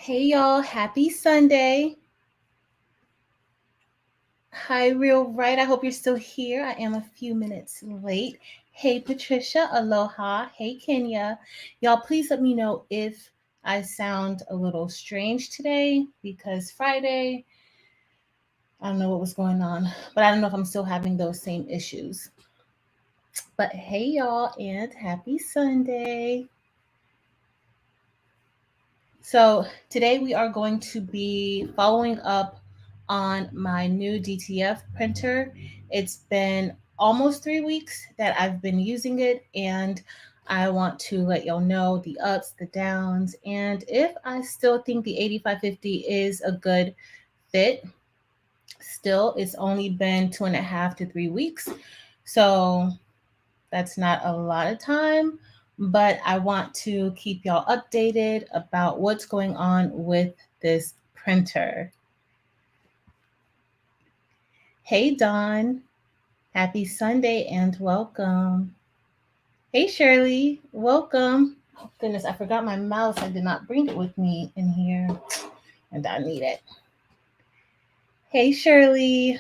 Hey y'all, happy Sunday. Hi, Real Right. I hope you're still here. I am a few minutes late. Hey, Patricia. Aloha. Hey, Kenya. Y'all, please let me know if I sound a little strange today because Friday, I don't know what was going on, but I don't know if I'm still having those same issues. But hey, y'all, and happy Sunday. So today we are going to be following up on my new DTF printer. It's been almost 3 weeks that I've been using it, and I want to let y'all know the ups, the downs, and if I still think the 8550 is a good fit. Still, it's only been 2.5 to 3 weeks, so that's not a lot of time, but I want to keep y'all updated about what's going on with this printer. Hey, Dawn. Happy Sunday and welcome. Hey, Shirley. Welcome. Oh, goodness, I forgot my mouse. I did not bring it with me in here, and I need it. Hey, Shirley.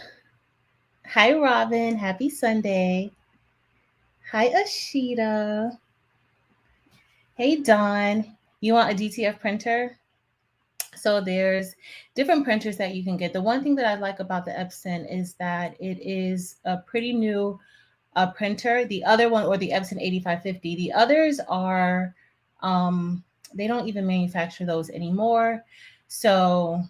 Hi, Robin. Happy Sunday. Hi, Ashita. Hey, Dawn. You want a DTF printer? So there's different printers that you can get. The one thing that I like about the Epson is that it is a pretty new printer. The other one, or the Epson 8550, the others are, they don't even manufacture those anymore. So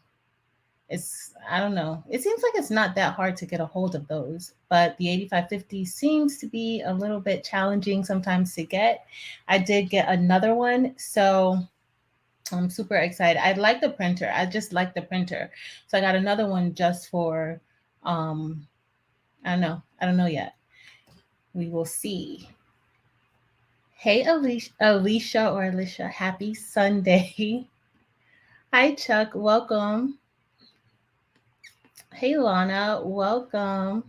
I don't know. It seems like it's not that hard to get a hold of those, but the 8550 seems to be a little bit challenging sometimes to get. I did get another one, so I'm super excited. I like the printer. I just like the printer. So I got another one just for, I don't know. I don't know yet. We will see. Hey, Alicia, happy Sunday. Hi, Chuck. Welcome. Hey, Lana. Welcome.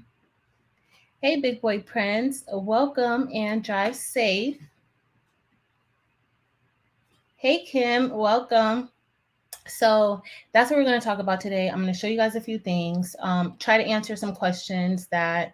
Hey, Big Boy Prince. Welcome and drive safe. Hey, Kim. Welcome. So that's what we're going to talk about today. I'm going to show you guys a few things, try to answer some questions that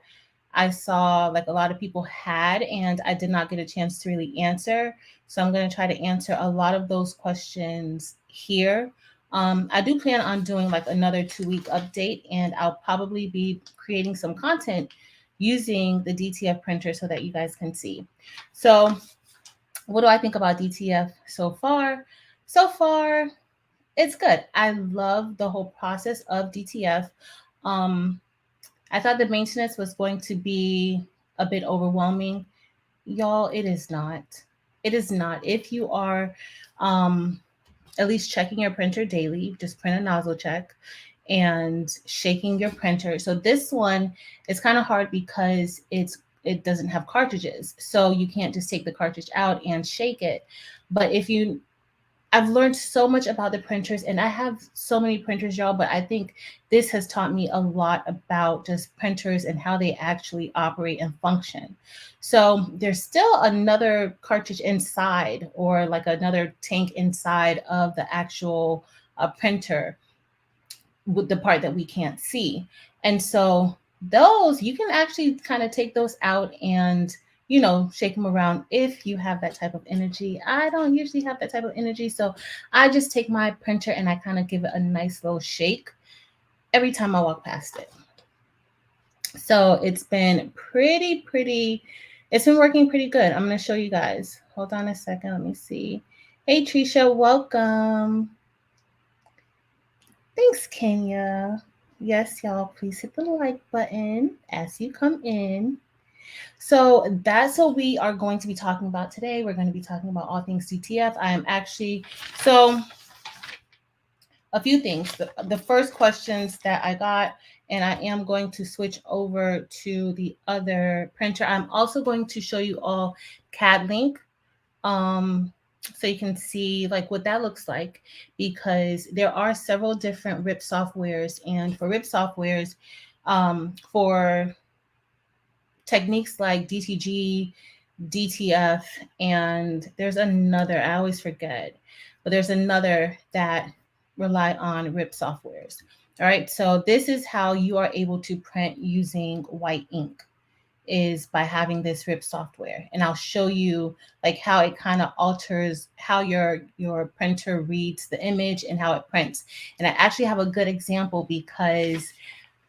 I saw like a lot of people had, and I did not get a chance to really answer. So I'm going to try to answer a lot of those questions here. I do plan on doing like another 2-week update, and I'll probably be creating some content using the DTF printer so that you guys can see. So what do I think about DTF so far? So far, it's good. I love the whole process of DTF. I thought the maintenance was going to be a bit overwhelming. Y'all, it is not. It is not. If you are at least checking your printer daily, just print a nozzle check and shaking your printer. So this one is kind of hard because it doesn't have cartridges. So you can't just take the cartridge out and shake it. But I've learned so much about the printers, and I have so many printers, y'all, but I think this has taught me a lot about just printers and how they actually operate and function. So there's still another cartridge inside, or like another tank inside of the actual printer with the part that we can't see. And so those, you can actually kind of take those out and shake them around if you have that type of energy. I don't usually have that type of energy, so I just take my printer and I kind of give it a nice little shake every time I walk past it. So it's been it's been working pretty good. I'm going to show you guys. Hold on a second. Let me see. Hey, Trisha, welcome. Thanks, Kenya. Yes, y'all, please hit the like button as you come in. So that's what we are going to be talking about today. We're going to be talking about all things DTF. I am actually, so a few things. The first questions that I got, and I am going to switch over to the other printer. I'm also going to show you all CAD link. So you can see like what that looks like, because there are several different RIP softwares, and for RIP softwares, for techniques like DTG, DTF, and there's another, I always forget, but there's another that rely on RIP softwares. All right, so this is how you are able to print using white ink, is by having this RIP software. And I'll show you like how it kind of alters how your printer reads the image and how it prints. And I actually have a good example because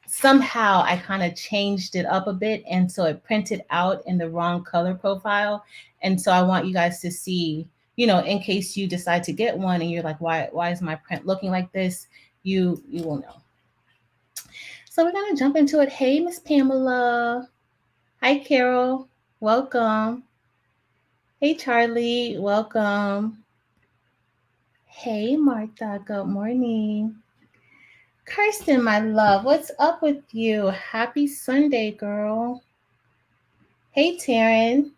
somehow I kind of changed it up a bit, and so it printed out in the wrong color profile. And so I want you guys to see, you know, in case you decide to get one and you're like, why is my print looking like this? You will know. So we're gonna jump into it. Hey, Miss Pamela. Hi, Carol. Welcome. Hey, Charlie. Welcome. Hey, Martha. Good morning. Kirsten, my love, what's up with you? Happy Sunday, girl. Hey, Taryn.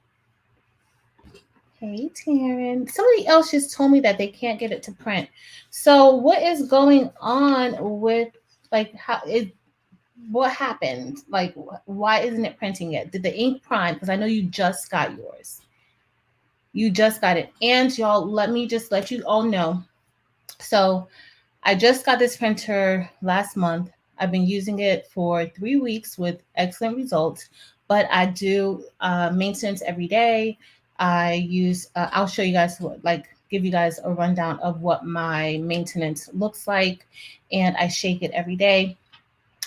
Hey, Taryn. Somebody else just told me that they can't get it to print. So what is going on with, like, what happened? Like, why isn't it printing yet? Did the ink prime? Because I know you just got yours. You just got it. And y'all, let me just let you all know. So I just got this printer last month. I've been using it for 3 weeks with excellent results, but I do maintenance every day. I use, I'll show you guys what, like, give you guys a rundown of what my maintenance looks like, and I shake it every day.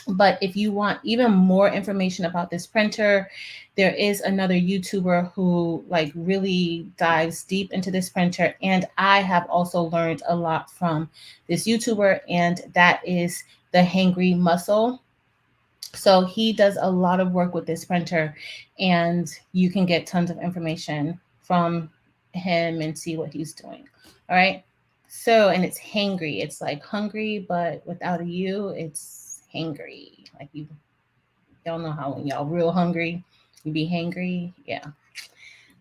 But if you want even more information about this printer, there is another YouTuber who like really dives deep into this printer. And I have also learned a lot from this YouTuber, and that is the Hangry Muscle. So he does a lot of work with this printer, and you can get tons of information from him and see what he's doing. All right. So, and it's hangry. It's like hungry, but without a U, it's hangry. Like y'all know how when y'all real hungry, you be hangry. Yeah.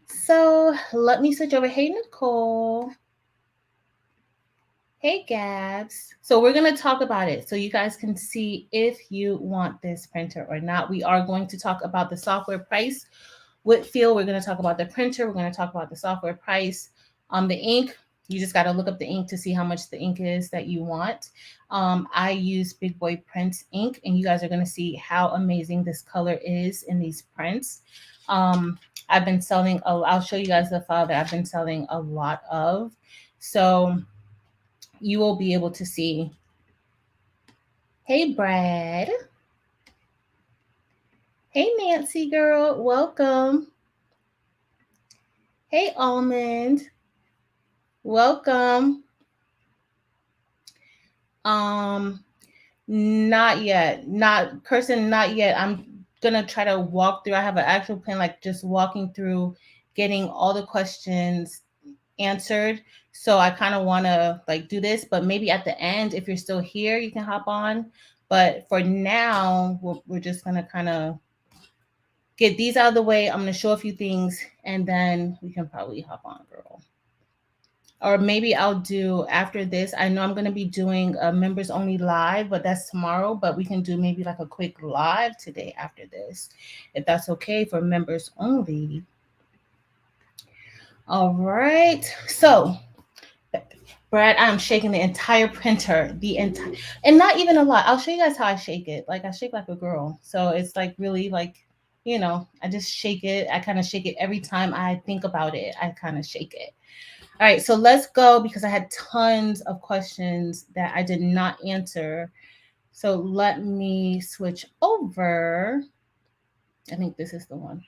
So let me switch over. Hey, Nicole. Hey, Gabs. So we're going to talk about it so you guys can see if you want this printer or not. We are going to talk about the software price. Whitfield, we're going to talk about the printer. We're going to talk about the software price. The ink, you just got to look up the ink to see how much the ink is that you want. I use Big Boi Prints ink, and you guys are going to see how amazing this color is in these prints. I've been selling, I'll show you guys the file that I've been selling a lot of. So you will be able to see. Hey, Brad. Hey, Nancy girl. Welcome. Hey, Almond. Welcome. Not yet. Not Kirsten, not yet. I'm gonna try to walk through. I have an actual plan, like just walking through, getting all the questions answered. So I kind of want to like do this, but maybe at the end, if you're still here, you can hop on. But for now, we're just gonna kind of get these out of the way. I'm gonna show a few things, and then we can probably hop on, girl. Or maybe I'll do after this. I know I'm going to be doing a members only live, but that's tomorrow. But we can do maybe like a quick live today after this, if that's okay for members only. All right. So, Brad, I'm shaking the entire printer, and not even a lot. I'll show you guys how I shake it. Like I shake like a girl. So it's like really like, you know, I just shake it. I kind of shake it every time I think about it. I kind of shake it. All right, so let's go because I had tons of questions that I did not answer. So let me switch over. I think this is the one.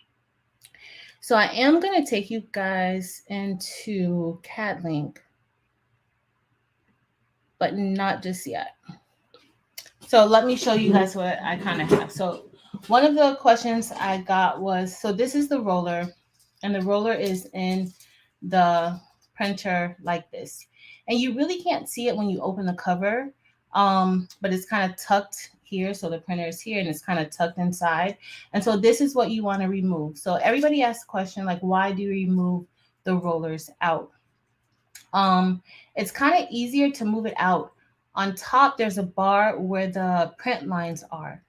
So I am going to take you guys into CADlink, but not just yet. So let me show you guys what I kind of have. So one of the questions I got was, so this is the roller, and the roller is in the printer like this, and you really can't see it when you open the cover, but it's kind of tucked here. So the printer is here and it's kind of tucked inside, and so this is what you want to remove. So everybody asks the question like, why do you remove the rollers out? It's kind of easier to move it out. On top there's a bar where the print lines are,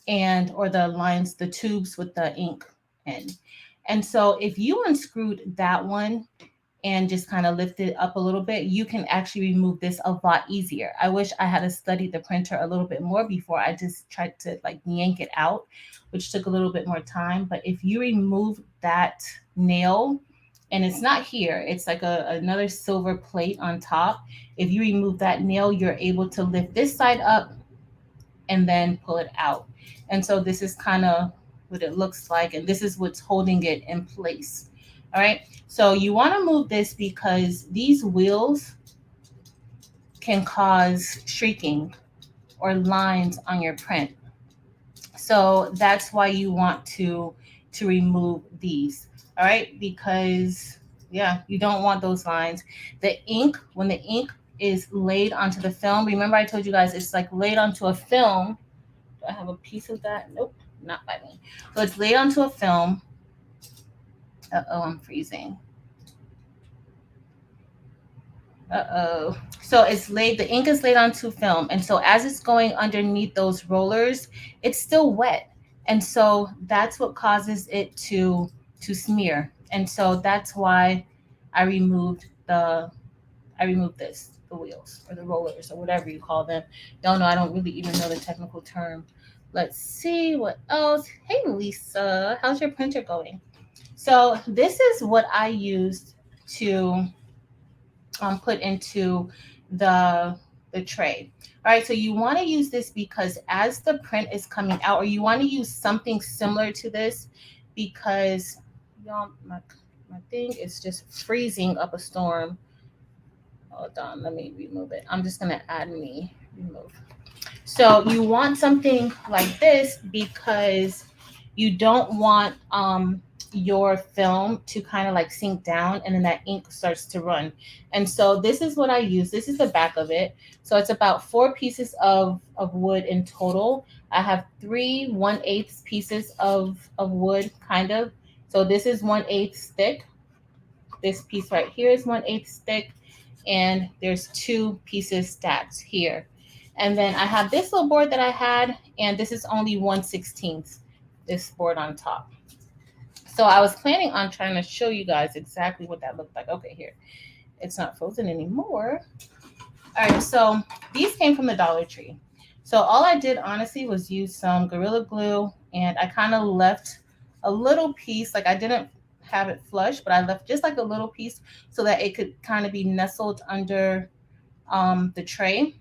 and or the lines, the tubes with the ink in. And so if you unscrewed that one, and just kind of lift it up a little bit, you can actually remove this a lot easier. I wish I had studied the printer a little bit more before I just tried to like yank it out, which took a little bit more time. But if you remove that nail, and it's not here, it's like another silver plate on top. If you remove that nail, you're able to lift this side up and then pull it out. And so this is kind of what it looks like, and this is what's holding it in place. All right, so you want to move this because these wheels can cause streaking or lines on your print. So that's why you want to remove these. All right, because yeah, you don't want those lines. The ink, when the ink is laid onto the film, remember I told you guys it's like laid onto a film. Do I have a piece of that? Nope, not by me. So it's laid onto a film. Uh-oh, I'm freezing. Uh-oh. So it's laid, the ink is laid onto film. And so as it's going underneath those rollers, it's still wet. And so that's what causes it to smear. And so that's why I removed this, the wheels or the rollers or whatever you call them. Don't know, I don't really even know the technical term. Let's see what else. Hey Lisa, how's your printer going? So this is what I used to put into the tray. All right, so you want to use this because as the print is coming out, or you want to use something similar to this because y'all, my thing is just freezing up a storm. Hold on, let me remove it. I'm just gonna add me remove. So you want something like this because you don't want your film to kind of like sink down and then that ink starts to run. And so this is what I use. This is the back of it. So it's about 4 pieces of wood in total. I have 3 1/8 pieces of wood, kind of. So this is 1/8 thick. This piece right here is 1/8 thick. And there's 2 pieces stacked here. And then I have this little board that I had, and this is only 1/16, this board on top. So I was planning on trying to show you guys exactly what that looked like. Okay, here. It's not frozen anymore. All right, so these came from the Dollar Tree. So all I did, honestly, was use some Gorilla Glue, and I kind of left a little piece. Like I didn't have it flush, but I left just like a little piece so that it could kind of be nestled under the tray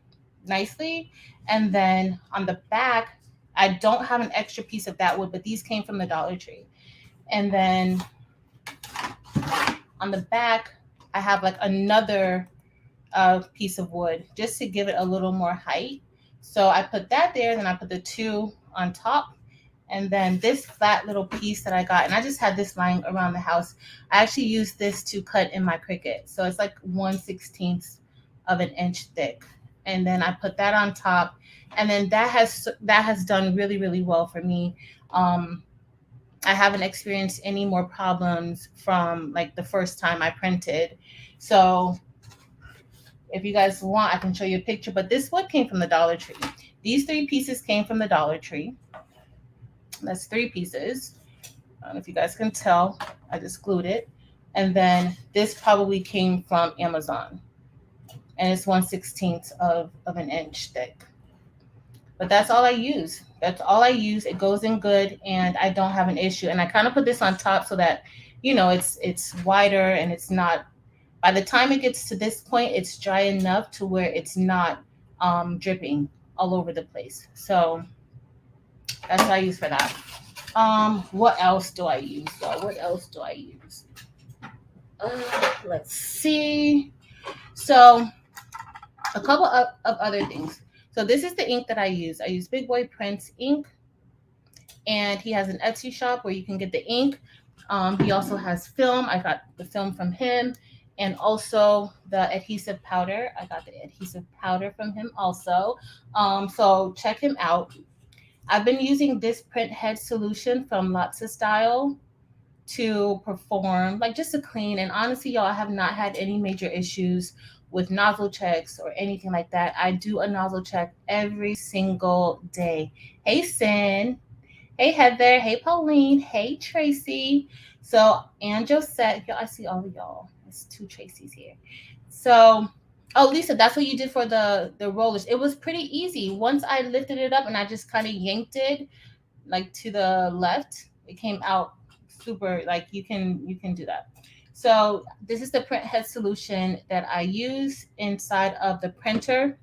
nicely. And then on the back, I don't have an extra piece of that wood, but these came from the Dollar Tree. And then on the back, I have like another piece of wood just to give it a little more height. So I put that there, then I put the 2 on top. And then this flat little piece that I got, and I just had this lying around the house. I actually used this to cut in my CRICUT. So it's like 1/16 of an inch thick. And then I put that on top. And then that has done really, really well for me. I haven't experienced any more problems from like the first time I printed. So if you guys want, I can show you a picture, but this wood came from the Dollar Tree. These 3 pieces came from the Dollar Tree. That's 3 pieces. I don't know if you guys can tell, I just glued it. And then this probably came from Amazon, and it's 1/16 of an inch thick. But that's all I use. That's all I use. It goes in good, and I don't have an issue. And I kind of put this on top so that, you know, it's wider and it's not, by the time it gets to this point, it's dry enough to where it's not dripping all over the place. So that's what I use for that. What else do I use though? What else do I use? Let's see. So a couple of other things. So this is the ink that I use. I use Big Boi Prints ink, and he has an Etsy shop where you can get the ink. He also has film. I got the film from him, and also the adhesive powder. I got the adhesive powder from him also. So check him out. I've been using this Printhead Solution from Lots Style to perform, like just to clean. And honestly, y'all, I have not had any major issues with nozzle checks or anything like that. I do a nozzle check every single day. Hey, Sin. Hey, Heather. Hey, Pauline. Hey, Tracy. So, and Josette. Y'all, I see all of y'all. There's two Tracy's here. So, oh, Lisa, that's what you did for the rollers. It was pretty easy. Once I lifted it up and I just kind of yanked it like to the left, it came out super. Like you can do that. So this is the Printhead solution that I use inside of the printer.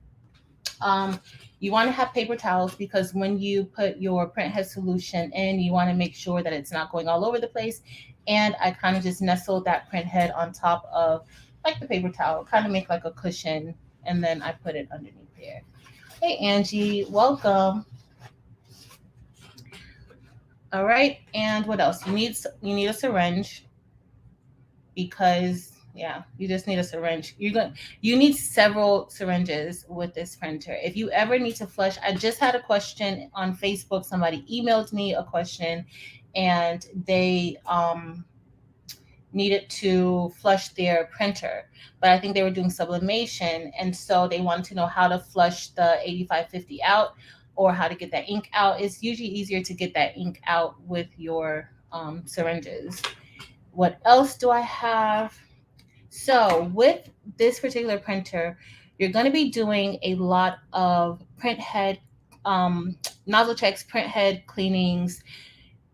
Um, you want to have paper towels because when you put your Printhead solution in, you want to make sure that it's not going all over the place. And I kind of just nestled that Printhead on top of like the paper towel, kind of make like a cushion, and then I put it underneath there. Hey Angie, welcome. All right, and what else? You need a syringe because yeah, you just need a syringe. You need several syringes with this printer. If you ever need to flush, I just had a question on Facebook. Somebody emailed me a question, and they needed to flush their printer, but I think they were doing sublimation, and so they wanted to know how to flush the 8550 out or how to get that ink out. It's usually easier to get that ink out with your syringes. What else do I have? So with this particular printer, you're going to be doing a lot of print head nozzle checks, print head cleanings,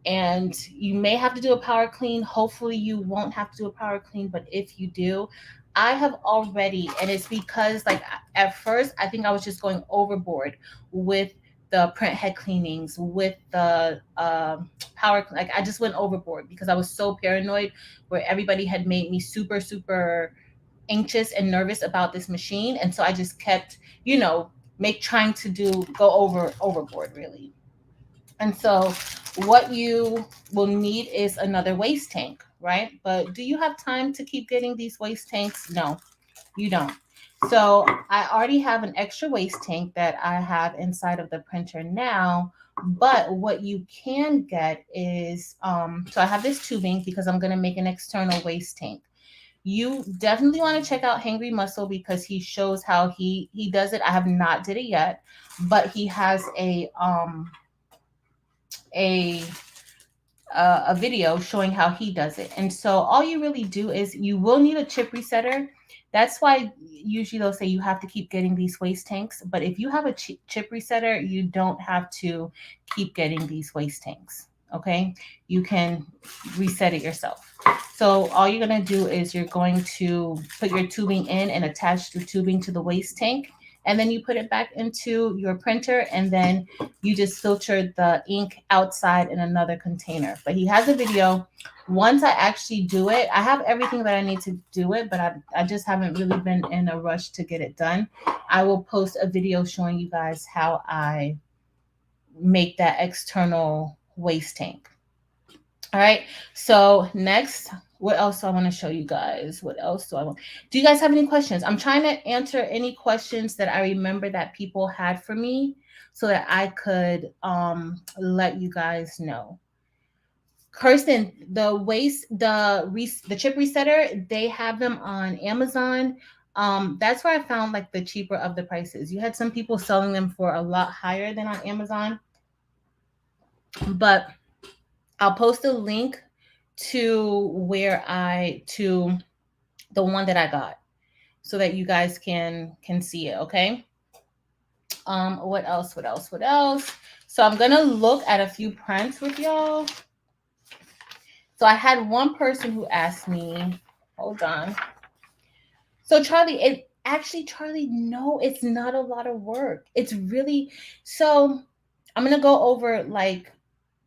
and you may have to do a power clean. Hopefully you won't have to do a power clean, but if you do, I have already, and it's because like at first I think I was just going overboard with the print head cleanings, with the power, like I just went overboard because I was so paranoid, where everybody had made me super super anxious and nervous about this machine, and so I just kept, make trying to go overboard really. And so what you will need is another waste tank, right? But do you have time to keep getting these waste tanks? No, you don't. So I already have an extra waste tank that I have inside of the printer now. But what you can get is, so I have this tubing because I'm going to make an external waste tank. You definitely want to check out Hangry Muscle because he shows how he does it. I have not did it yet, but he has a a video showing how he does it. And so all you really do is you will need a chip resetter. That's why usually they'll say you have to keep getting these waste tanks. But if you have a chip resetter, you don't have to keep getting these waste tanks. Okay, you can reset it yourself. So all you're going to do is you're going to put your tubing in and attach the tubing to the waste tank, and then you put it back into your printer, and then you just filter the ink outside in another container. But he has a video. Once I actually do it, I have everything that I need to do it, but I just haven't really been in a rush to get it done. I will post a video showing you guys how I make that external waste tank. All right, so next, what else do I want to show you guys? What else do I want? Do you guys have any questions? I'm trying to answer any questions that I remember that people had for me so that I could let you guys know. Kirsten, the chip resetter, they have them on Amazon. That's where I found like the cheaper of the prices. You had some people selling them for a lot higher than on Amazon, but I'll post a link to the one that I got so that you guys can see it. Okay. What else? So I'm gonna look at a few prints with y'all. So I had one person who asked me, hold on. So Charlie, no, it's not a lot of work. It's really, so I'm gonna go over like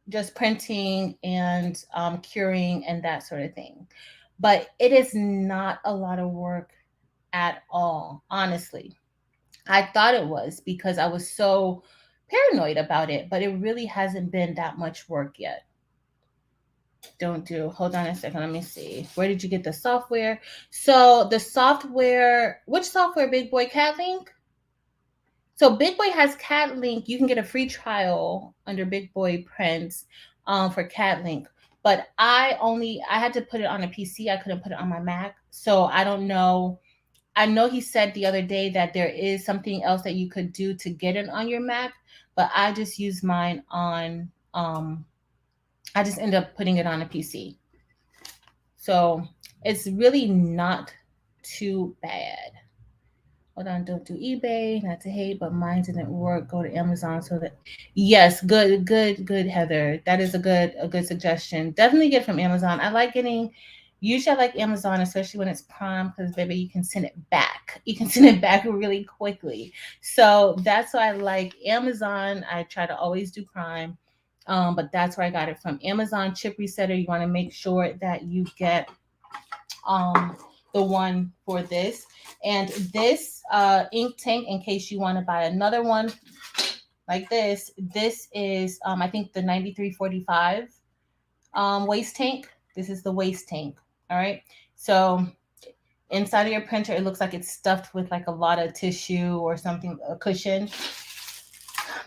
just printing and curing and that sort of thing. But it is not a lot of work at all, honestly. I thought it was because I was so paranoid about it, but it really hasn't been that much work yet. Hold on a second, let me see. Where did you get the software? So the software, which software, Big Boy? CatLink? So Big Boy has CatLink. You can get a free trial under Big Boy Prints for CatLink. But I had to put it on a PC. I couldn't put it on my Mac. So I don't know. I know he said the other day that there is something else that you could do to get it on your Mac, but I just used mine on, I just ended up putting it on a PC. So It's really not too bad. Hold on, don't do eBay, not to hate, but mine didn't work. Go to Amazon so that yes, good, Heather. That is a good suggestion. Definitely get from Amazon. I like getting usually I like Amazon, especially when it's Prime, because baby, you can send it back. You can send it back really quickly. So that's why I like Amazon. I try to always do Prime. But that's where I got it from. Amazon chip resetter. You want to make sure that you get um the one for this. And this ink tank, in case you want to buy another one like this is I think the 9345 waste tank. This is the waste tank. All right, so inside of your printer it looks like it's stuffed with like a lot of tissue or something, a cushion,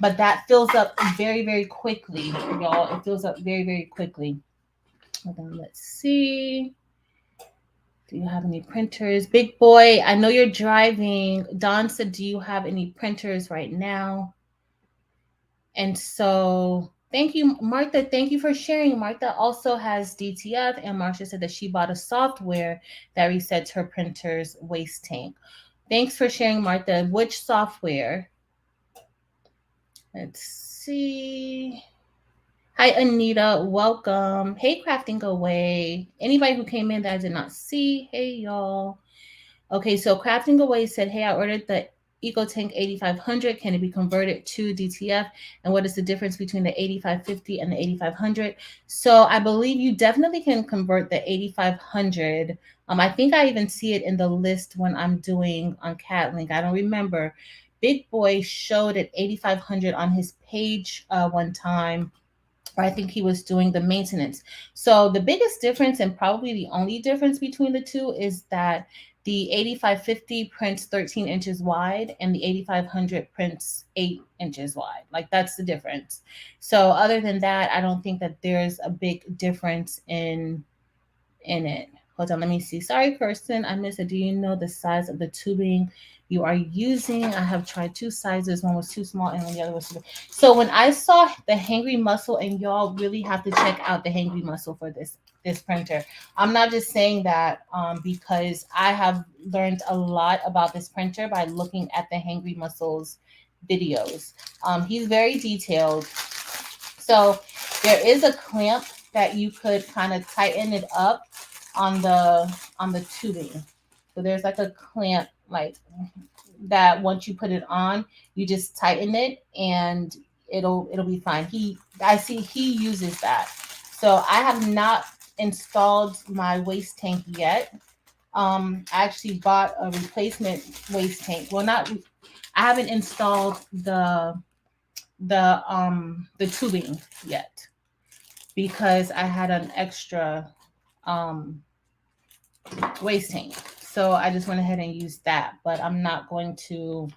but that fills up very quickly, y'all. It fills up very quickly. Hold on, let's see. Do you have any printers? Big boy, I know you're driving. Don said, do you have any printers right now? And so thank you, Martha. Thank you for sharing. Martha also has DTF, and Marcia said that she bought a software that resets her printer's waste tank. Thanks for sharing, Martha. Which software? Let's see. Hi, Anita. Welcome. Hey, Crafting Away. Anybody who came in that I did not see, hey, y'all. Okay, so Crafting Away said, hey, I ordered the Eco-Tank 8500. Can it be converted to DTF? And what is the difference between the 8550 and the 8500? So I believe you definitely can convert the 8500. I think I even see it in the list when I'm doing on CatLink. I don't remember. Big Boy showed it 8500 on his page one time. I think he was doing the maintenance. So the biggest difference, and probably the only difference between the two, is that the 8550 prints 13 inches wide and the 8500 prints 8 inches wide. Like, that's the difference. So other than that, I don't think that there's a big difference in it. Hold on, let me see. Sorry, Kirsten, I missed it. Do you know the size of the tubing you are using? I have tried two sizes. One was too small and the other was too big. So when I saw the Hangry Muscle, and y'all really have to check out the Hangry Muscle for this printer. I'm not just saying that because I have learned a lot about this printer by looking at the Hangry Muscle's videos. He's very detailed. So there is a clamp that you could kind of tighten it up on the tubing. So there's like a clamp like that. Once you put it on, you just tighten it and it'll be fine. I see he uses that. So I have not installed my waste tank yet. I actually bought a replacement waste tank. Well, I haven't installed the tubing yet because I had an extra waste tank. So I just went ahead and used that, but I'm not going to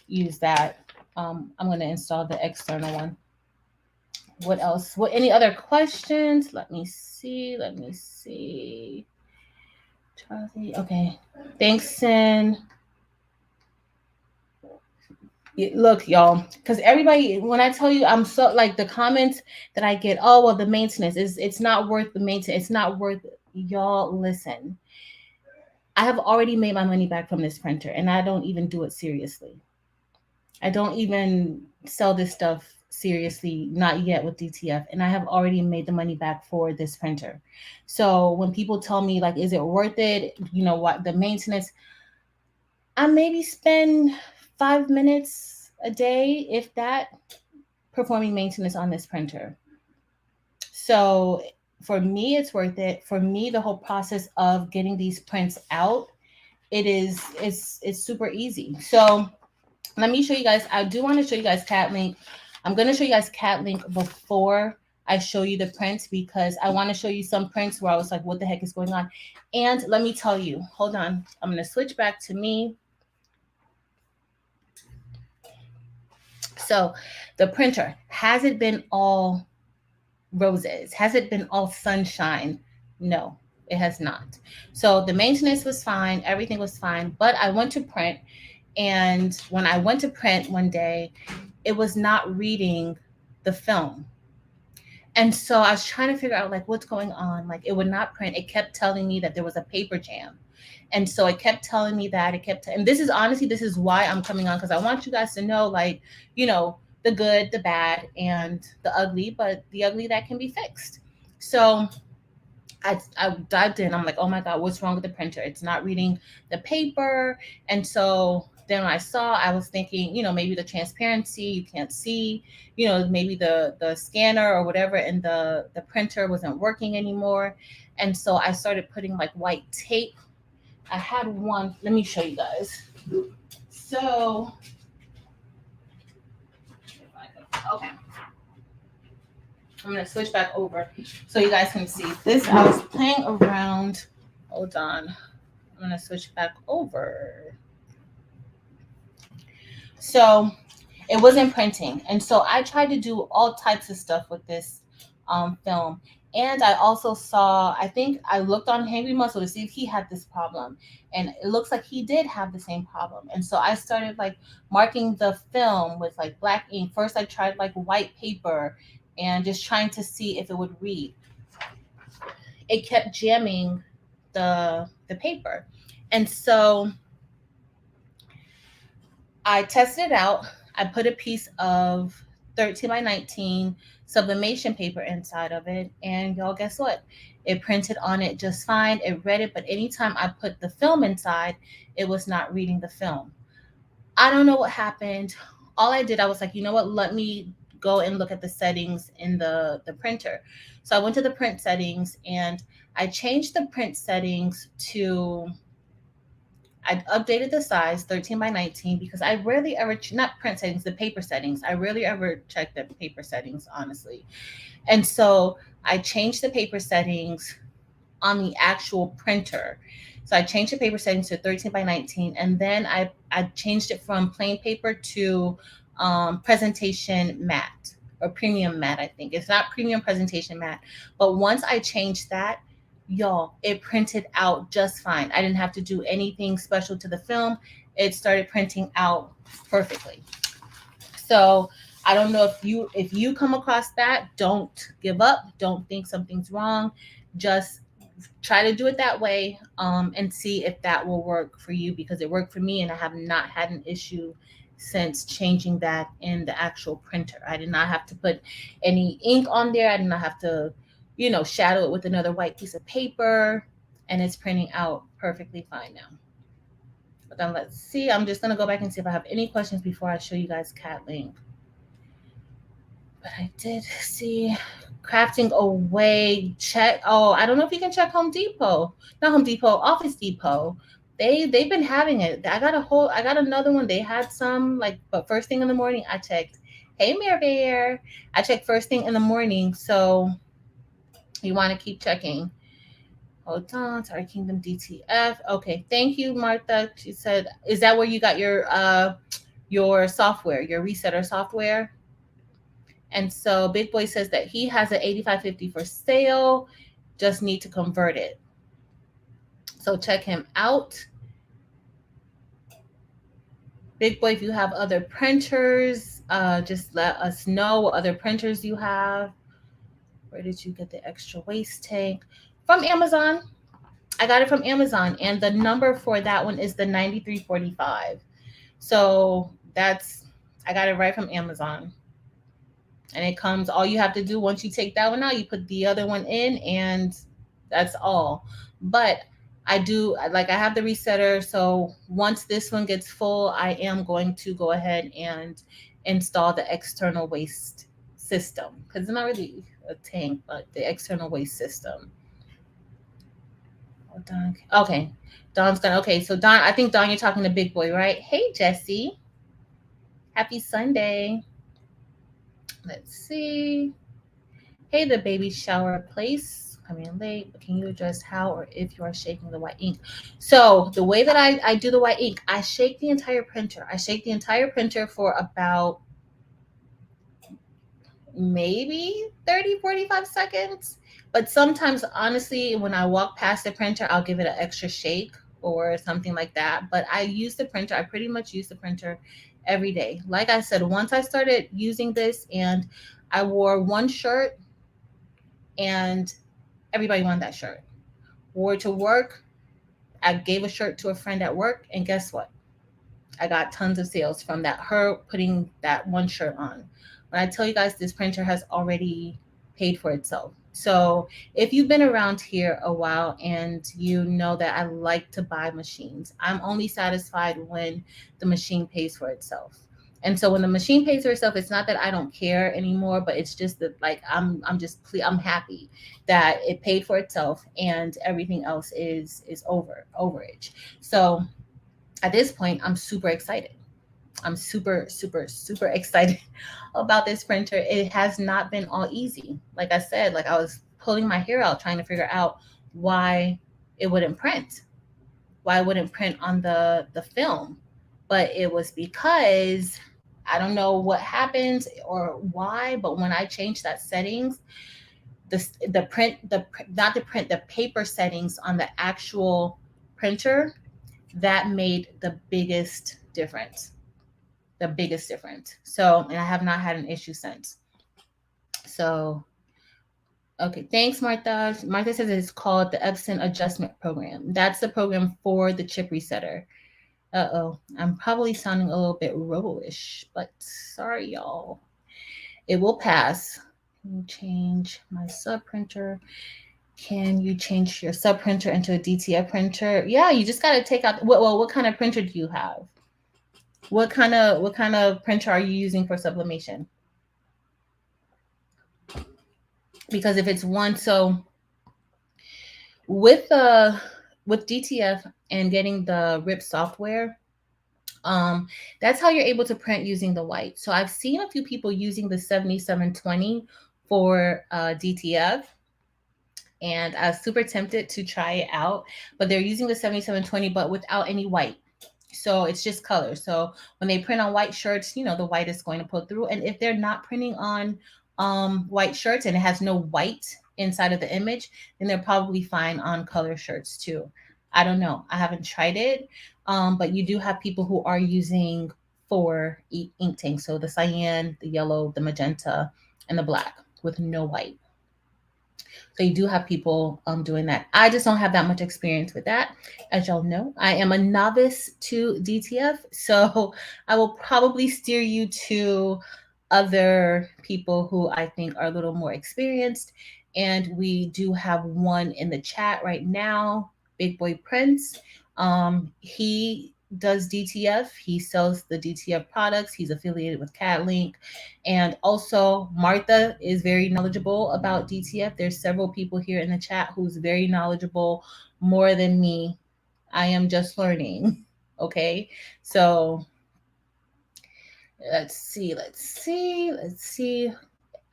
use that. I'm going to install the external one. What else? Any other questions? Let me see. Charlie. Okay. Thanks, Sin. Look, y'all, because everybody, when I tell you, I'm so like the comments that I get, oh, well, the maintenance it's not worth the maintenance. It's not worth it. Y'all, listen. I have already made my money back from this printer, and I don't even do it seriously. I don't even sell this stuff seriously, not yet with DTF, and I have already made the money back for this printer. So when people tell me, like, is it worth it? You know what, the maintenance, I maybe spend 5 minutes a day, if that, performing maintenance on this printer. So for me, it's worth it. For me, the whole process of getting these prints out, it's super easy. So let me show you guys. I do want to show you guys CatLink. I'm going to show you guys CatLink before I show you the prints, because I want to show you some prints where I was like, what the heck is going on? And let me tell you, hold on. I'm going to switch back to me. So the printer, has it been all roses? Has it been all sunshine? No, it has not. So the maintenance was fine. Everything was fine. But I went to print. And when I went to print one day, it was not reading the film. And so I was trying to figure out like what's going on. Like it would not print. It kept telling me that there was a paper jam. And so it kept telling me that. And this is honestly, this is why I'm coming on, because I want you guys to know, like, you know, the good, the bad, and the ugly, but the ugly that can be fixed. So I dived in. I'm like, oh my God, what's wrong with the printer? It's not reading the paper. And so then when I was thinking, you know, maybe the transparency, you can't see, you know, maybe the scanner or whatever in the printer wasn't working anymore. And so I started putting like white tape. I had one, let me show you guys. So, okay. I'm going to switch back over so you guys can see this. I was playing around. Hold on. I'm going to switch back over. So it wasn't printing. And so I tried to do all types of stuff with this film. And I also saw, I think I looked on Hangry Muscle to see if he had this problem. And it looks like he did have the same problem. And so I started like marking the film with like black ink. First I tried like white paper and just trying to see if it would read. It kept jamming the paper. And so I tested it out. I put a piece of 13 by 19 sublimation paper inside of it. And y'all, guess what? It printed on it just fine. It read it, but anytime I put the film inside, it was not reading the film. I don't know what happened. All I did, I was like, you know what? Let me go and look at the settings in the printer. So I went to the print settings and I changed the print settings to, I updated the size 13 by 19 because I rarely ever, not print settings, the paper settings. I rarely ever check the paper settings, honestly. And so I changed the paper settings on the actual printer. So I changed the paper settings to 13 by 19. And then I changed it from plain paper to presentation matte or premium matte, I think. It's not premium presentation matte. But once I changed that, y'all, it printed out just fine. I didn't have to do anything special to the film. It started printing out perfectly. So I don't know if you come across that, don't give up. Don't think something's wrong. Just try to do it that way and see if that will work for you, because it worked for me and I have not had an issue since changing that in the actual printer. I did not have to put any ink on there. I did not have to, you know, shadow it with another white piece of paper, and it's printing out perfectly fine now. But then let's see. I'm just going to go back and see if I have any questions before I show you guys Cat Link. But I did see crafting away. Check. Oh, I don't know if you can check Home Depot. Not Home Depot, Office Depot. They've been having it. I got another one. They had some, like, but first thing in the morning I checked. Hey, Mare Bear. I checked first thing in the morning. So you want to keep checking. Hold on. Sorry, Kingdom DTF. Okay. Thank you, Martha. She said, is that where you got your software, your resetter software? And so Big Boy says that he has an 8550 for sale, just need to convert it. So check him out. Big Boy, if you have other printers, just let us know what other printers you have. Where did you get the extra waste tank? From Amazon. I got it from Amazon, and the number for that one is the 9345. So I got it right from Amazon. And it comes, all you have to do once you take that one out, you put the other one in, and that's all. But I have the resetter. So once this one gets full, I am going to go ahead and install the external waste system, because it's not really a tank, but the external waste system. Oh, Don. Okay. Don's gonna, okay. So Don, I think Don, you're talking to Big Boy, right? Hey, Jesse. Happy Sunday. Let's see. Hey, the baby shower place. Coming in late, but can you address how or if you are shaking the white ink? So the way that I do the white ink, I shake the entire printer. I shake the entire printer for about maybe 30, 45 seconds. But sometimes, honestly, when I walk past the printer, I'll give it an extra shake or something like that. But I use the printer. I pretty much use the printer every day. Like I said, once I started using this, and I wore one shirt and everybody wanted that shirt. Wore to work. I gave a shirt to a friend at work, and guess what? I got tons of sales from that, her putting that one shirt on. When I tell you guys, this printer has already paid for itself. So if you've been around here a while and you know that I like to buy machines, I'm only satisfied when the machine pays for itself. And so when the machine pays for itself, it's not that I don't care anymore, but it's just that, like, I'm happy that it paid for itself and everything else is overage. So at this point, I'm super excited. I'm super, super, super excited about this printer. It has not been all easy. Like I said, like I was pulling my hair out trying to figure out why it wouldn't print, why it wouldn't print on the film. But it was because I don't know what happened or why, but when I changed that settings, the paper settings on the actual printer, that made the biggest difference. The biggest difference. So, and I have not had an issue since. So, okay, thanks, Martha. Martha says it's called the Epson Adjustment Program. That's the program for the chip resetter. Uh-oh, I'm probably sounding a little bit robo-ish, but sorry, y'all. It will pass. Can you change my sub printer? Can you change your sub printer into a DTF printer? Yeah, you just got to take out. What kind of printer do you have? What kind of printer are you using for sublimation? Because if it's one, so with DTF and getting the RIP software, that's how you're able to print using the white. So I've seen a few people using the 7720 for DTF, and I was super tempted to try it out, but they're using the 7720 but without any white. So it's just color. So when they print on white shirts, you know, the white is going to pull through. And if they're not printing on white shirts and it has no white inside of the image, then they're probably fine on color shirts too. I don't know. I haven't tried it. But you do have people who are using 4 ink tanks. So the cyan, the yellow, the magenta, and the black with no white. So you do have people doing that. I just don't have that much experience with that. As y'all know, I am a novice to DTF, so I will probably steer you to other people who I think are a little more experienced. And we do have one in the chat right now, Big Boi Prints. He does DTF. He sells the DTF products. He's affiliated with CatLink. And also Martha is very knowledgeable about DTF. There's several people here in the chat who's very knowledgeable, more than me. I am just learning. Okay. So let's see.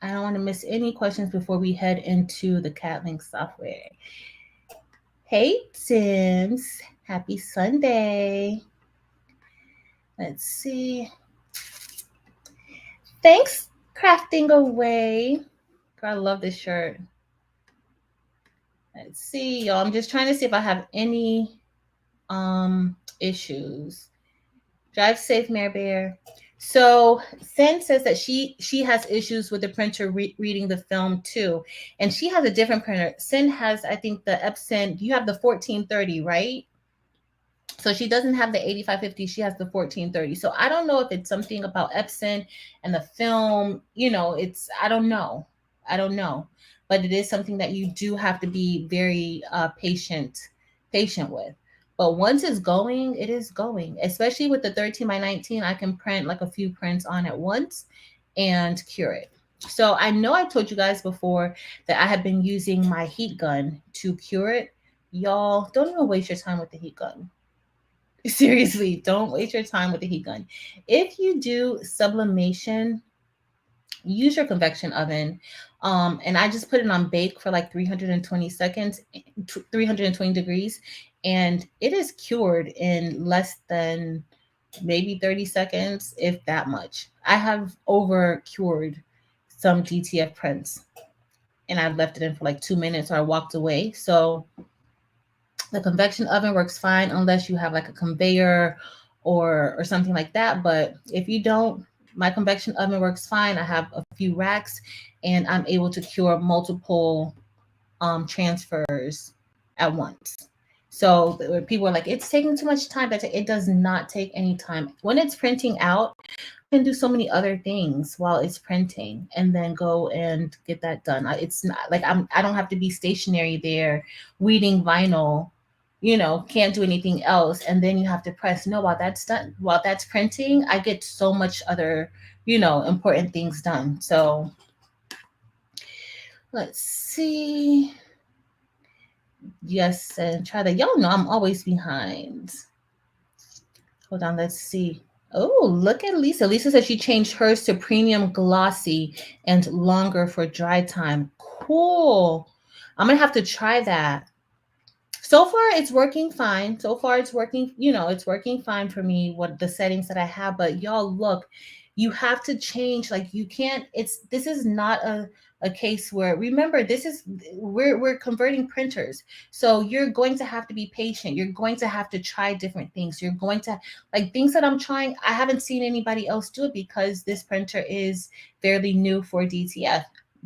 I don't want to miss any questions before we head into the CatLink software. Hey, Sims. Happy Sunday. Let's see. Thanks, Crafting Away. Girl, I love this shirt. Let's see, y'all. I'm just trying to see if I have any issues. Drive safe, Mare Bear. So Sen says that she has issues with the printer reading the film too. And she has a different printer. Sen has, I think, the Epson. You have the 1430, right? So she doesn't have the 8550. She has the 1430. So I don't know if it's something about Epson and the film. You know, I don't know. But it is something that you do have to be very patient with. But once it's going, it is going. Especially with the 13x19, I can print like a few prints on at once and cure it. So I know I told you guys before that I have been using my heat gun to cure it. Y'all, don't even waste your time with the heat gun. Seriously, don't waste your time with the heat gun. If you do sublimation, use your convection oven. And I just put it on bake for like 320 seconds, 320 degrees, and it is cured in less than maybe 30 seconds, if that much. I have over cured some DTF prints, and I've left it in for like 2 minutes or I walked away. So the convection oven works fine unless you have like a conveyor or something like that. But if you don't, my convection oven works fine. I have a few racks and I'm able to cure multiple transfers at once. So people are like, it's taking too much time. It does not take any time. When it's printing out, I can do so many other things while it's printing and then go and get that done. It's not like I don't have to be stationary there weeding vinyl, you know, can't do anything else. And then you have to press. No, while that's done, while that's printing, I get so much other, you know, important things done. So let's see. Yes, and try that. Y'all know I'm always behind. Hold on, let's see. Oh, look at Lisa. Lisa said she changed hers to premium glossy and longer for dry time. Cool. I'm gonna have to try that. So far, it's working fine. So far, it's working, you know, it's working fine for me, what the settings that I have. But y'all, look, you have to change. Like, you can't, this is not a case where, remember, we're converting printers. So you're going to have to be patient. You're going to have to try different things. You're going to, like, things that I'm trying, I haven't seen anybody else do it because this printer is fairly new for DTF.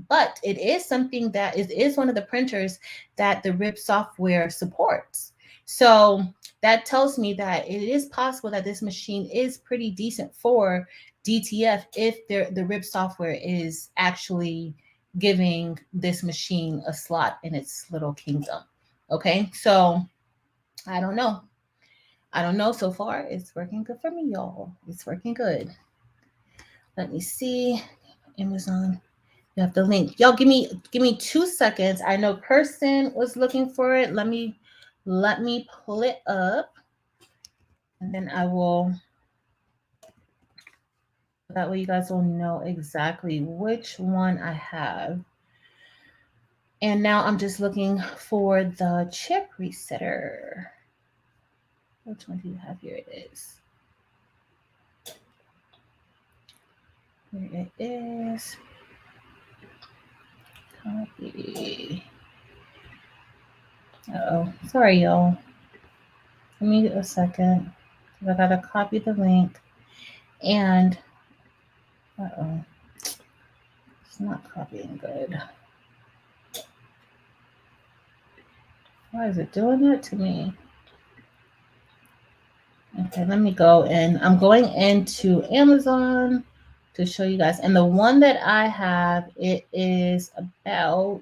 But it is something that is one of the printers that the RIP software supports. So that tells me that it is possible that this machine is pretty decent for DTF if the RIP software is actually giving this machine a slot in its little kingdom. Okay, so I don't know. I don't know. So far, it's working good for me, y'all. It's working good. Let me see. Amazon. You have the link. Y'all give me 2 seconds. I know Kirsten was looking for it. Let me pull it up. And then I will, that way you guys will know exactly which one I have. And now I'm just looking for the chip resetter. Which one do you have? Here it is. Here it is. Copy. Uh-oh. Sorry, y'all. Give me a second. I gotta copy the link. And uh-oh. It's not copying good. Why is it doing that to me? Okay, let me go in. I'm going into Amazon to show you guys. And the one that I have, it's about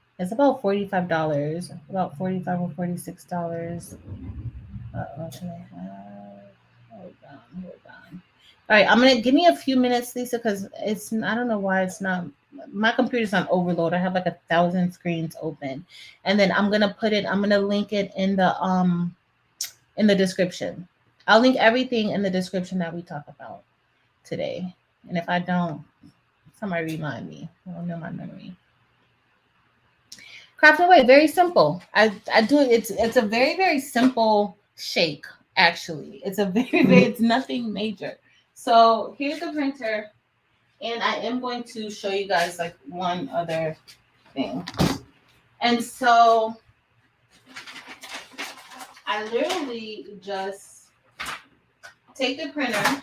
$45, about $45 or $46. Uh-oh, can I have? Hold on. All right, I'm gonna give me a few minutes, Lisa, because I don't know why it's not. My computer's on overload. I have like 1,000 screens open, and then I'm gonna link it in the description. I'll link everything in the description that we talk about today. And if I don't, somebody remind me. I don't know my memory. Craft away, very simple. I do it. It's a very, very simple shake, actually. It's it's nothing major. So here's the printer. And I am going to show you guys like one other thing. And so I literally just take the printer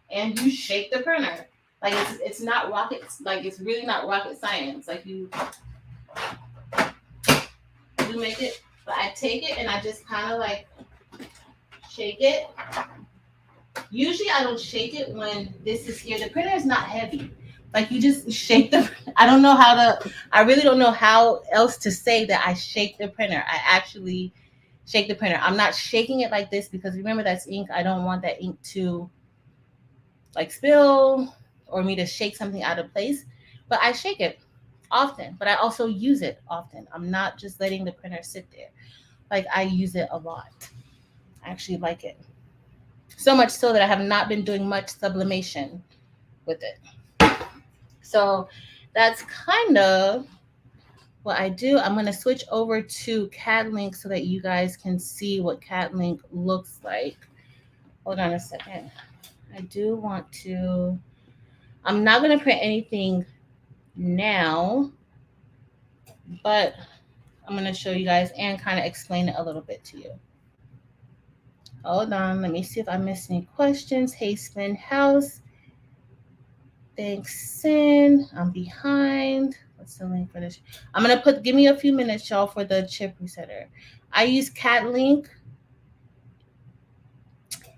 and you shake the printer. Like it's not rocket, like it's really not rocket science. Like you make it, but I take it and I just kind of like shake it. Usually I don't shake it when this is here. The printer is not heavy. Like you just shake I really don't know how else to say that I shake the printer. I actually shake the printer. I'm not shaking it like this because remember that's ink. I don't want that ink to like spill or me to shake something out of place. But I shake it often, but I also use it often. I'm not just letting the printer sit there. Like I use it a lot. I actually like it. So much so that I have not been doing much sublimation with it. So that's kind of what I do. I'm going to switch over to CADlink so that you guys can see what CADlink looks like. Hold on a second. I do want to, I'm not going to print anything now, but I'm going to show you guys and kind of explain it a little bit to you. Hold on, let me see if I missed any questions. Hey, Spin House. Thanks, Sin. I'm behind. What's the link for this? I'm gonna give me a few minutes, y'all, for the chip resetter. I use Cat Link.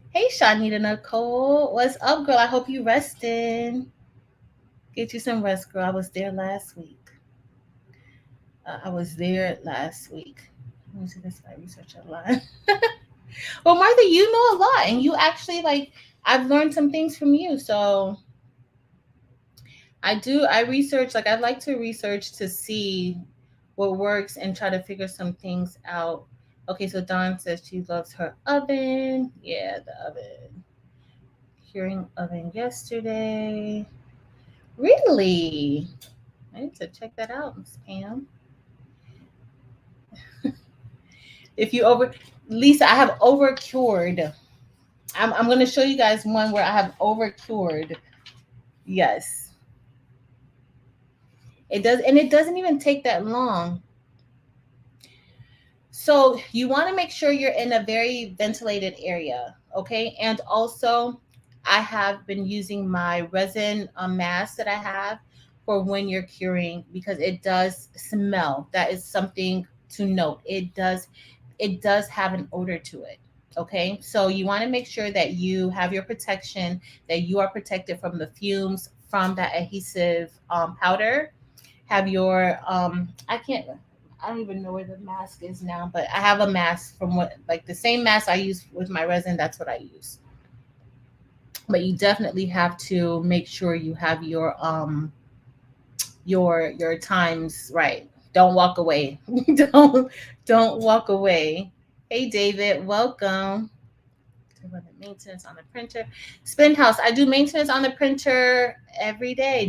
Hey, Shanita Nicole. What's up, girl? I hope you resting. Get you some rest, girl. I was there last week. Let me see this I research a lot. Well, Martha, you know a lot, and you actually I've learned some things from you. So I research, I like to research to see what works and try to figure some things out. Okay, so Dawn says she loves her oven. Yeah, the oven. Curing oven yesterday. Really? I need to check that out, Miss Pam. If you Lisa, I have over cured. I'm going to show you guys one where I have over cured. Yes. It does, and it doesn't even take that long. So you want to make sure you're in a very ventilated area, okay? And also, I have been using my resin mask that I have for when you're curing, because it does smell. That is something to note. It does have an odor to it. Okay, so you want to make sure that you have your protection, that you are protected from the fumes from that adhesive powder. Have your I don't even know where the mask is now, but I have a mask from the same mask I use with my resin. That's what I use. But you definitely have to make sure you have your times right. Don't walk away. don't walk away. Hey David, welcome. Maintenance on the printer. Spin House, I do maintenance on the printer every day.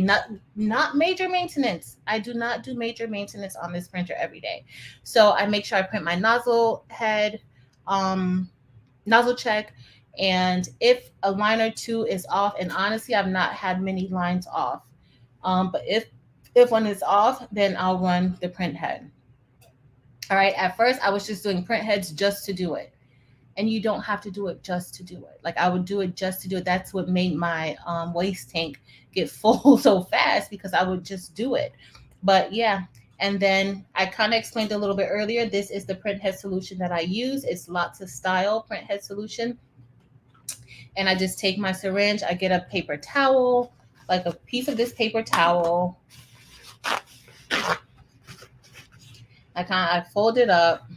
Not major maintenance. I do not do major maintenance on this printer every day. So I make sure I print my nozzle head, nozzle check, and if a line or two is off, and honestly I've not had many lines off, but if one is off, then I'll run the print head. All right, at first I was just doing print heads just to do it. And you don't have to do it just to do it. I would do it just to do it. That's what made my waste tank get full so fast, because I would just do it. But yeah, and then I kind of explained a little bit earlier, this is the Printhead Solution that I use. It's Lots of Style Printhead Solution. And I just take my syringe, I get a paper towel, like a piece of this paper towel. I fold it up,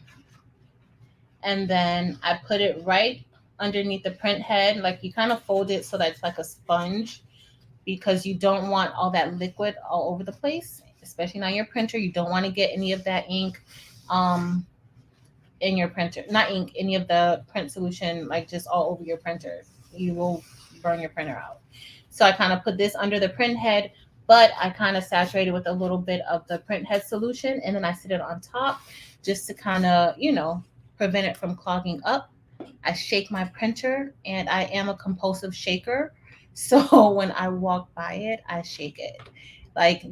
and then I put it right underneath the print head. You kind of fold it so that it's like a sponge, because you don't want all that liquid all over the place, especially on your printer. You don't want to get any of that ink in your printer. Not ink, any of the print solution, just all over your printer. You will burn your printer out. So I kind of put this under the print head, but I kind of saturate it with a little bit of the Printhead Solution, and then I sit it on top just to kind of, prevent it from clogging up. I shake my printer, and I am a compulsive shaker. So when I walk by it, I shake it.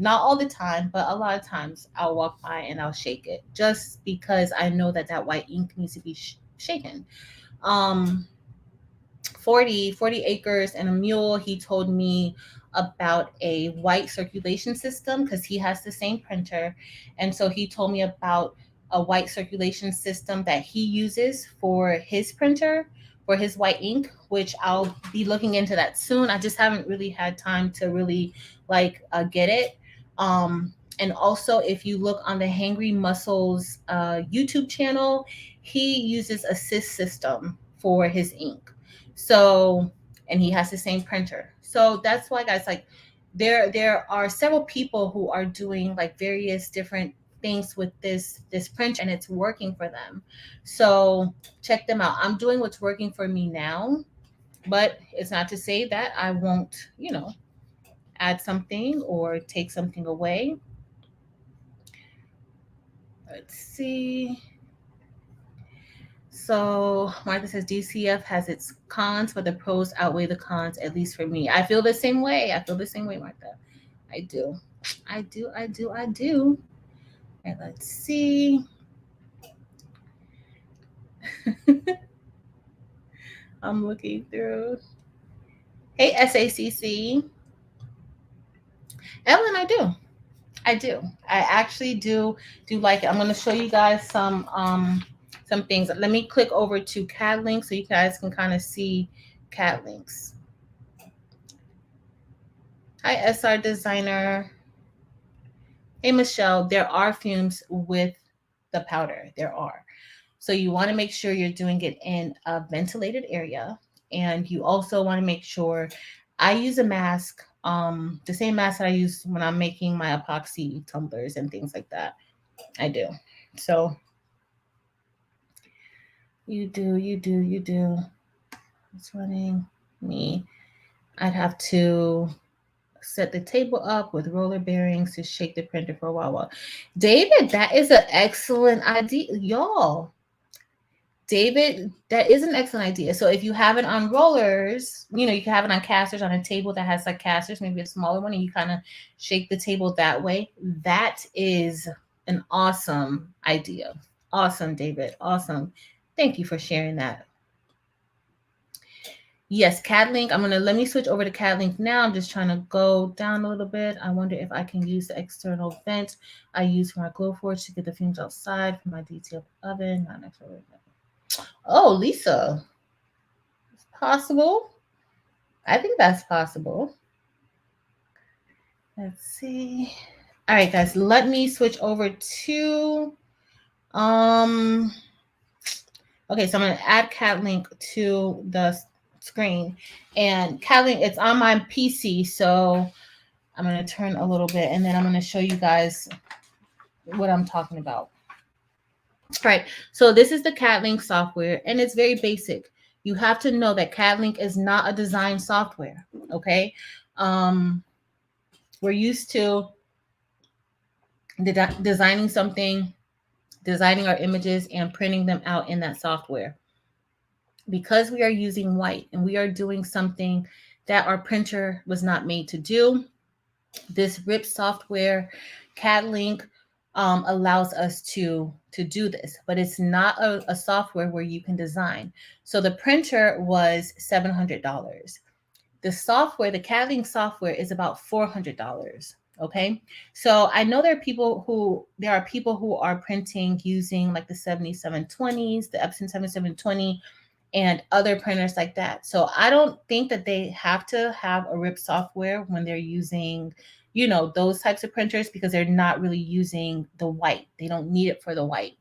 Not all the time, but a lot of times I'll walk by and I'll shake it, just because I know that white ink needs to be shaken. 40 acres and a mule, he told me about a white circulation system, because he has the same printer. And so he told me about a white circulation system that he uses for his printer, for his white ink, which I'll be looking into that soon. I just haven't really had time to really get it. And also, if you look on the Hangry Muscles YouTube channel, he uses a sys system for his ink. So, and he has the same printer. So that's why, guys, there are several people who are doing various different things with this printer, and it's working for them. So check them out. I'm doing what's working for me now, but it's not to say that I won't, add something or take something away. Let's see. So Martha says DCF has its cons, but the pros outweigh the cons, at least for me. I feel the same way. Martha. I do. All right, let's see. I'm looking through. Hey, SACC. Evelyn, I do. I actually do like it. I'm going to show you guys some things. Let me click over to CAD links so you guys can kind of see CAD links. Hi, SR designer. Hey, Michelle. There are fumes with the powder. There are. So you want to make sure you're doing it in a ventilated area, and you also want to make sure. I use a mask, the same mask that I use when I'm making my epoxy tumblers and things like that. I do. So you do. It's running me. I'd have to set the table up with roller bearings to shake the printer for a while. David, that is an excellent idea, y'all. David, that is an excellent idea. So if you have it on rollers, you can have it on casters on a table that has like casters, maybe a smaller one, and you kind of shake the table that way. That is an awesome idea. Awesome, David. Awesome. Thank you for sharing that. Yes, CAD link. Let me switch over to CAD link now. I'm just trying to go down a little bit. I wonder if I can use the external vent I use for my Glowforge to get the fumes outside from my DTF oven. Not next to it. Oh, Lisa. It's possible. I think that's possible. Let's see. All right, guys, let me switch over to okay, so I'm going to add CAD link to the screen, and CAD link, it's on my PC, so I'm going to turn a little bit, and then I'm going to show you guys what I'm talking about. All right, so this is the CAD link software, and it's very basic. You have to know that CAD link is not a design software, okay? We're used to designing something, designing our images, and printing them out in that software. Because we are using white and we are doing something that our printer was not made to do, this RIP software, CAD link, allows us to do this, but it's not a software where you can design. So the printer was $700. The software, the CAD link software, is about $400. Okay, so I know there are people who are printing using like the 7720s, the Epson 7720, and other printers like that. So I don't think that they have to have a RIP software when they're using, those types of printers, because they're not really using the white. They don't need it for the white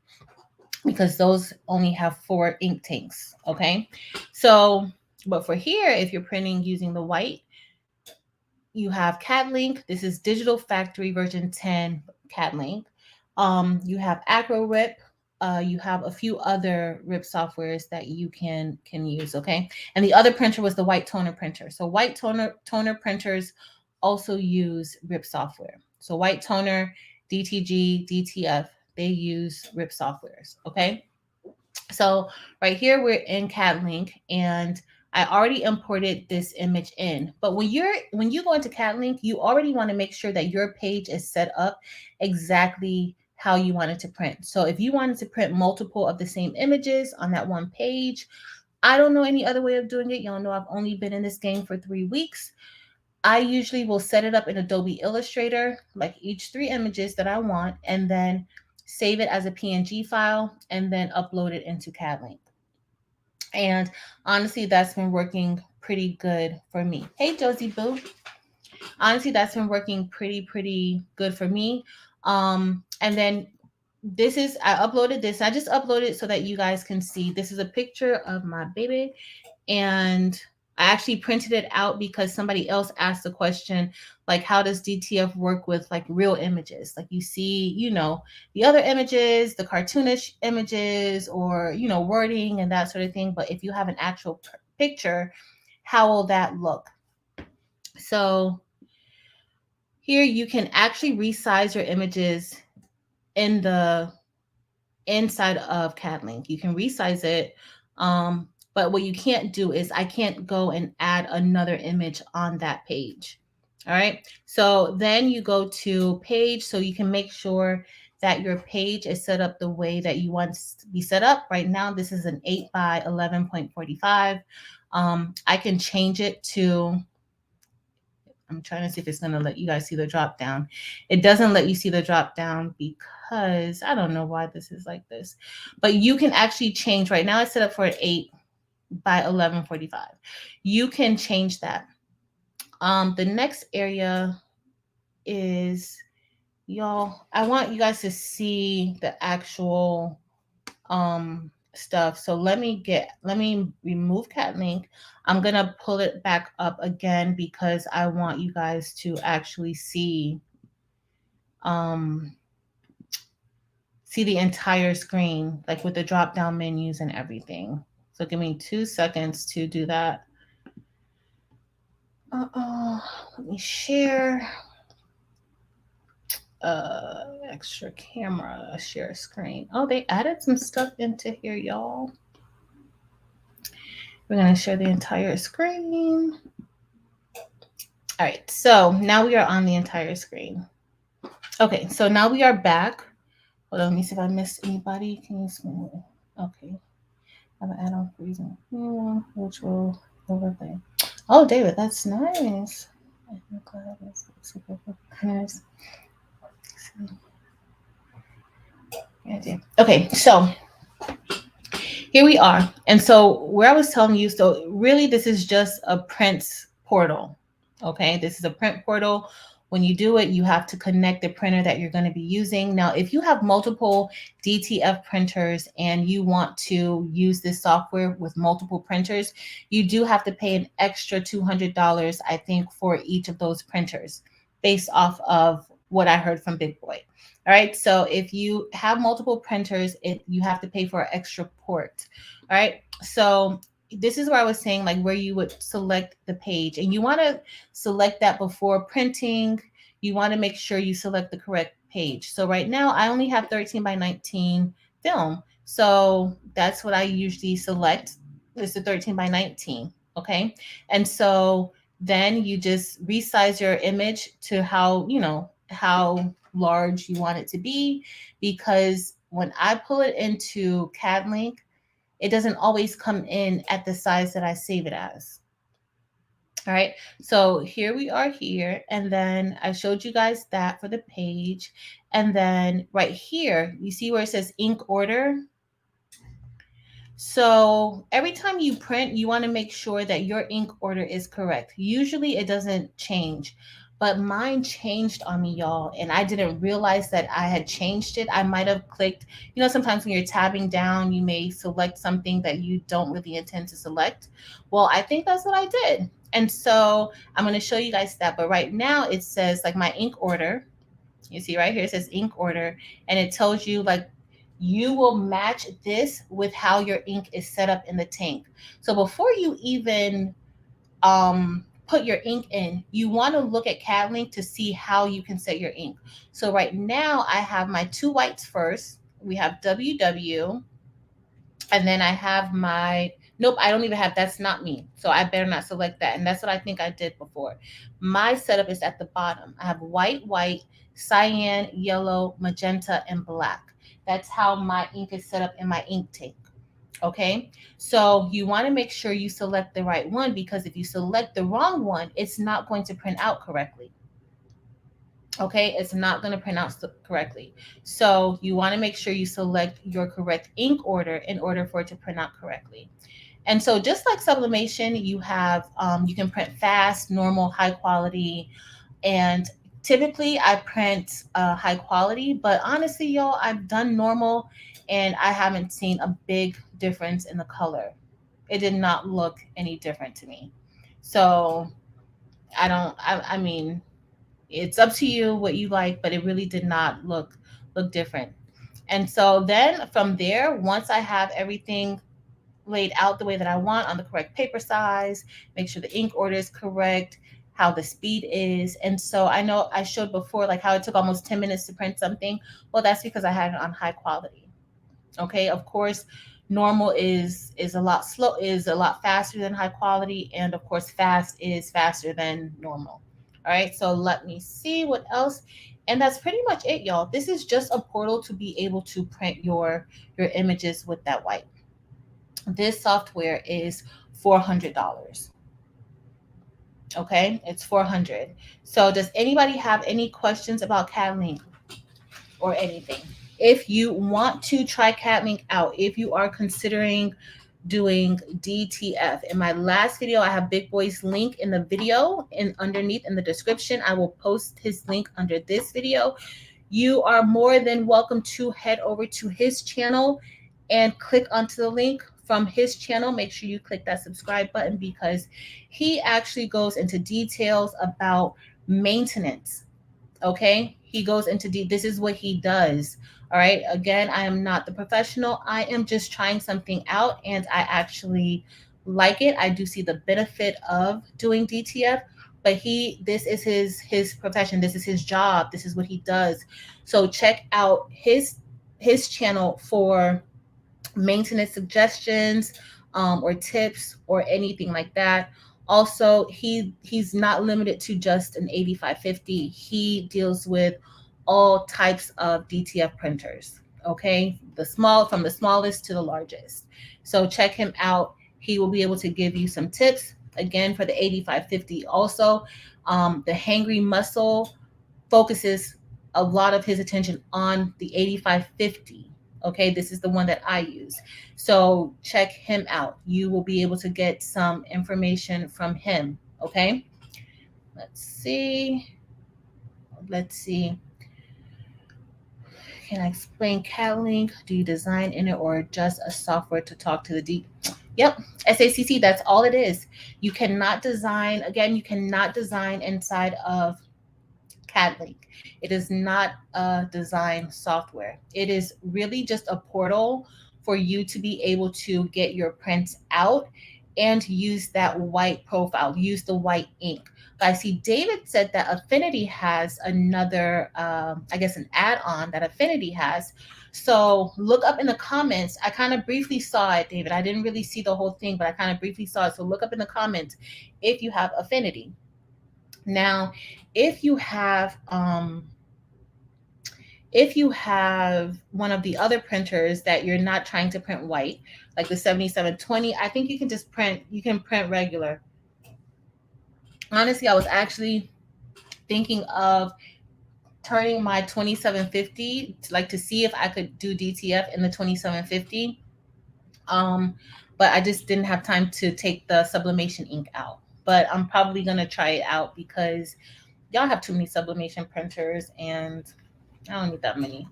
because those only have 4 ink tanks. Okay, so but for here, if you're printing using the white, you have CAD link. This is Digital Factory version 10 CAD link. You have Acro RIP. You have a few other RIP softwares that you can use, okay? And the other printer was the white toner printer. So white toner printers also use RIP software. So white toner, DTG, DTF, they use RIP softwares, okay? So right here, we're in CAD link, and I already imported this image in. But when you go into CAD link, you already want to make sure that your page is set up exactly how you want it to print. So if you wanted to print multiple of the same images on that one page, I don't know any other way of doing it. Y'all know I've only been in this game for 3 weeks. I usually will set it up in Adobe Illustrator, like each 3 images that I want, and then save it as a PNG file, and then upload it into CAD link. And honestly, that's been working pretty good for me. Hey, Josie Boo. Honestly, that's been working pretty good for me. And then I uploaded this. I just uploaded it so that you guys can see. This is a picture of my baby, and I actually printed it out because somebody else asked the question, like, how does DTF work with like real images? Like, you see, the other images, the cartoonish images, or, wording and that sort of thing. But if you have an actual picture, how will that look? So here you can actually resize your images in the inside of CAD link. You can resize it. But what you can't do is I can't go and add another image on that page. All right. So then you go to page, so you can make sure that your page is set up the way that you want to be set up. Right now, this is an 8 by 11.45. I can change it to, I'm trying to see if it's going to let you guys see the drop down. It doesn't let you see the drop down because I don't know why this is like this, but you can actually change. Right now it's set up for an 8 by 11.45. You can change that. The next area is, y'all, I want you guys to see the actual stuff. So let me remove cat link. I'm gonna pull it back up again because I want you guys to actually see the entire screen, like with the drop down menus and everything. So give me 2 seconds to do that. Let me share. Extra camera, share screen. Oh, they added some stuff into here, y'all. We're going to share the entire screen. All right, so now we are on the entire screen. Okay, so now we are back. Hold on, let me see if I missed anybody. Can you see me? Okay. I have an add-on freezing. Which will overlay. Oh, David, that's nice. Okay, so here we are. And so where I was telling you, so really this is just a print portal. Okay, this is a print portal. When you do it, you have to connect the printer that you're going to be using. Now, if you have multiple DTF printers and you want to use this software with multiple printers, you do have to pay an extra $200, I think, for each of those printers based off of what I heard from Big Boy. All right, so if you have multiple printers, you have to pay for an extra port. All right, so this is where I was saying, like, where you would select the page, and you want to select that before printing. You want to make sure you select the correct page. So right now I only have 13 by 19 film. So that's what I usually select. It's the 13 by 19. Okay. And so then you just resize your image to how, you know, how large you want it to be, because when I pull it into CAD-Link, it doesn't always come in at the size that I save it as. All right, so here we are here, and then I showed you guys that for the page, and then right here, you see where it says ink order? So every time you print, you want to make sure that your ink order is correct. Usually it doesn't change, but mine changed on me, y'all, and I didn't realize that I had changed it. I might have clicked, you know, sometimes when you're tabbing down, you may select something that you don't really intend to select. Well, I think that's what I did. And so I'm going to show you guys that. But right now it says like my ink order. You see right here, it says ink order, and it tells you like you will match this with how your ink is set up in the tank. So before you even put your ink in, you want to look at CAD-Link to see how you can set your ink. So right now I have my 2 whites first. We have WW, and then I have my, nope, I don't even have, that's not me. So I better not select that. And that's what I think I did before. My setup is at the bottom. I have white, white, cyan, yellow, magenta, and black. That's how my ink is set up in my ink tank. Okay, so you want to make sure you select the right one, because if you select the wrong one, it's not going to print out correctly. Okay, it's not going to print out correctly. So you want to make sure you select your correct ink order in order for it to print out correctly. And so just like sublimation, you have, you can print fast, normal, high quality, and typically I print high quality, but honestly, y'all, I've done normal and I haven't seen a big difference in the color. It did not look any different to me. So I mean, it's up to you what you like, but it really did not look different. And so then from there, once I have everything laid out the way that I want on the correct paper size, make sure the ink order is correct, how the speed is. And so I know I showed before like how it took almost 10 minutes to print something. Well, that's because I had it on high quality. Okay, of course, normal is a lot faster than high quality, and of course fast is faster than normal. All right, so let me see what else. And that's pretty much it, y'all. This is just a portal to be able to print your images with that white. This software is $400. Okay, it's 400. So does anybody have any questions about CADLink or anything? If you want to try CADLink out, if you are considering doing DTF, in my last video I have Big Boy's link in the video and underneath in the description. I will post his link under this video. You are more than welcome to head over to his channel and click onto the link from his channel. Make sure you click that subscribe button because he actually goes into details about maintenance. Okay, he goes into this is what he does. All right, again, I am not the professional. I am just trying something out and I actually like it. I do see the benefit of doing DTF, but this is his profession. This is his job. This is what he does. So check out his channel for maintenance suggestions or tips or anything like that. Also, he's not limited to just an 8550. He deals with all types of DTF printers. Okay, from the smallest to the largest. So check him out. He will be able to give you some tips. Again, for the 8550, also the Hangry Muscle focuses a lot of his attention on the 8550. Okay, this is the one that I use. So check him out. You will be able to get some information from him. Okay, let's see. Can I explain CADLink? Do you design in it or just a software to talk to the D? Yep, SACC, that's all it is. You cannot design, again, you cannot design inside of CADLink. It is not a design software. It is really just a portal for you to be able to get your prints out and use that white profile, use the white ink. But I see David said that Affinity has another, I guess an add-on that Affinity has. So look up in the comments. I kind of briefly saw it, David. I didn't really see the whole thing, but I kind of briefly saw it. So look up in the comments if you have Affinity. Now, if you have one of the other printers that you're not trying to print white, like the 7720, I think you can just print regular. Honestly, I was actually thinking of turning my 2750 to see if I could do DTF in the 2750. But I just didn't have time to take the sublimation ink out. But I'm probably gonna try it out because y'all have too many sublimation printers and I don't need that many.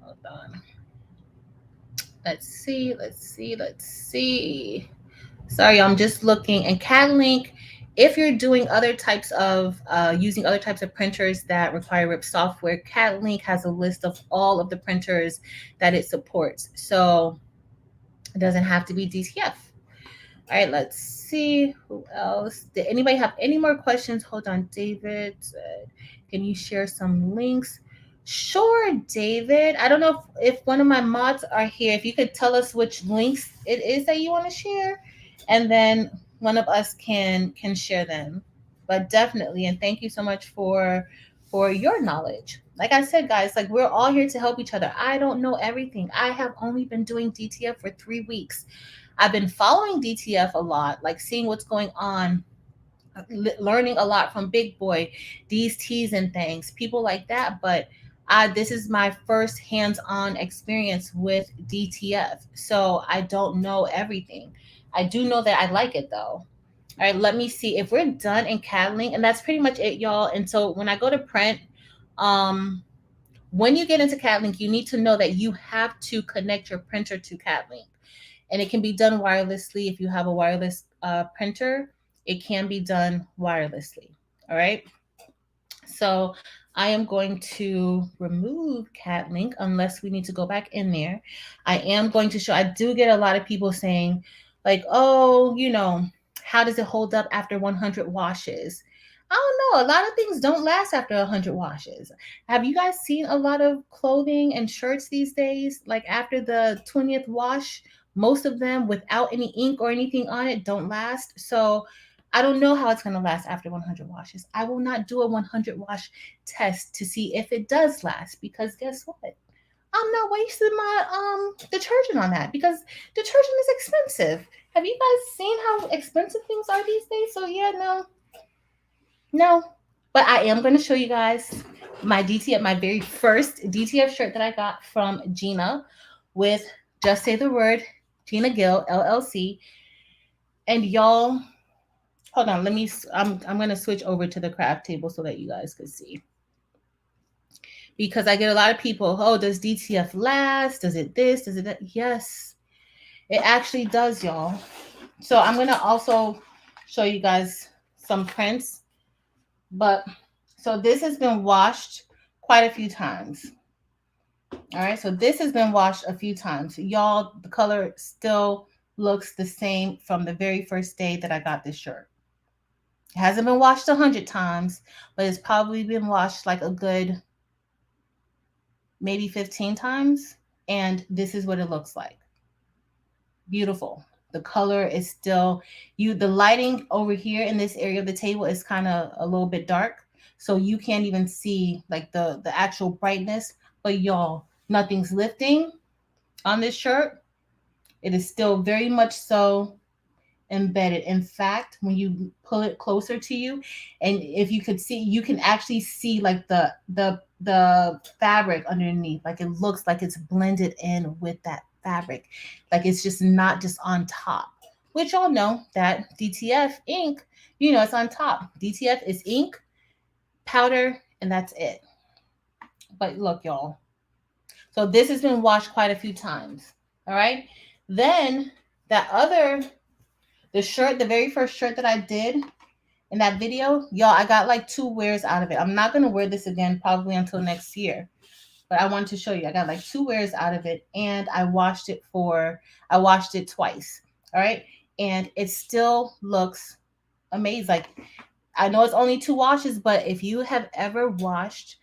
Hold on. Let's see. Sorry, I'm just looking. And CADLink, if you're doing other types of using other types of printers that require RIP software, CADLink has a list of all of the printers that it supports. So it doesn't have to be DTF. All right, let's see who else. Did anybody have any more questions? Hold on, David said, can you share some links? Sure, David. I don't know if one of my mods are here. If you could tell us which links it is that you want to share, and then one of us can share them. But definitely, and thank you so much for your knowledge. Like I said, guys, like we're all here to help each other. I don't know everything. I have only been doing DTF for 3 weeks. I've been following DTF a lot, like seeing what's going on, learning a lot from Big Boy, these teas and things, people like that. But this is my first hands-on experience with DTF. So I don't know everything. I do know that I like it though. All right, let me see if we're done in CADLink. And that's pretty much it, y'all. And so when I go to print, when you get into CADLink, you need to know that you have to connect your printer to CADLink. And it can be done wirelessly. If you have a wireless printer, it can be done wirelessly. All right. So I am going to remove CADLink unless we need to go back in there. I am going to show, I do get a lot of people saying like, oh, you know, how does it hold up after 100 washes? I don't know. A lot of things don't last after 100 washes. Have you guys seen a lot of clothing and shirts these days? Like after the 20th wash, most of them without any ink or anything on it don't last. So I don't know how it's going to last after 100 washes. I will not do a 100 wash test to see if it does last, because guess what? I'm not wasting my detergent on that, because detergent is expensive. Have you guys seen how expensive things are these days? So yeah, no. But I am going to show you guys my DTF, my very first DTF shirt that I got from Gina with Just Say the Word, Gina Gill, LLC. And y'all, hold on, I'm going to switch over to the craft table so that you guys could see. Because I get a lot of people, oh, does DTF last? Does it this? Does it that? Yes, it actually does, y'all. So I'm going to also show you guys some prints. But so this has been washed quite a few times. All right, so this has been washed a few times. Y'all, the color still looks the same from the very first day that I got this shirt. It hasn't been washed 100 times, but it's probably been washed like a good maybe 15 times. And this is what it looks like. Beautiful. The color is still, the lighting over here in this area of the table is kind of a little bit dark. So you can't even see like the actual brightness, but y'all, nothing's lifting on this shirt. It is still very much so embedded. In fact, when you pull it closer to you, and if you could see, you can actually see like the fabric underneath. Like it looks like it's blended in with that fabric. Like it's just not just on top, which y'all know that DTF ink, it's on top. DTF is ink, powder, and that's it. But look, y'all. So this has been washed quite a few times. All right. Then the very first shirt that I did in that video, y'all, I got like 2 wears out of it. I'm not going to wear this again probably until next year. But I wanted to show you. I got like 2 wears out of it, and I washed it twice. All right. And it still looks amazing. Like, I know it's only 2 washes, but if you have ever washed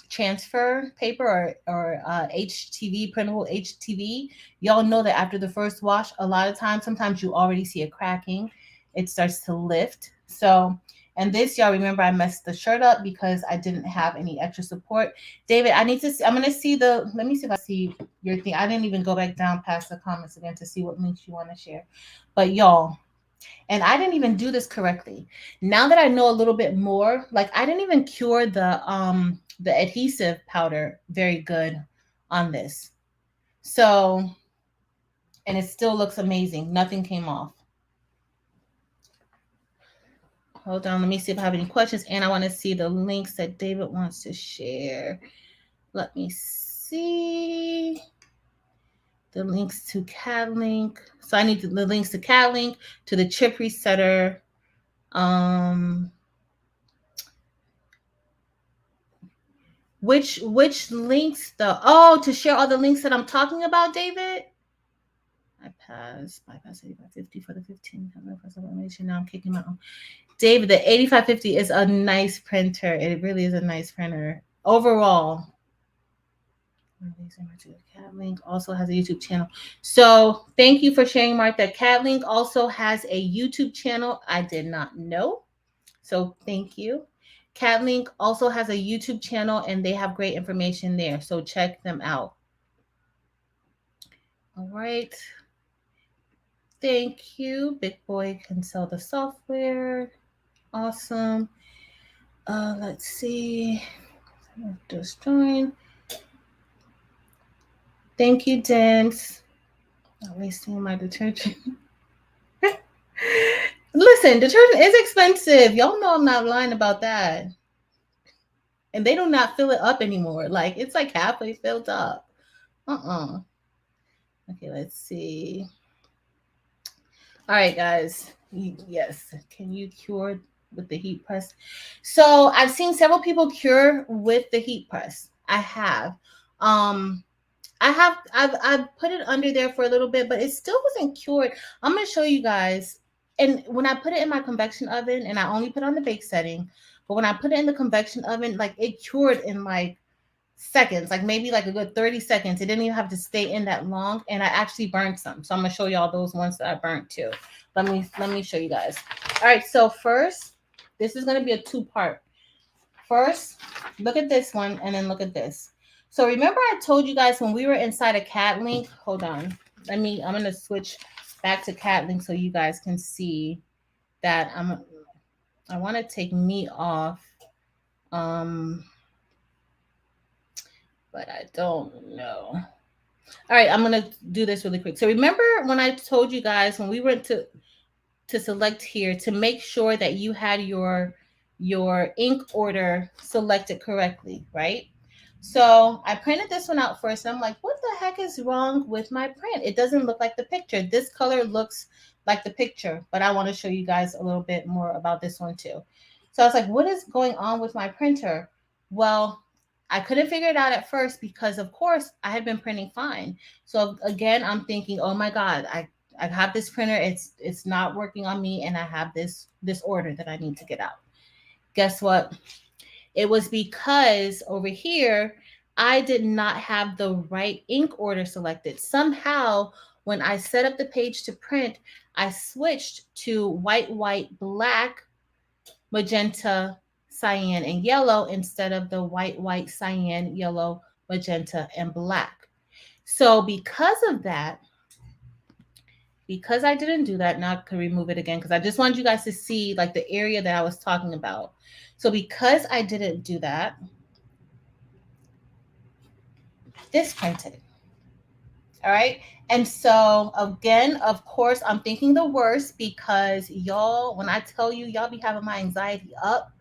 transfer paper or HTV, printable HTV, y'all know that after the first wash, a lot of times, sometimes you already see a cracking. It starts to lift. So, and this, y'all remember, I messed the shirt up because I didn't have any extra support. David, I'm going to see let me see if I see your thing. I didn't even go back down past the comments again to see what links you want to share. But y'all, and I didn't even do this correctly. Now that I know a little bit more, like I didn't even cure the adhesive powder very good on this. So, and it still looks amazing. Nothing came off. Hold on, let me see if I have any questions. And I want to see the links that David wants to share. Let me see. The links to CADlink. So I need the links to CADlink, to the chip resetter. Which links to share all the links that I'm talking about, David? I bypass 8550 for the 15. Now I'm kicking my own. David, the 8550 is a nice printer. It really is a nice printer. Overall, CADlink also has a YouTube channel. So thank you for sharing, Mark, that CADlink also has a YouTube channel. I did not know. So thank you. CADlink also has a YouTube channel, and they have great information there. So check them out. All right. Thank you. Big Boy can sell the software. Awesome. Let's see. Just join. Thank you, Dance. Not wasting my detergent. Listen, detergent is expensive. Y'all know I'm not lying about that. And they do not fill it up anymore. Like, it's like halfway filled up. Okay, let's see. All right, guys. Yes. Can you cure with the heat press? So I've seen several people cure with the heat press. I have. I've put it under there for a little bit, but it still wasn't cured. I'm going to show you guys. And when I put it in my convection oven, and I only put it on the bake setting, but when I put it in the convection oven, like it cured in like seconds, like maybe like a good 30 seconds. It didn't even have to stay in that long. And I actually burned some. So I'm gonna show y'all those ones that I burnt too. Let me show you guys. All right, so first, this is gonna be a two-part. First, look at this one and then look at this. So remember I told you guys when we were inside a cat link, hold on. I'm gonna switch back to cat link so you guys can see that I want to take me off. But I don't know. All right, I'm gonna do this really quick. So remember when I told you guys when we went to select here to make sure that you had your ink order selected correctly, right? So I printed this one out first. And I'm like, what the heck is wrong with my print? It doesn't look like the picture. This color looks like the picture, but I want to show you guys a little bit more about this one too. So I was like, what is going on with my printer? Well, I couldn't figure it out at first because of course I had been printing fine. So again, I'm thinking, oh my God, I have this printer, it's not working on me, and I have this order that I need to get out. Guess what? It was because over here, I did not have the right ink order selected. Somehow, when I set up the page to print, I switched to white, black, magenta, cyan, and yellow instead of the white, cyan, yellow, magenta, and black. So because of that, because I didn't do that, now I can remove it again because I just wanted you guys to see like the area that I was talking about. So because I didn't do that, this printed. All right. And so again, of course, I'm thinking the worst because y'all, when I tell you, y'all be having my anxiety up.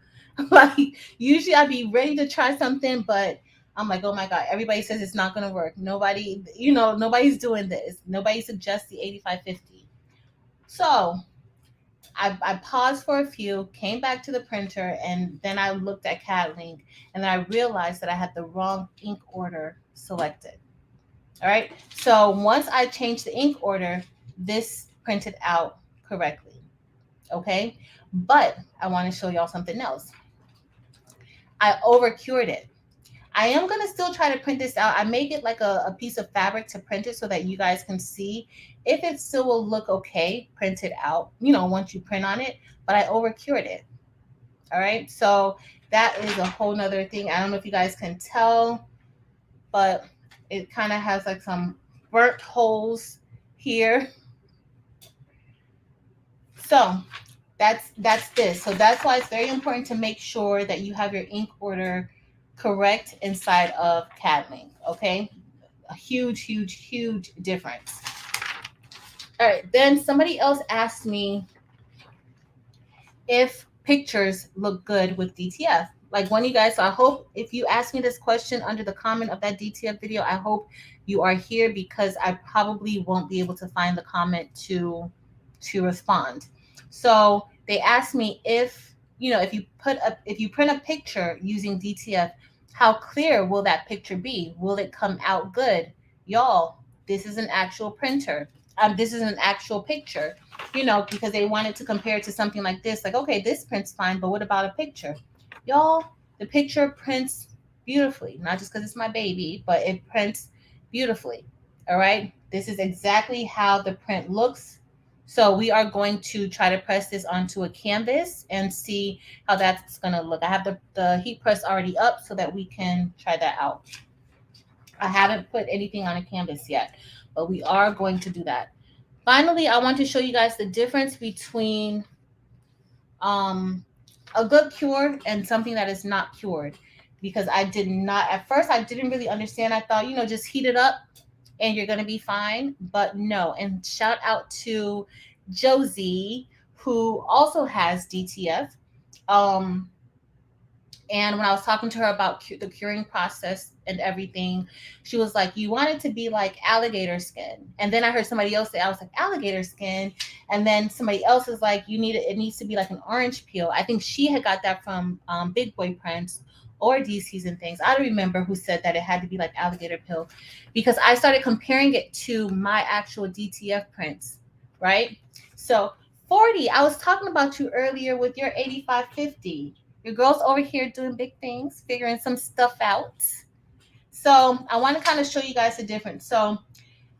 Like usually I'd be ready to try something, but I'm like, oh my God, everybody says it's not going to work. Nobody, nobody's doing this. Nobody suggests the 8550. So I paused for a few, came back to the printer, and then I looked at CatLink, and then I realized that I had the wrong ink order selected. All right. So once I changed the ink order, this printed out correctly. Okay. But I want to show y'all something else. I over cured it. I am going to still try to print this out. I make it like a piece of fabric to print it so that you guys can see if it still will look okay, print it out, once you print on it, but I over cured it. All right. So that is a whole nother thing. I don't know if you guys can tell, but it kind of has like some burnt holes here. So that's this. So that's why it's very important to make sure that you have your ink order correct inside of CatLink. Okay, a huge difference. All right, then somebody else asked me if pictures look good with DTF. Like one of you guys, so I hope if you ask me this question under the comment of that DTF video, I hope you are here because I probably won't be able to find the comment to respond. So they asked me if if you print a picture using DTF, how clear will that picture be? Will it come out good? Y'all, this is an actual printer. This is an actual picture, because they wanted to compare it to something like this. Like, okay, this prints fine, but what about a picture? Y'all, the picture prints beautifully, not just because it's my baby, but it prints beautifully. All right. This is exactly how the print looks. So we are going to try to press this onto a canvas and see how that's going to look. I have the heat press already up so that we can try that out. I haven't put anything on a canvas yet, but we are going to do that. Finally, I want to show you guys the difference between a good cure and something that is not cured, because at first I didn't really understand. I thought, just heat it up and you're going to be fine, but no. And shout out to Josie, who also has DTF. And when I was talking to her about the curing process and everything, she was like, you want it to be like alligator skin. And then I heard somebody else say, I was like, alligator skin. And then somebody else is like, it needs to be like an orange peel. I think she had got that from Big Boi Prints or DC's and things. I don't remember who said that it had to be like alligator peel, because I started comparing it to my actual DTF prints, right? So 40, I was talking about you earlier with your 8550. Your girl's over here doing big things, figuring some stuff out. So I want to kind of show you guys the difference. So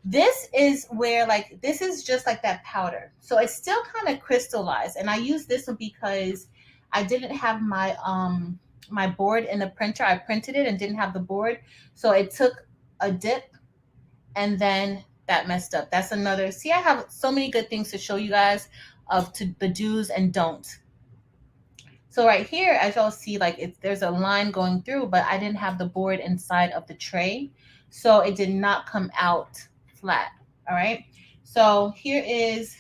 this is where, like, this is just like that powder. So it's still kind of crystallized. And I use this one because I didn't have my my board in the printer. I printed it and didn't have the board. So it took a dip and then that messed up. That's another. See, I have so many good things to show you guys of the do's and don'ts. So right here, as y'all see, like there's a line going through, but I didn't have the board inside of the tray. So it did not come out flat. All right. So here is,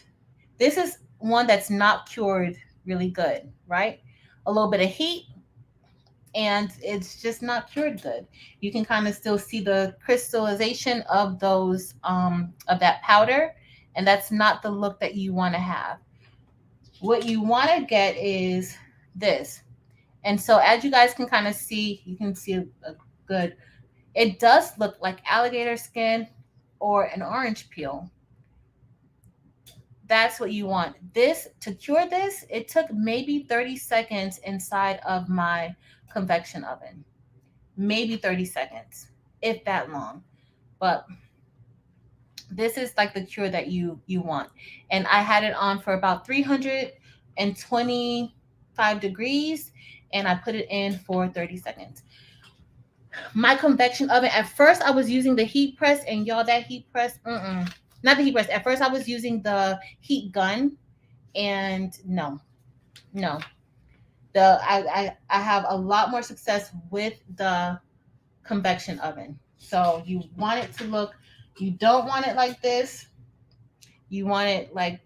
this is one that's not cured really good, right? A little bit of heat and it's just not cured good. You can kind of still see the crystallization of those, of that powder. And that's not the look that you want to have. What you want to get is this. And so as you guys can kind of see, you can see a good, it does look like alligator skin or an orange peel. That's what you want. This, to cure this, it took maybe 30 seconds inside of my convection oven. Maybe 30 seconds, if that long. But this is like the cure that you want. And I had it on for about 325 degrees and I put it in for 30 seconds. My convection oven, at first I was using the heat press, and y'all, that heat press, not the heat press. At first I was using the heat gun, and no. I have a lot more success with the convection oven. So you want it to look, you don't want it like this. You want it like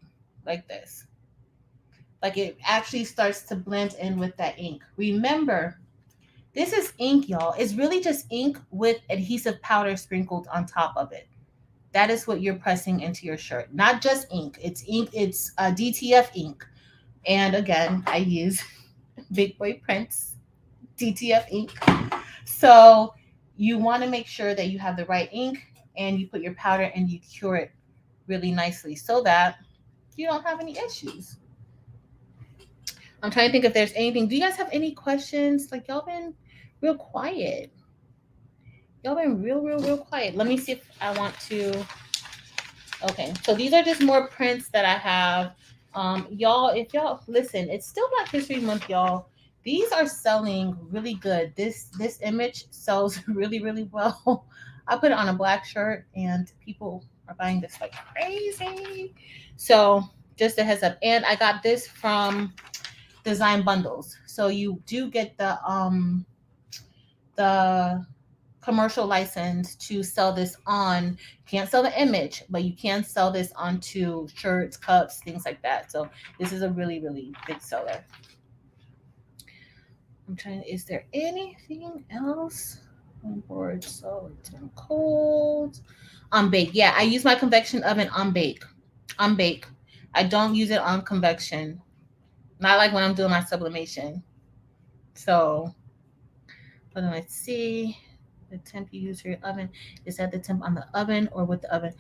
this. Like it actually starts to blend in with that ink. Remember, this is ink, y'all. It's really just ink with adhesive powder sprinkled on top of it. That is what you're pressing into your shirt. Not just ink. It's ink. It's DTF ink. And again, I use Big Boi Prints DTF ink. So you want to make sure that you have the right ink and you put your powder and you cure it really nicely so that you don't have any issues. I'm trying to think if there's anything. Do you guys have any questions? Like, y'all been real quiet. Y'all been real quiet. Let me see if I want to. Okay, so these are just more prints that I have. Y'all, if y'all listen, it's still Black History Month, y'all. These are selling really good. This image sells really well. I put it on a black shirt and people are buying this like crazy. So just a heads up. And I got this from Design Bundles. So you do get the commercial license to sell this on. Can't sell the image, but you can sell this onto shirts, cups, things like that. So this is a really big seller. I'm trying. Is there anything else on board? So it's been cold. On bake, yeah, I use my convection oven on bake. On bake, I don't use it on convection. Not like when I'm doing my sublimation. So, let's see. The temp you use for your oven, is that the temp on the oven or with the oven?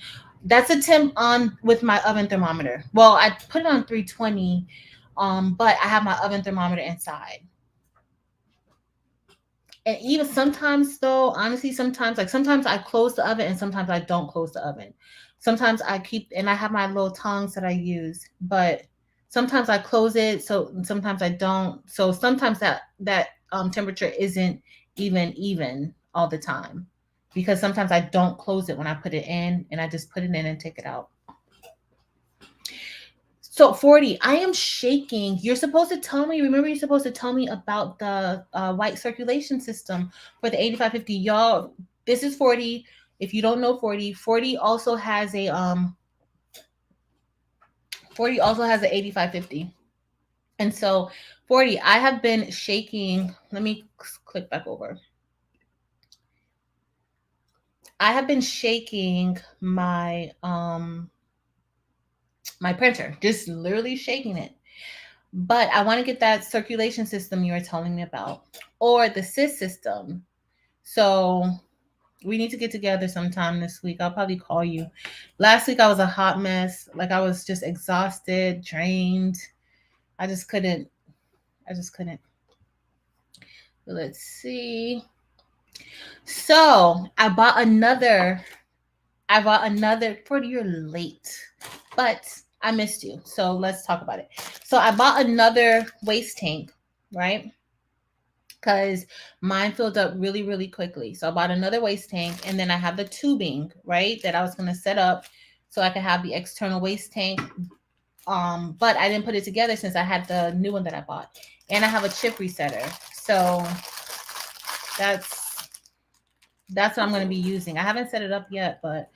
That's a temp on with my oven thermometer. Well, I put it on 320, but I have my oven thermometer inside. And even sometimes though, honestly, sometimes I close the oven and sometimes I don't close the oven. Sometimes I keep, and I have my little tongs that I use, but sometimes I close it. So sometimes I don't. So sometimes that temperature isn't even all the time, because sometimes I don't close it when I put it in and I just put it in and take it out. So 40, I am shaking. You're supposed to tell me, remember you're supposed to tell me about the white circulation system for the 8550. Y'all, this is 40. If you don't know 40 also has a 40 also has an 8550. And so 40, I have been shaking. Let me click back over. I have been shaking my my printer, just literally shaking it. But I want to get that circulation system you were telling me about, or the sys system. So we need to get together sometime this week. I'll probably call you. Last week I was a hot mess. Like I was just exhausted, drained. I just couldn't. Let's see. So I bought another. You're late, but I missed you. So let's talk about it. So I bought another waste tank, right? Because mine filled up really, really quickly. So I bought another waste tank, and then I have the tubing, right, that I was going to set up so I could have the external waste tank. But I didn't put it together since I had the new one that I bought. And I have a chip resetter. So that's what I'm going to be using. I haven't set it up yet, but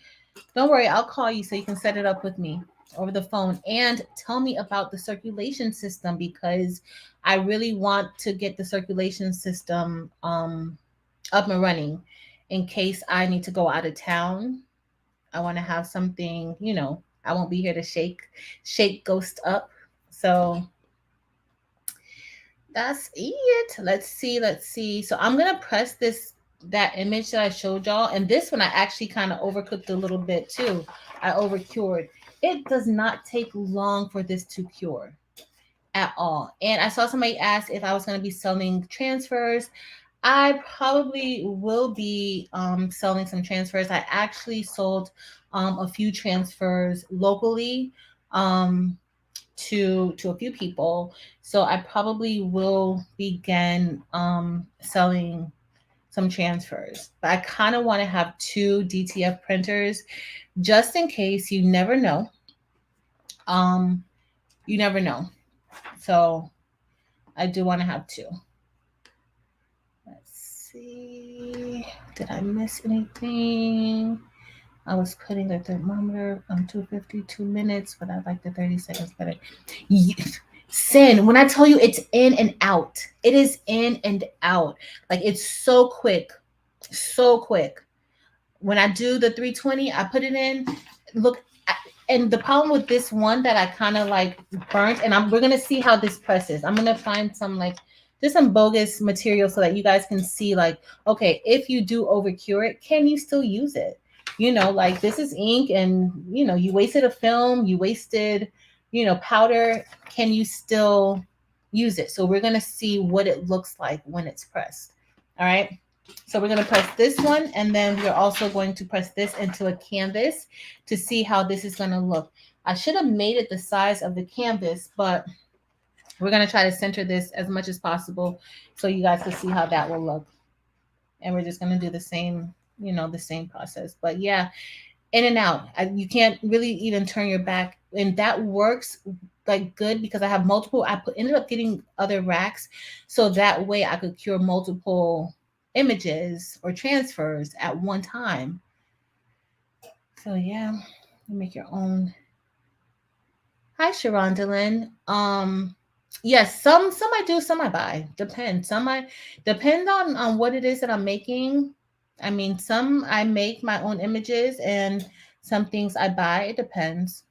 don't worry, I'll call you so you can set it up with me over the phone and tell me about the circulation system, because I really want to get the circulation system up and running in case I need to go out of town. I want to have something, I won't be here to shake ghost up. So that's it. Let's see. So I'm gonna press that image that I showed y'all, and this one I actually kind of overcooked a little bit too. I over cured. It does not take long for this to cure at all. And I saw somebody ask if I was going to be selling transfers. I probably will be selling some transfers. I actually sold a few transfers locally. To a few people. So I probably will begin selling some transfers. But I kind of want to have 2 DTF printers just in case. You never know. Um, you never know. So I do want to have 2. Let's see. Did I miss anything? I was putting the thermometer on 252 minutes, but I like the 30 seconds better. Sin, when I tell you it's in and out, it is in and out. Like it's so quick, so quick. When I do the 320, I put it in. Look, and the problem with this one that I kind of like burnt, and we're gonna see how this presses. I'm gonna find some like just some bogus material so that you guys can see like, okay, if you do over cure it, can you still use it? Like this is ink, and you wasted a film, you wasted, powder. Can you still use it? So we're gonna see what it looks like when it's pressed. All right. So we're going to press this one, and then we're also going to press this into a canvas to see how this is going to look. I should have made it the size of the canvas, but we're going to try to center this as much as possible so you guys can see how that will look. And we're just going to do the same, the same process. But yeah, in and out. You can't really even turn your back. And that works like good because I have multiple. Ended up getting other racks so that way I could cure multiple images or transfers at one time. So yeah, you make your own. Hi, Sharondalyn. Yes, some I do, some I buy. Depends. Depend on what it is that I'm making. I mean, some I make my own images, and some things I buy. It depends.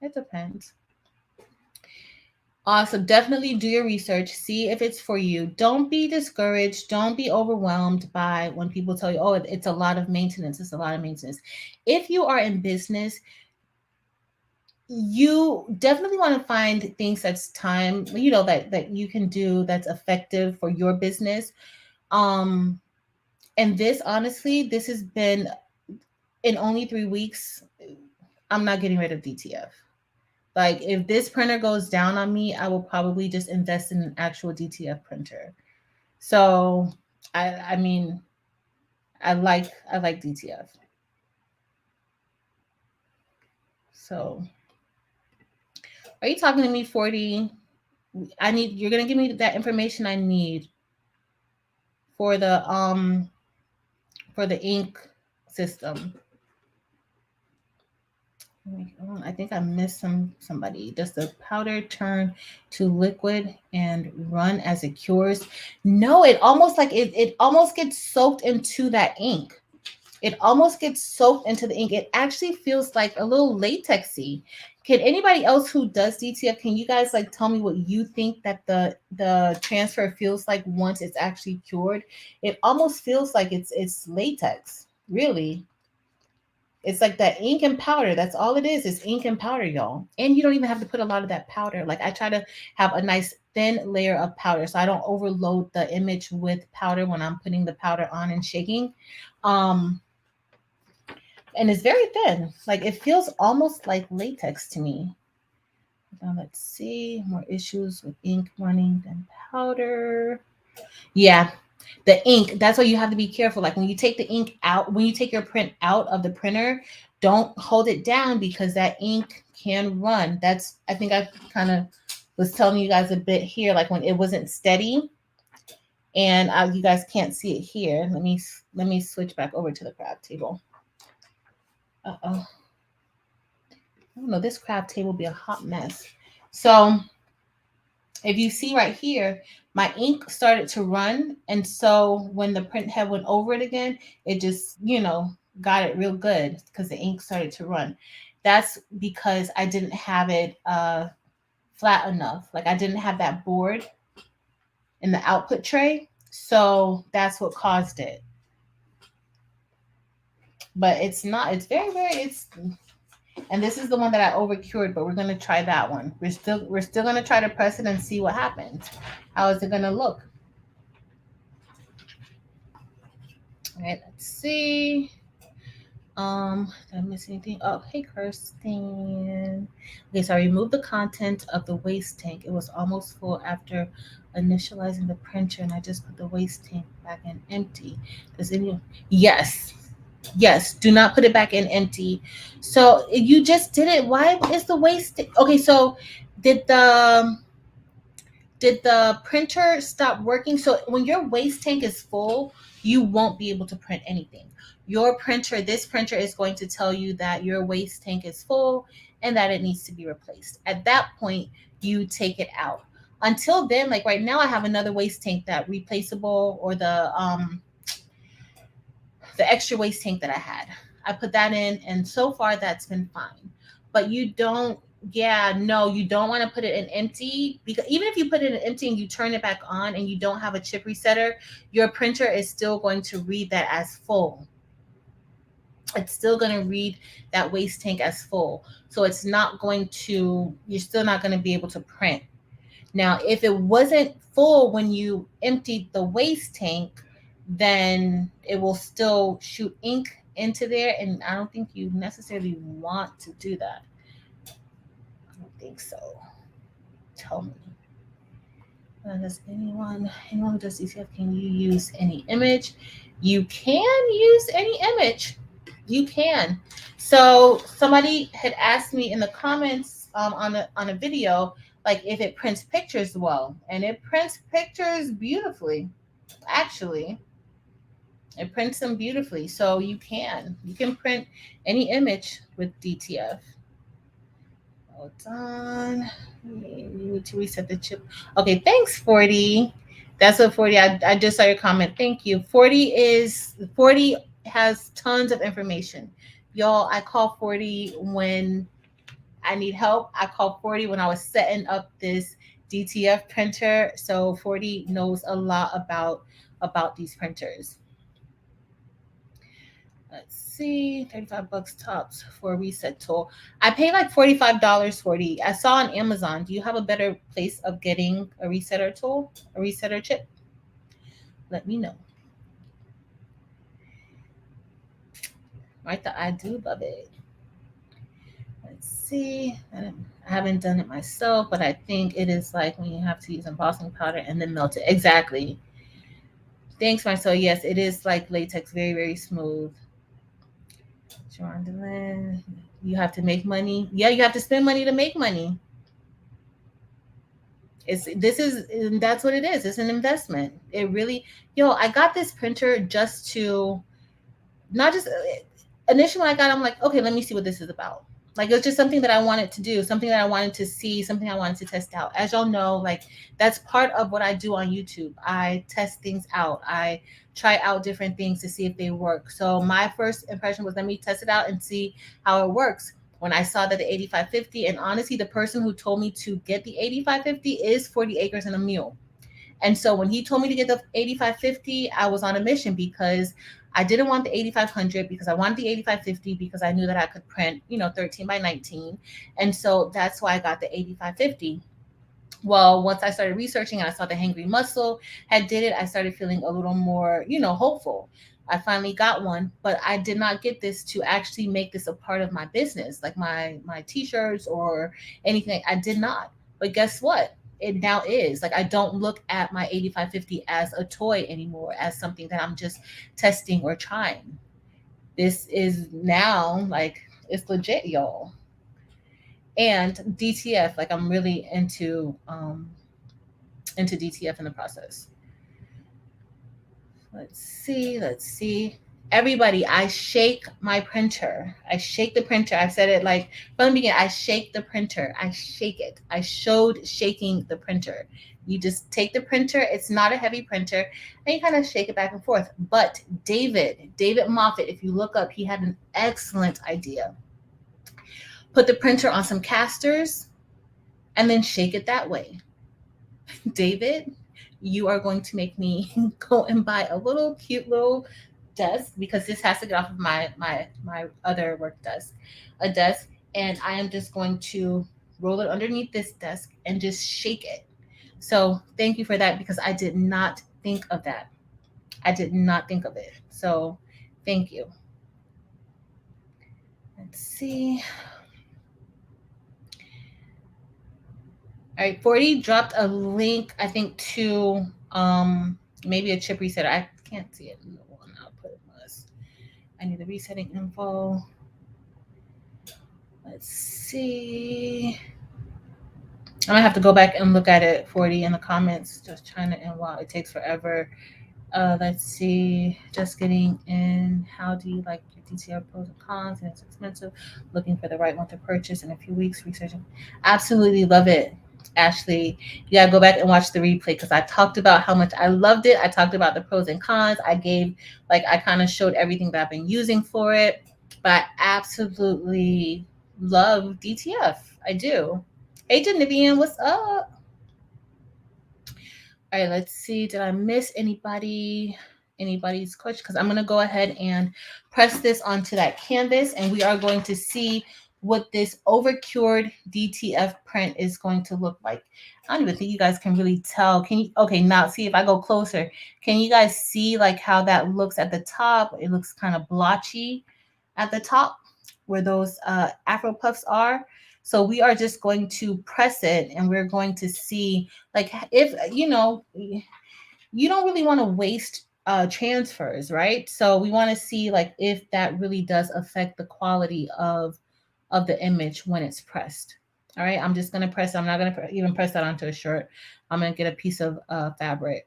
It depends. Awesome. Definitely do your research. See if it's for you. Don't be discouraged. Don't be overwhelmed by when people tell you, oh, it's a lot of maintenance. It's a lot of maintenance. If you are in business, you definitely want to find things that's time, that you can do that's effective for your business. And this, honestly, this has been in only 3 weeks. I'm not getting rid of DTF. Like if this printer goes down on me, I will probably just invest in an actual DTF printer. So I mean, I like DTF. So are you talking to me, 40? You're gonna give me that information I need for the ink system. I think I missed somebody. Does the powder turn to liquid and run as it cures? No, it almost gets soaked into that ink. It almost gets soaked into the ink. It actually feels like a little latexy. Can anybody else who does DTF, can you guys like tell me what you think that the transfer feels like once it's actually cured? It almost feels like it's latex, really. It's like that ink and powder. That's all it is ink and powder, y'all. And you don't even have to put a lot of that powder. Like I try to have a nice thin layer of powder, so I don't overload the image with powder when I'm putting the powder on and shaking. And it's very thin. Like, it feels almost like latex to me. Now let's see, more issues with ink running than powder. Yeah, the ink, that's why you have to be careful. Like, when you take the ink out, when you take your print out of the printer, don't hold it down because that ink can run. That's, I think I kind of was telling you guys a bit here, like when it wasn't steady, and you guys can't see it here. Let me switch back over to the craft table. Uh-oh. I don't know, this craft table will be a hot mess. So if you see right here, my ink started to run. And so when the print head went over it again, it just, got it real good because the ink started to run. That's because I didn't have it flat enough. Like, I didn't have that board in the output tray. So that's what caused it. But it's not, it's very, and this is the one that I over cured, but we're going to try that one. We're still going to try to press it and see what happens. How is it going to look? All right, let's see. Did I miss anything? Oh, hey, Kirsten. Okay, so I removed the content of the waste tank. It was almost full after initializing the printer, and I just put the waste tank back in empty. Does anyone? Yes. Yes, do not put it back in empty. So you just did it. Why is the waste? Okay, so did the printer stop working? So when your waste tank is full, you won't be able to print anything. Your printer, this printer is going to tell you that your waste tank is full and that it needs to be replaced. At that point, you take it out. Until then, like right now, I have another waste tank that replaceable, or the extra waste tank that I had. I put that in, and so far that's been fine. But you don't, you don't want to put it in empty, because even if you put it in empty and you turn it back on and you don't have a chip resetter, your printer is still going to read that as full. It's still going to read that waste tank as full. So it's not going to, you're still not going to be able to print. Now, if it wasn't full when you emptied the waste tank, then it will still shoot ink into there, and I don't think you necessarily want to do that. I don't think so. Tell me. Does anyone who does DTF, can you use any image? You can use any image. You can. So somebody had asked me in the comments on a video, like, if it prints pictures well, and it prints pictures beautifully. Actually, it prints them beautifully. So you can print any image with DTF. Hold on. You need to reset the chip. Okay, thanks, 40. That's what 40. I just saw your comment. Thank you. 40 has tons of information. Y'all, I call 40 when I need help. I called 40 when I was setting up this DTF printer. So 40 knows a lot about these printers. Let's see, 35 bucks tops for a reset tool. I paid like $45 for it. I saw on Amazon. Do you have a better place of getting a resetter tool, a resetter chip? Let me know. Martha, I do love it. Let's see. I haven't done it myself, but I think it is like when you have to use embossing powder and then melt it. Exactly. Thanks, Marcel. Yes, it is like latex, very, very smooth. You have to make money. Yeah, you have to spend money to make money. That's what it is. It's an investment. It really, I got this printer just to, not just initially when I got it, I'm like, okay, let me see what this is about. Like, it was just something that I wanted to do, something that I wanted to see, something I wanted to test out. As y'all know, like, that's part of what I do on YouTube. I test things out. I try out different things to see if they work. So my first impression was, let me test it out and see how it works. When I saw that the 8550, and honestly, the person who told me to get the 8550 is 40 Acres and a Mule. And so when he told me to get the 8550, I was on a mission, because I didn't want the 8500 because I wanted the 8550 because I knew that I could print, 13 by 19. And so that's why I got the 8550. Well, once I started researching and I saw the hangry muscle had did it, I started feeling a little more, hopeful. I finally got one, but I did not get this to actually make this a part of my business, like my t-shirts or anything. I did not. But guess what? It now is. Like I don't look at my 8550 as a toy anymore, as something that I'm just testing or trying. This is now like it's legit, y'all. And DTF, like I'm really into DTF in the process. Let's see. Everybody, I shake my printer. I shake the printer. I've said it like from the beginning. I shake the printer. I shake it. I showed shaking the printer. You just take the printer. It's not a heavy printer, and you kind of shake it back and forth. But David Moffat, if you look up, he had an excellent idea. Put the printer on some casters and then shake it that way. David, you are going to make me go and buy a little cute little desk, because this has to get off of my other work desk, a desk, and I am just going to roll it underneath this desk and just shake it. So thank you for that, because I did not think of that. I did not think of it. So thank you. Let's see. All right, 40 dropped a link, I think, to maybe a chip resetter. I can't see it in the one output. I need the resetting info. Let's see. I'm gonna have to go back and look at it, 40, in the comments. Just trying to end while it takes forever. Let's see. Just getting in. How do you like your DTF pros and cons? And it's expensive. Looking for the right one to purchase in a few weeks. Researching. Absolutely love it. Ashley, you gotta go back and watch the replay, because I talked about how much I loved it. I talked about the pros and cons. I kind of showed everything that I've been using for it. But I absolutely love DTF. I do. Hey, Janivian, what's up? All right, let's see. Did I miss anybody's question? Because I'm going to go ahead and press this onto that canvas, and we are going to see what this over-cured DTF print is going to look like. I don't even think you guys can really tell. Can you? Okay, now see if I go closer. Can you guys see like how that looks at the top? It looks kind of blotchy at the top where those Afro puffs are. So we are just going to press it, and we're going to see, like, if, you don't really want to waste transfers, right? So we want to see like if that really does affect the quality of the image when it's pressed. All right, I'm just going to press. I'm not going to even press that onto a shirt. I'm going to get a piece of fabric.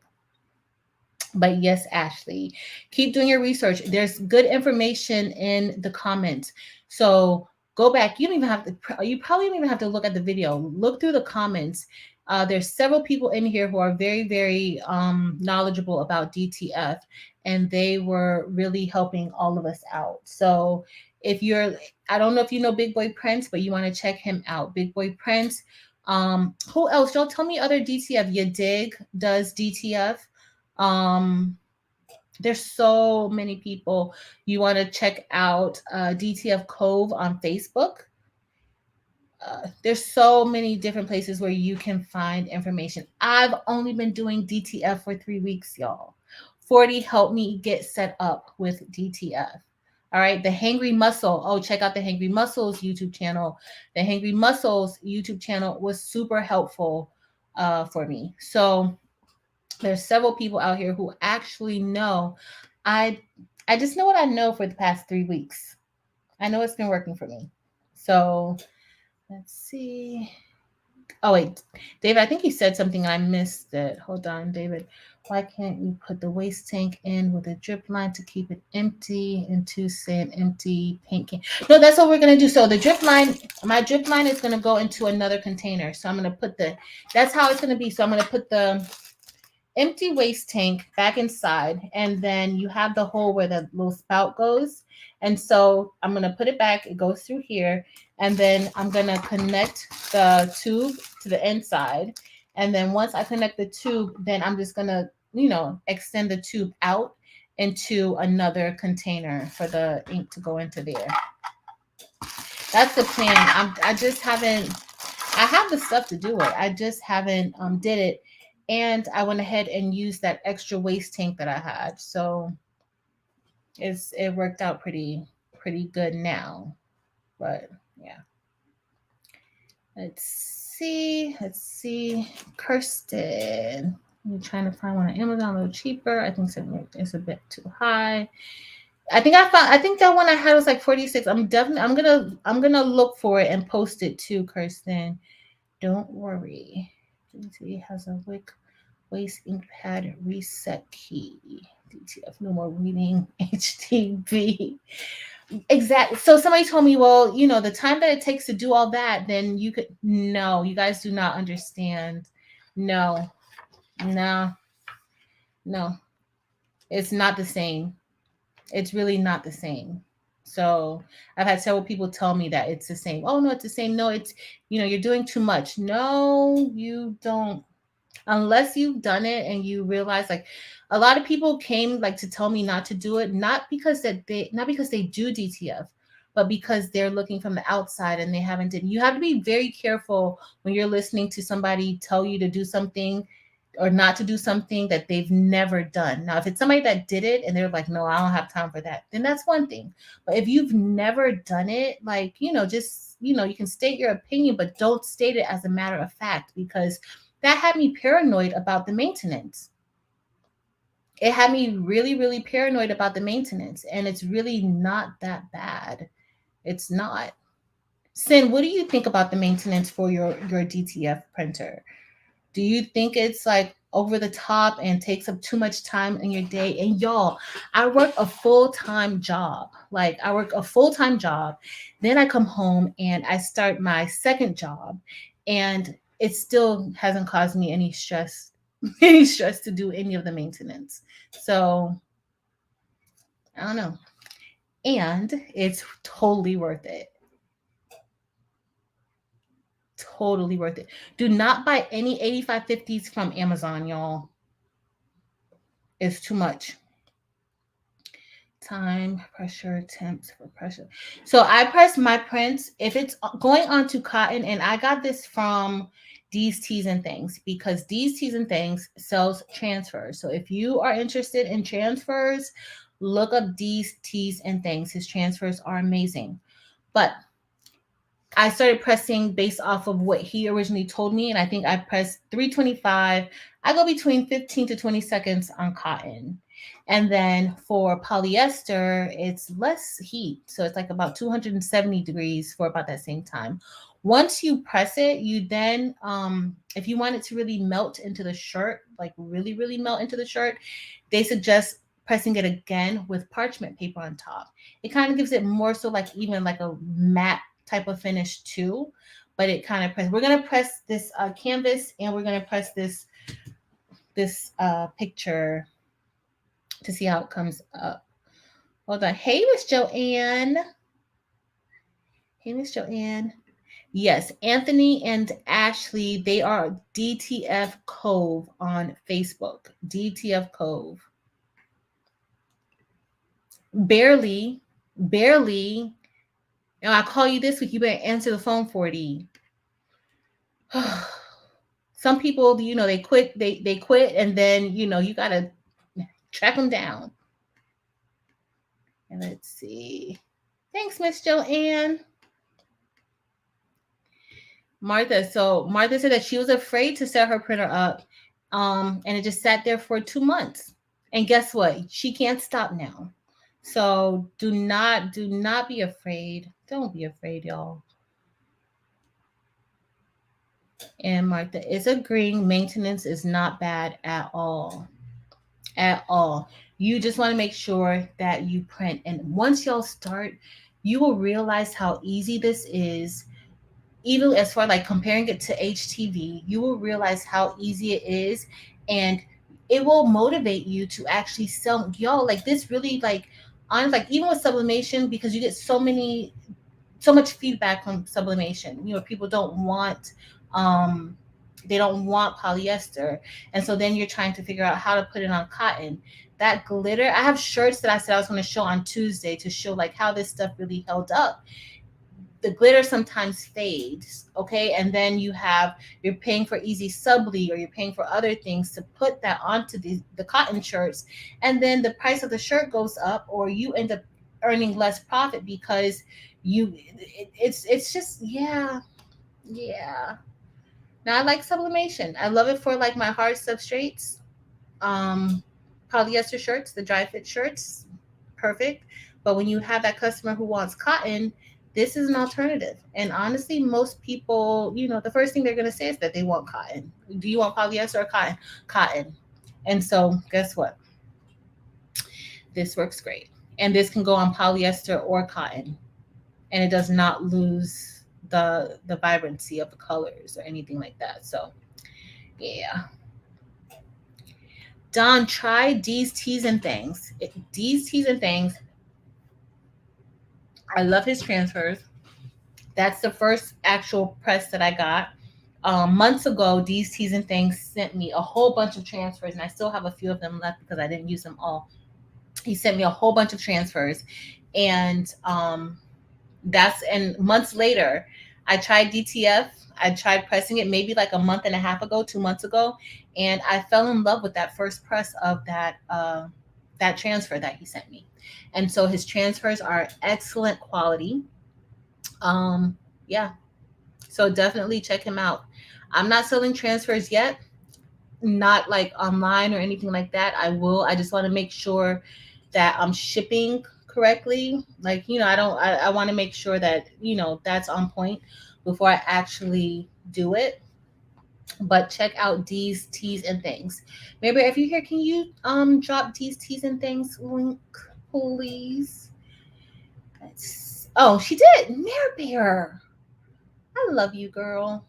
But yes, Ashley, keep doing your research. There's good information in the comments. So go back. You don't even have to, you probably don't even have to look at the video. Look through the comments. There's several people in here who are very, very knowledgeable about DTF, and they were really helping all of us out. So if you're, I don't know if you know Big Boi Prints, but you want to check him out. Big Boi Prints. Who else? Y'all tell me other DTF. You dig? Does DTF? There's so many people. You want to check out DTF Cove on Facebook. There's so many different places where you can find information. I've only been doing DTF for 3 weeks, y'all. 40 helped me get set up with DTF. All right, the Hangry Muscle. Oh, check out the Hangry Muscles YouTube channel. The Hangry Muscles YouTube channel was super helpful for me. So there's several people out here who actually know. I just know what I know for the past 3 weeks. I know it's been working for me. So let's see. Oh, wait, David, I think you said something and I missed it. Hold on, David. Why can't you put the waste tank in with a drip line to keep it empty into, say, an empty paint can? No, that's what we're going to do. So the drip line, my drip line is going to go into another container. So I'm going to put that's how it's going to be. So I'm going to put the empty waste tank back inside, and then you have the hole where the little spout goes. And so I'm going to put it back. It goes through here, and then I'm going to connect the tube to the inside. And then once I connect the tube, then I'm just going to, extend the tube out into another container for the ink to go into there. That's the plan. I I have the stuff to do it. I just haven't did it. And I went ahead and used that extra waste tank that I had. So it worked out pretty good now. But yeah. Let's see. Kirsten. I'm trying to find one on Amazon a little cheaper. I think it's a bit too high. I think that one I had was like 46. I'm gonna look for it and post it too, Kirsten. Don't worry. DT has a wick waste ink pad reset key. DTF, no more reading HTV. Exactly. So somebody told me, well, the time that it takes to do all that, then you could. No, you guys do not understand. No. It's not the same. It's really not the same. So I've had several people tell me that it's the same. Oh no, it's the same. No, it's, you're doing too much. No, you don't. Unless you've done it and you realize, like, a lot of people came like to tell me not to do it, not because they do DTF, but because they're looking from the outside and they haven't done. You have to be very careful when you're listening to somebody tell you to do something or not to do something that they've never done. Now, if it's somebody that did it and they're like, no, I don't have time for that, then that's one thing. But if you've never done it, like, just, you can state your opinion, but don't state it as a matter of fact, because that had me paranoid about the maintenance. It had me really, really paranoid about the maintenance, and it's really not that bad. It's not. Sin, what do you think about the maintenance for your DTF printer? Do you think it's like over the top and takes up too much time in your day? And y'all, I work a full-time job. Like, I work a full-time job. Then I come home and I start my second job, and it still hasn't caused me any stress to do any of the maintenance. So I don't know. And it's totally worth it. Totally worth it. Do not buy any 8550s from Amazon, y'all. It's too much. Time, pressure, temps for pressure. So I press my prints if it's going onto cotton, and I got this from D's Tees and Things, because D's Tees and Things sells transfers. So if you are interested in transfers, look up D's Tees and Things. His transfers are amazing. But I started pressing based off of what he originally told me, and I think I pressed 325. I go between 15 to 20 seconds on cotton. And then for polyester, it's less heat. So it's like about 270 degrees for about that same time. Once you press it, you then, if you want it to really melt into the shirt, like really, really melt into the shirt, they suggest pressing it again with parchment paper on top. It kind of gives it more so like even like a matte type of finish too, but it kind of press. We're gonna press this canvas, and we're gonna press this picture to see how it comes up. Hold on. Hey, Miss Joanne. Hey, Miss Joanne. Yes, Anthony and Ashley, they are DTF Cove on Facebook. DTF Cove. Barely. And I call you this week, you better answer the phone, 40. Some people, they quit, they quit, and then, you got to track them down. And let's see. Thanks, Miss Joanne. Martha. So Martha said that she was afraid to set her printer up, and it just sat there for 2 months. And guess what? She can't stop now. So do not be afraid. Don't be afraid, y'all. And Martha is agreeing. Maintenance is not bad at all. At all. You just want to make sure that you print. And once y'all start, you will realize how easy this is. Even as far like comparing it to HTV, you will realize how easy it is. And it will motivate you to actually sell. Y'all, like this really, like, on, like, even with sublimation, because you get so much feedback from sublimation. People don't want they don't want polyester, and so then you're trying to figure out how to put it on cotton. That glitter, I have shirts that I said I was going to show on Tuesday to show like how this stuff really held up. the glitter sometimes fades, okay? And then you're paying for easy subli, or you're paying for other things to put that onto the cotton shirts, and then the price of the shirt goes up, or you end up earning less profit because it's just, yeah. Now I like sublimation. I love it for like my hard substrates, um polyester shirts, the dry fit shirts, perfect. But when you have that customer who wants cotton, this is an alternative. And honestly, most people, the first thing they're going to say is that they want cotton. Do you want polyester or cotton? Cotton. And so guess what? This works great. And this can go on polyester or cotton. And it does not lose the vibrancy of the colors or anything like that. So yeah. Don, try D's T's and Things. D's T's and Things. I love his transfers. That's the first actual press that I got. Months ago, D's T's and Things sent me a whole bunch of transfers, and I still have a few of them left because I didn't use them all. He sent me a whole bunch of transfers, and months later, I tried DTF. I tried pressing it maybe like a month and a half ago, 2 months ago, and I fell in love with that first press of that transfer that he sent me. And so his transfers are excellent quality. Yeah. So definitely check him out. I'm not selling transfers yet, not like online or anything like that. I just want to make sure that I'm shipping correctly. Like, I want to make sure that, that's on point before I actually do it. But check out D's T's and Things. Maybe if you're here, can you drop D's T's and Things link, please? Oh, she did. Mare Bear. I love you, girl.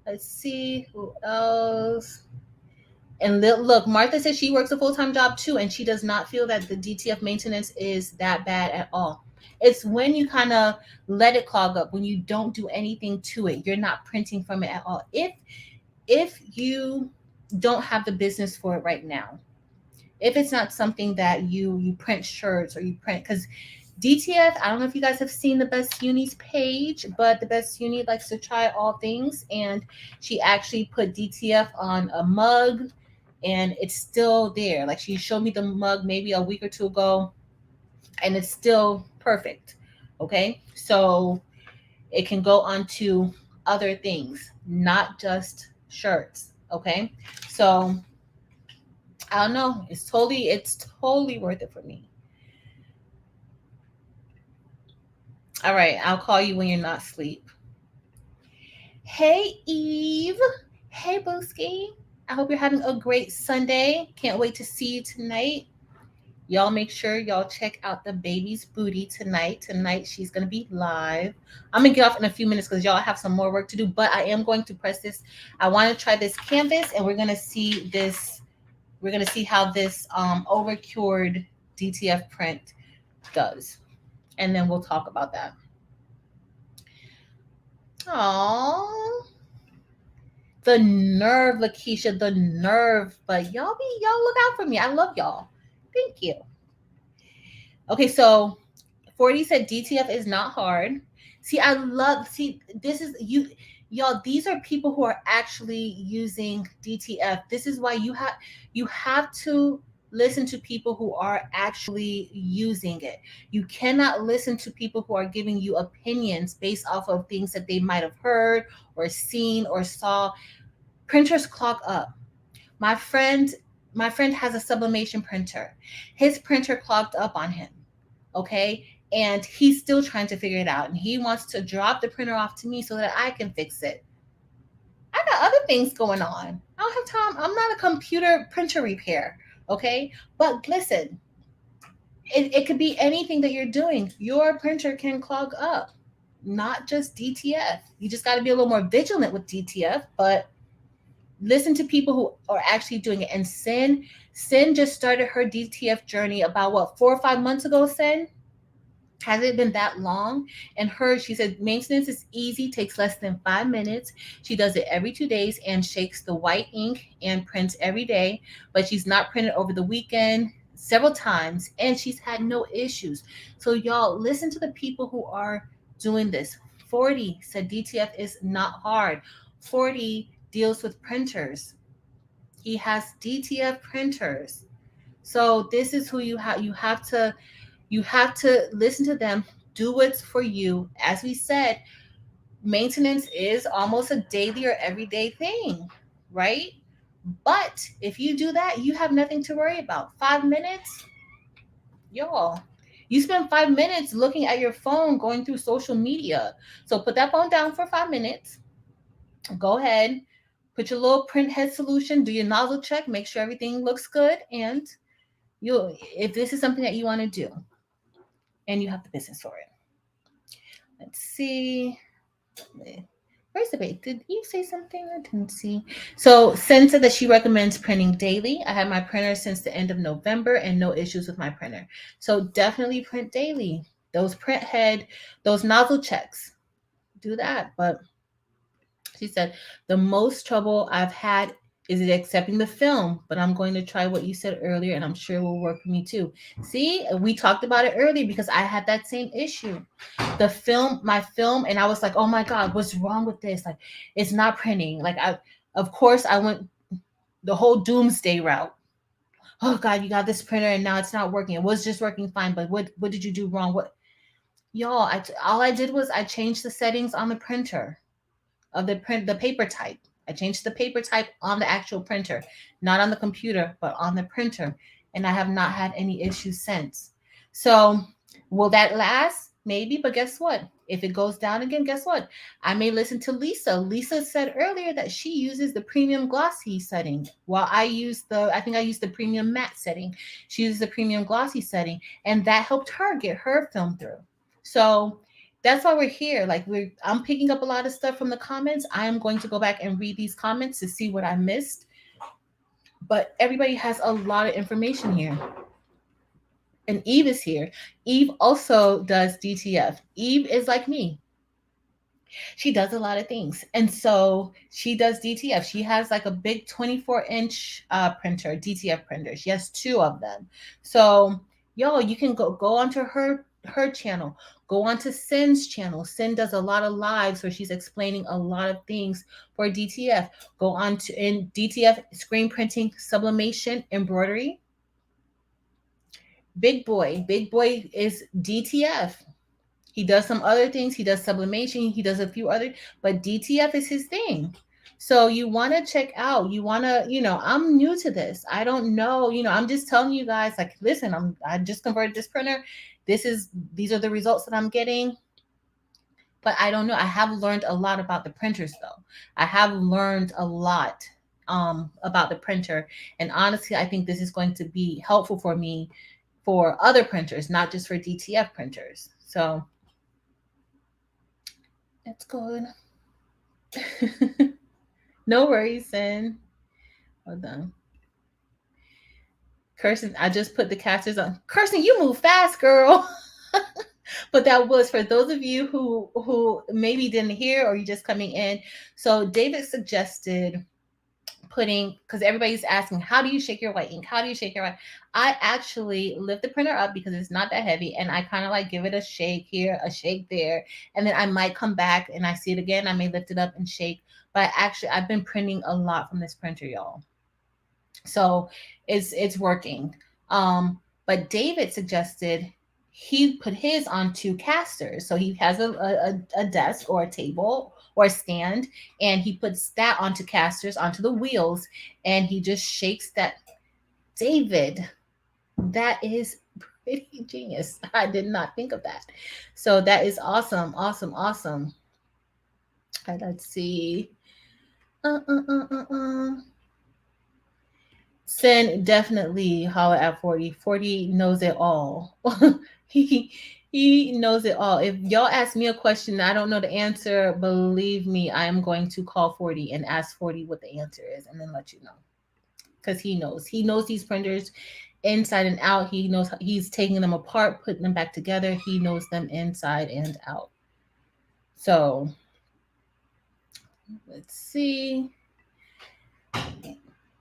Let's see who else. And look, Martha says she works a full-time job too, and she does not feel that the DTF maintenance is that bad at all. It's when you kind of let it clog up, when you don't do anything to it. You're not printing from it at all. If you don't have the business for it right now, if it's not something that you print shirts or you print, because DTF, I don't know if you guys have seen the Best Unis page, but the Best Uni likes to try all things, and she actually put DTF on a mug, and it's still there. Like, she showed me the mug maybe a week or two ago, and it's still perfect. Okay, so it can go onto other things, not just shirts. Okay, so I don't know. It's totally worth it for me. All right, I'll call you when you're not asleep. Hey, Eve. Hey, Booski. I hope you're having a great Sunday. Can't wait to see you tonight. Y'all make sure y'all check out the baby's booty tonight. Tonight, she's going to be live. I'm going to get off in a few minutes because y'all have some more work to do, but I am going to press this. I want to try this canvas, and we're going to see this. We're going to see how this over-cured DTF print does. And then we'll talk about that. Aww. The nerve, Lakeisha, the nerve. But y'all look out for me. I love y'all. Thank you. Okay, so 40 said DTF is not hard. This is y'all, these are people who are actually using DTF. This is why you have to listen to people who are actually using it. You cannot listen to people who are giving you opinions based off of things that they might have heard or seen or saw. Printers clog up. My friend has a sublimation printer. His printer clogged up on him. Okay? And he's still trying to figure it out. And he wants to drop the printer off to me so that I can fix it. I got other things going on. I don't have time. I'm not a computer printer repair. Okay? But listen, it could be anything that you're doing. Your printer can clog up, not just DTF. You just got to be a little more vigilant with DTF, but listen to people who are actually doing it. And Sin just started her DTF journey about 4 or 5 months ago, Sin? Has it been that long? And she said, maintenance is easy, takes less than 5 minutes. She does it every 2 days and shakes the white ink and prints every day. But she's not printed over the weekend several times, and she's had no issues. So y'all, listen to the people who are doing this. 40 said DTF is not hard. 40 deals with printers. He has DTF printers. So this is who you have to listen to them, do what's for you. As we said, maintenance is almost a daily or everyday thing, right? But if you do that, you have nothing to worry about. 5 minutes, y'all. You spend 5 minutes looking at your phone, going through social media. So put that phone down for 5 minutes. Go ahead, put your little Printhead Solution, do your nozzle check, make sure everything looks good, and if this is something that you want to do, and you have the business for it. Let's see. Where's the bait? Did you say something? I didn't see. So Sen said that she recommends printing daily. I had my printer since the end of November and no issues with my printer. So definitely print daily. Those print head, those nozzle checks, do that. But she said the most trouble I've had is it accepting the film, but I'm going to try what you said earlier, and I'm sure it will work for me too. See, we talked about it earlier because I had that same issue. The film, my film, and I was like, oh my God, what's wrong with this? Like, it's not printing. Like, of course, I went the whole doomsday route. Oh God, you got this printer and now it's not working. It was just working fine, but what did you do wrong? What, y'all? All I did was I changed the settings on the printer of the paper type. I changed the paper type on the actual printer, not on the computer, but on the printer. And I have not had any issues since. So will that last? Maybe, but guess what? If it goes down again, guess what? I may listen to Lisa. Lisa said earlier that she uses the premium glossy setting, while I used the premium matte setting. She uses the premium glossy setting, and that helped her get her film through. So that's why we're here. Like, I'm picking up a lot of stuff from the comments. I am going to go back and read these comments to see what I missed. But everybody has a lot of information here. And Eve is here. Eve also does DTF. Eve is like me. She does a lot of things. And so she does DTF. She has like a big 24-inch printer, DTF printer. She has 2 of them. So, y'all, you can go onto her channel. Go on to Sin's channel. Sin does a lot of lives where she's explaining a lot of things for DTF. Go on to in DTF screen printing, sublimation, embroidery. Big Boy is DTF. He does some other things. He does sublimation. He does a few other, but DTF is his thing. So you want to check out, I'm new to this. I don't know, I'm just telling you guys, like, listen, I just converted this printer. These are the results that I'm getting. But I don't know. I have learned a lot about the printers though. I have learned a lot about the printer. And honestly, I think this is going to be helpful for me for other printers, not just for DTF printers. So that's good. No worries, Sin. Hold on. Kirsten, I just put the casters on. Kirsten, you move fast, girl. But that was for those of you who maybe didn't hear or you just coming in. So David suggested putting, because everybody's asking, how do you shake your white ink? How do you shake your white? I actually lift the printer up because it's not that heavy, and I kind of like give it a shake here, a shake there, and then I might come back and I see it again. I may lift it up and shake. But actually, I've been printing a lot from this printer, y'all. So it's working. But David suggested he put his on 2 casters. So he has a desk or a table or a stand, and he puts that onto casters, onto the wheels, and he just shakes that. David, that is pretty genius. I did not think of that. So that is awesome, awesome, awesome. Right, let's see. Sin definitely holler at 40. 40 knows it all. He knows it all. If y'all ask me a question I don't know the answer, believe me, I am going to call 40 and ask 40 what the answer is, and then let you know. Because he knows these printers inside and out. He knows he's taking them apart, putting them back together. He knows them inside and out. So let's see.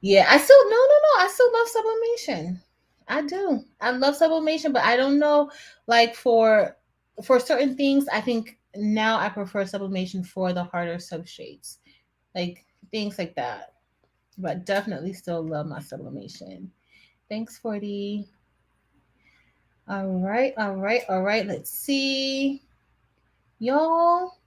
Yeah, I still love sublimation. I do. I love sublimation, but I don't know, like for certain things, I think now I prefer sublimation for the harder substrates, like things like that. But definitely still love my sublimation. Thanks, 40. All right, all right, all right. Let's see. Y'all.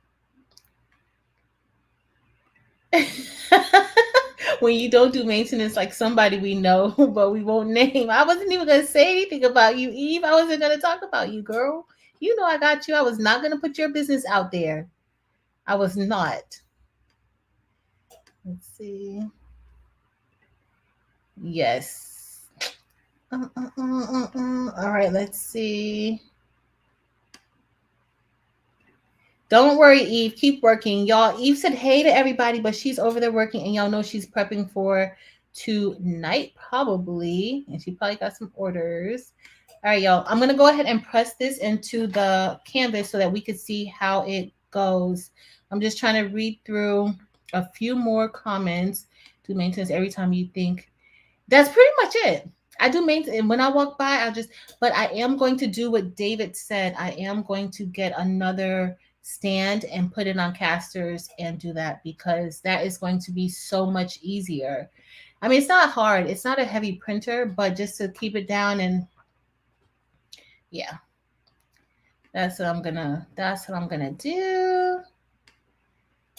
When you don't do maintenance, like somebody we know, but we won't name. I wasn't even going to say anything about you, Eve. I wasn't going to talk about you, girl. You know I got you. I was not going to put your business out there. I was not. Let's see. Yes. All right, let's see. Don't worry, Eve. Keep working. Y'all, Eve said hey to everybody, but she's over there working, and y'all know she's prepping for tonight, probably. And she probably got some orders. All right, y'all. I'm going to go ahead and press this into the canvas so that we could see how it goes. I'm just trying to read through a few more comments. Do maintenance every time you think. That's pretty much it. I do maintenance, and when I walk by, but I am going to do what David said. I am going to get another stand and put it on casters and do that, because that is going to be so much easier. I mean, it's not hard. It's not a heavy printer, but just to keep it down, and yeah, that's what I'm gonna do.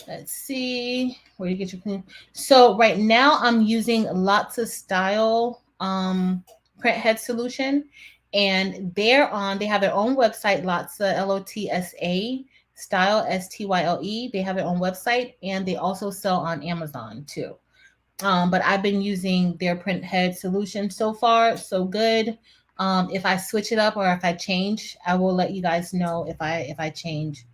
Let's see where you get your clean. So right now I'm using lots of style Printhead Solution, and they have their own website, Lotsa, LOTSA, style STYLE. They have their own website, and they also sell on Amazon too. But I've been using their Printhead Solution so far, so good. If I switch it up or if I change, I will let you guys know if I change.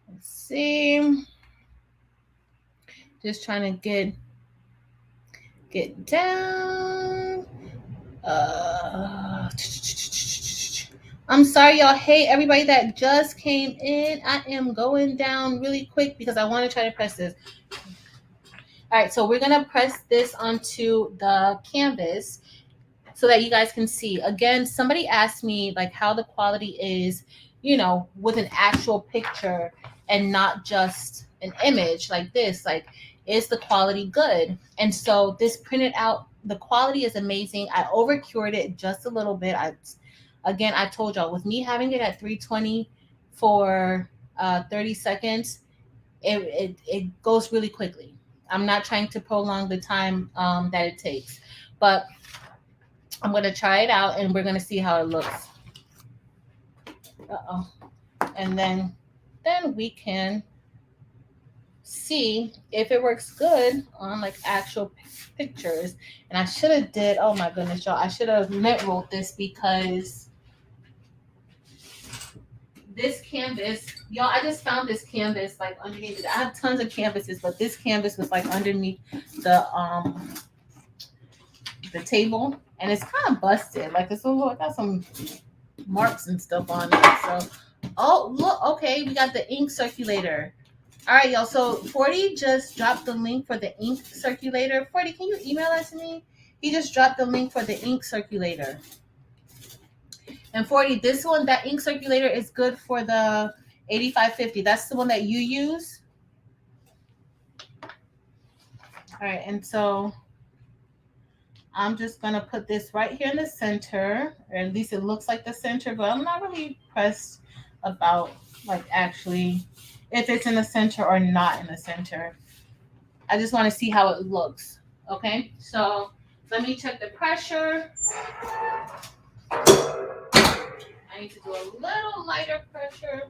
Let's see. Just trying to get down. I'm sorry, y'all. Hey, everybody that just came in. I am going down really quick because I want to try to press this. All right, so we're going to press this onto the canvas so that you guys can see. Again, somebody asked me like how the quality is, with an actual picture and not just an image like this. Like, is the quality good? And so this printed out, the quality is amazing. I over cured it just a little bit. I told y'all, with me having it at 320 for 30 seconds, it goes really quickly. I'm not trying to prolong the time that it takes, but I'm going to try it out and we're going to see how it looks. And then we can see if it works good on like actual pictures. And I should have did, oh my goodness, y'all, I should have lint rolled this, because this canvas, y'all, I just found this canvas like underneath it. I have tons of canvases, but this canvas was like underneath the table, and it's kind of busted. Like it's got some marks and stuff on it. So, oh look, okay, we got the ink circulator. All right, y'all. So 40 just dropped the link for the ink circulator. 40, can you email that to me? He just dropped the link for the ink circulator. And 40, this one, that ink circulator is good for the 8550. That's the one that you use. All right, and so I'm just going to put this right here in the center, or at least it looks like the center, but I'm not really pressed about like actually if it's in the center or not in the center. I just want to see how it looks. Okay, so let me check the pressure. I need to do a little lighter pressure.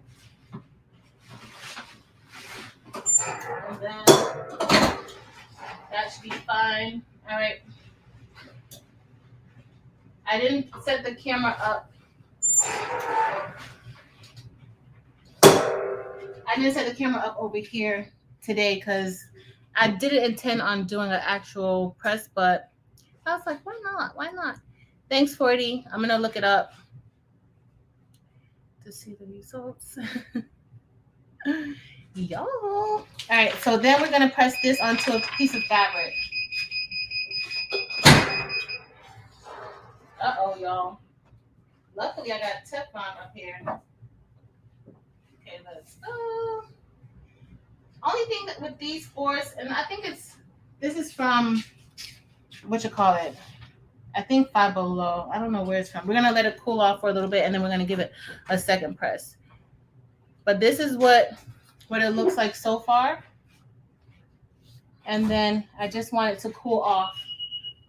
And then that should be fine. All right. I didn't set the camera up. I didn't set the camera up over here today because I didn't intend on doing an actual press, but I was like, why not? Why not? Thanks, 40. I'm going to look it up to see the results. Y'all. All right, so then we're going to press this onto a piece of fabric. Uh-oh, y'all. Luckily, I got Teflon up here. Okay, let's go. Only thing that with these boards, and I think this is from, what you call it? I think Five Below. I don't know where it's from. We're gonna let it cool off for a little bit, and then we're gonna give it a second press. But this is what it looks like so far. And then I just want it to cool off.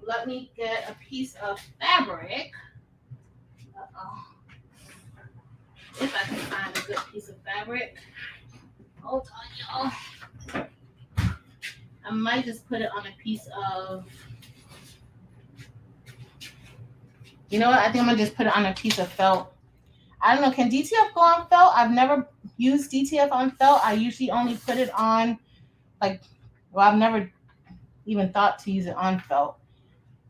Let me get a piece of fabric. If I can find a good piece of fabric. Hold on, y'all. I might just put it on a piece of, you know what? I think I'm gonna just put it on a piece of felt. I don't know, can DTF go on felt? I've never used DTF on felt. I usually only put it on, like, well, I've never even thought to use it on felt.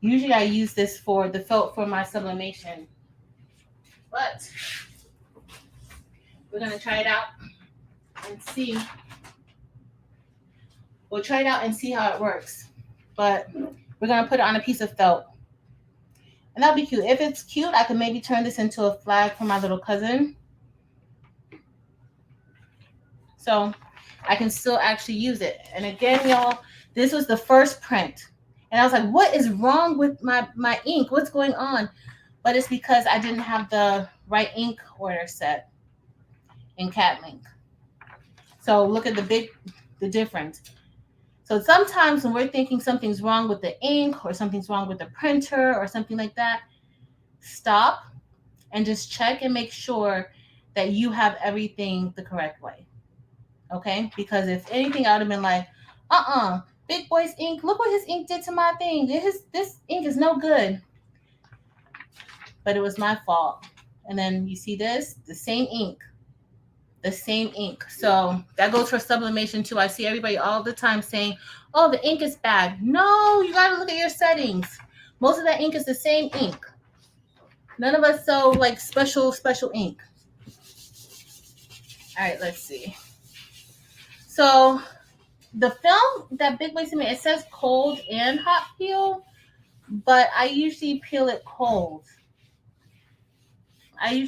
Usually I use this for the felt for my sublimation. But we're gonna try it out and see. We'll try it out and see how it works. But we're gonna put it on a piece of felt. And that'll be cute. If it's cute, I can maybe turn this into a flag for my little cousin. So I can still actually use it. And again, y'all, this was the first print. And I was like, what is wrong with my ink? What's going on? But it's because I didn't have the right ink order set in Catlink. So look at the difference. So sometimes when we're thinking something's wrong with the ink or something's wrong with the printer or something like that, stop and just check and make sure that you have everything the correct way. Okay? Because if anything, I would have been like, Big Boy's ink, look what his ink did to my thing. This ink is no good. But it was my fault. And then you see this, the same ink. The same ink. So that goes for sublimation too. I see everybody all the time saying, oh, the ink is bad. No, you got to look at your settings. Most of that ink is the same ink. None of us sell like special ink. All right, let's see. So the film that Big Boy sent me, it says cold and hot peel, but I usually peel it cold. I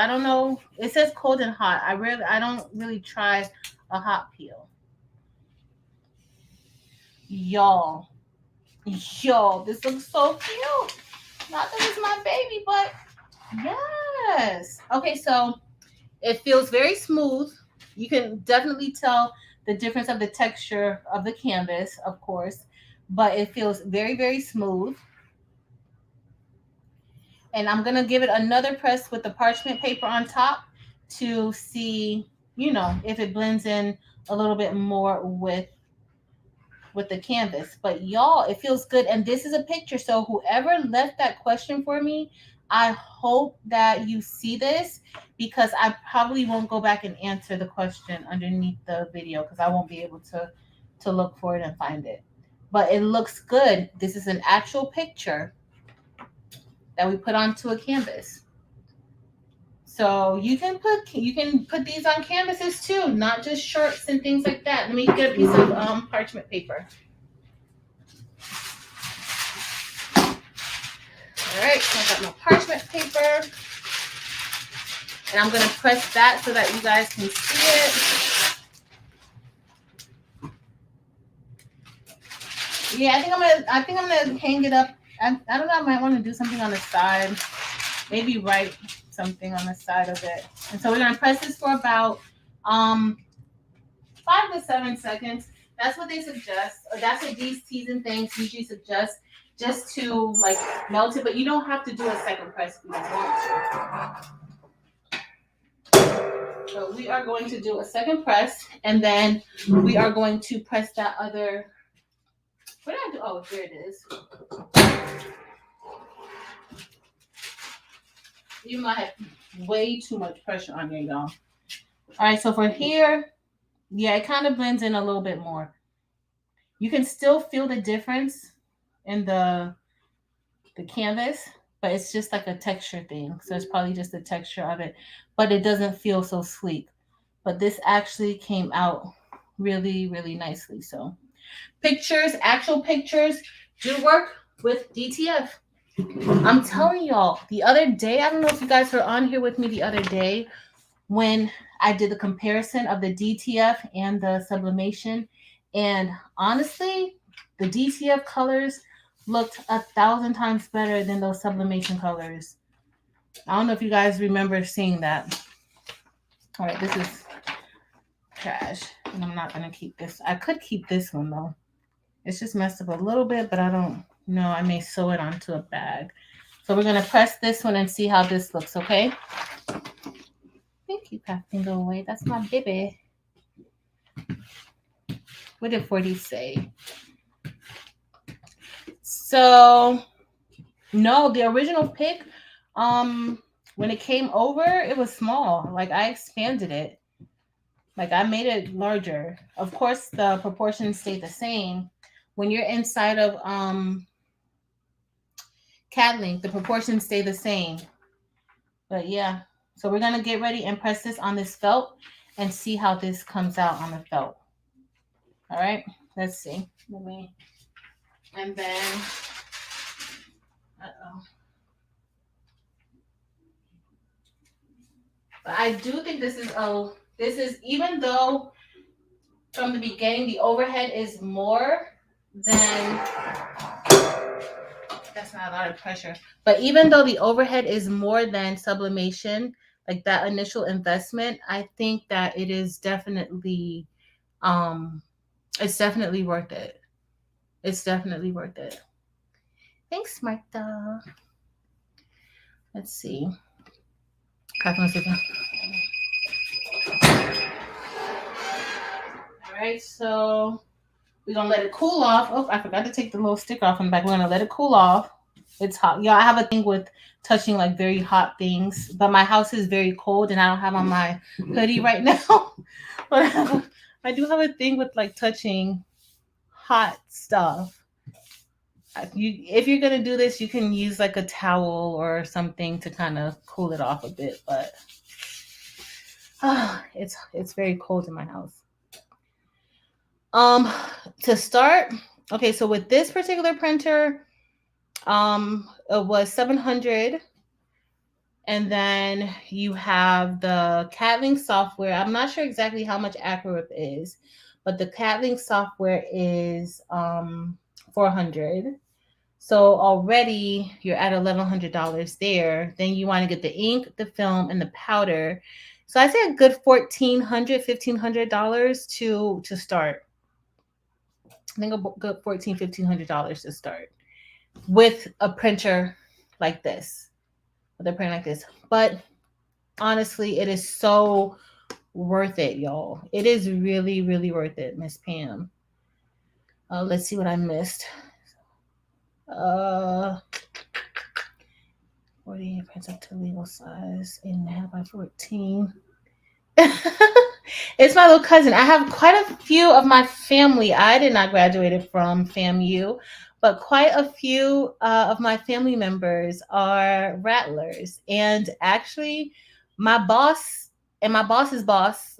don't know. It says cold and hot. I don't really try a hot peel. Y'all, this looks so cute. Not that it's my baby, but yes. Okay, so it feels very smooth. You can definitely tell the difference of the texture of the canvas, of course, but it feels very, very smooth. And I'm going to give it another press with the parchment paper on top to see, you know, if it blends in a little bit more with the canvas. But y'all, it feels good. And this is a picture. So whoever left that question for me, I hope that you see this, because I probably won't go back and answer the question underneath the video because I won't be able to look for it and find it. But it looks good. This is an actual picture that we put onto a canvas. So you can put these on canvases too, not just shirts and things like that. Let me get a piece of parchment paper. All right, so I got my parchment paper, and I'm gonna press that so that you guys can see it. Yeah, I think I'm gonna hang it up. I don't know, I might want to do something on the side. Maybe write something on the side of it. And so we're going to press this for about 5 to 7 seconds. That's what they suggest. Or that's what these teas and things usually suggest, just to like melt it. But you don't have to do a second press if you don't want to. So we are going to do a second press, and then we are going to press that other. What did I do? Oh, here it is. You might have way too much pressure on here, y'all. All right, so for here, yeah, it kind of blends in a little bit more. You can still feel the difference in the canvas, but it's just like a texture thing. So it's probably just the texture of it, but it doesn't feel so sleek. But this actually came out really, really nicely. So pictures, actual pictures do work with DTF. I'm telling y'all, the other day, I don't know if you guys were on here with me the other day, when I did the comparison of the DTF and the sublimation. And honestly, the DTF colors looked 1,000 times better than those sublimation colors. I don't know if you guys remember seeing that. All right, this is trash, and I'm not gonna keep this. I could keep this one though. It's just messed up a little bit, but I don't know. I may sew it onto a bag. So we're gonna press this one and see how this looks, okay? Thank you, Captain Go Away. That's my baby. What did 40 say? So, no, the original pick, when it came over, it was small. Like, I expanded it. Like, I made it larger. Of course, the proportions stayed the same. When you're inside of CAD Link, the proportions stay the same. But yeah, so we're gonna get ready and press this on this felt and see how this comes out on the felt. All right, let's see. And then, But I do think this is, even though from the beginning the overhead is more than, that's not a lot of pressure, but even though the overhead is more than sublimation, like that initial investment, I think that it is definitely, it's definitely worth it. It's definitely worth it. Thanks, Martha. Let's see. All right, so we're gonna let it cool off. Oh, I forgot to take the little sticker off in the back. We're gonna let it cool off. It's hot. Yeah, I have a thing with touching like very hot things, but my house is very cold and I don't have on my hoodie right now. But I do have a thing with like touching hot stuff. If you're gonna do this, you can use like a towel or something to kind of cool it off a bit. But it's very cold in my house. To start, okay, so with this particular printer, it was $700. And then you have the CAD Link software. I'm not sure exactly how much Acroryp is, but the CAD Link software is $400. So already you're at $1,100 there. Then you want to get the ink, the film, and the powder. So I say a good $1,400, $1,500 to start. I think a good $1,400, $1,500 to start with a printer like this. With a printer like this. But honestly, it is so worth it, y'all. It is really, really worth it, Miss Pam. Let's see what I missed. 40 prints up to legal size, 8.5 by 14. It's my little cousin. I have quite a few of my family. I did not graduate from FAMU, but quite a few of my family members are rattlers. And actually, my boss and my boss's boss,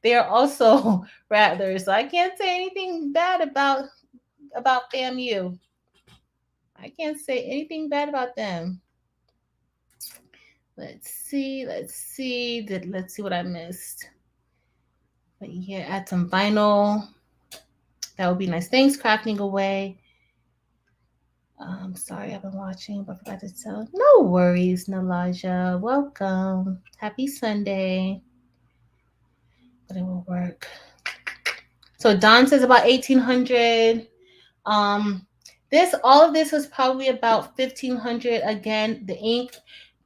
they are also rattlers. So I can't say anything bad about FAMU. I can't say anything bad about them. Let's see. Let's see what I missed. But yeah, add some vinyl. That would be nice. Thanks, Crafting Away. I'm sorry I've been watching, but I forgot to tell. No worries, Nalaja. Welcome. Happy Sunday. But it will work. So Don says about 1,800. All of this was probably about 1,500. Again, the ink.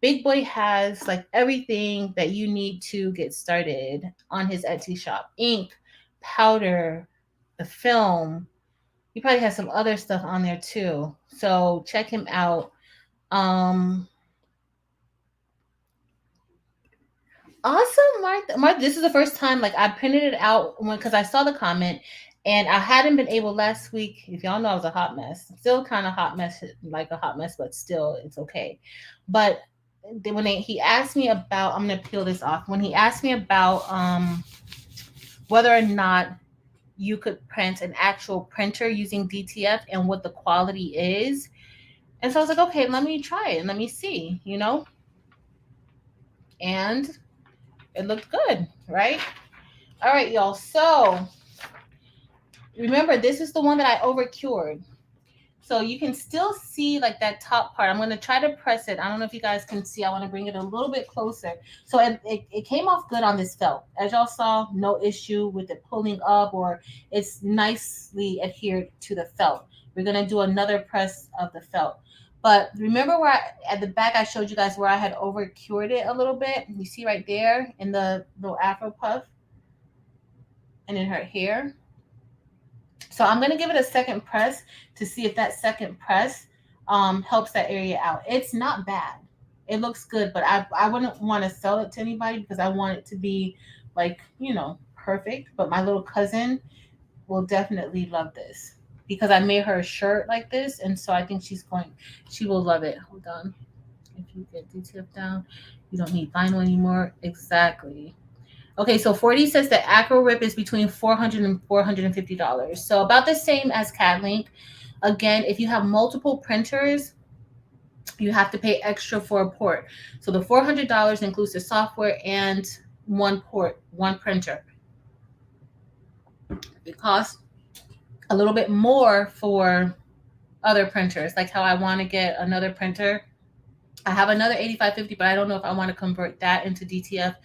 Big Boy has like everything that you need to get started on his Etsy shop. Ink, powder, the film. He probably has some other stuff on there too. So check him out. Awesome, Martha. This is the first time like I printed it out because I saw the comment and I hadn't been able last week. If y'all know, I was a hot mess. Still kind of hot mess, like a hot mess, but still it's okay. But when he asked me about, I'm gonna peel this off. When he asked me about whether or not you could print an actual printer using DTF and what the quality is, and so I was like, okay, let me try it and let me see, And it looked good, right? All right, y'all. So remember, this is the one that I over cured. So you can still see like that top part. I'm going to try to press it. I don't know if you guys can see. I want to bring it a little bit closer. So it came off good on this felt. As y'all saw, no issue with it pulling up, or it's nicely adhered to the felt. We're going to do another press of the felt. But remember where at the back I showed you guys where I had over cured it a little bit? You see right there in the little afro puff and in her hair. So I'm going to give it a second press to see if that second press helps that area out. It's not bad. It looks good, but I wouldn't want to sell it to anybody because I want it to be like, you know, perfect. But my little cousin will definitely love this because I made her a shirt like this. And so I think she will love it. Hold on. If you get DTF down, you don't need vinyl anymore. Exactly. Okay, so 40 says the acro rip is between $400 and $450. So about the same as CADLink. Again, if you have multiple printers, you have to pay extra for a port. So the $400 includes the software and one port, one printer. It costs a little bit more for other printers, like how I want to get another printer. I have another 8550, but I don't know if I want to convert that into DTF.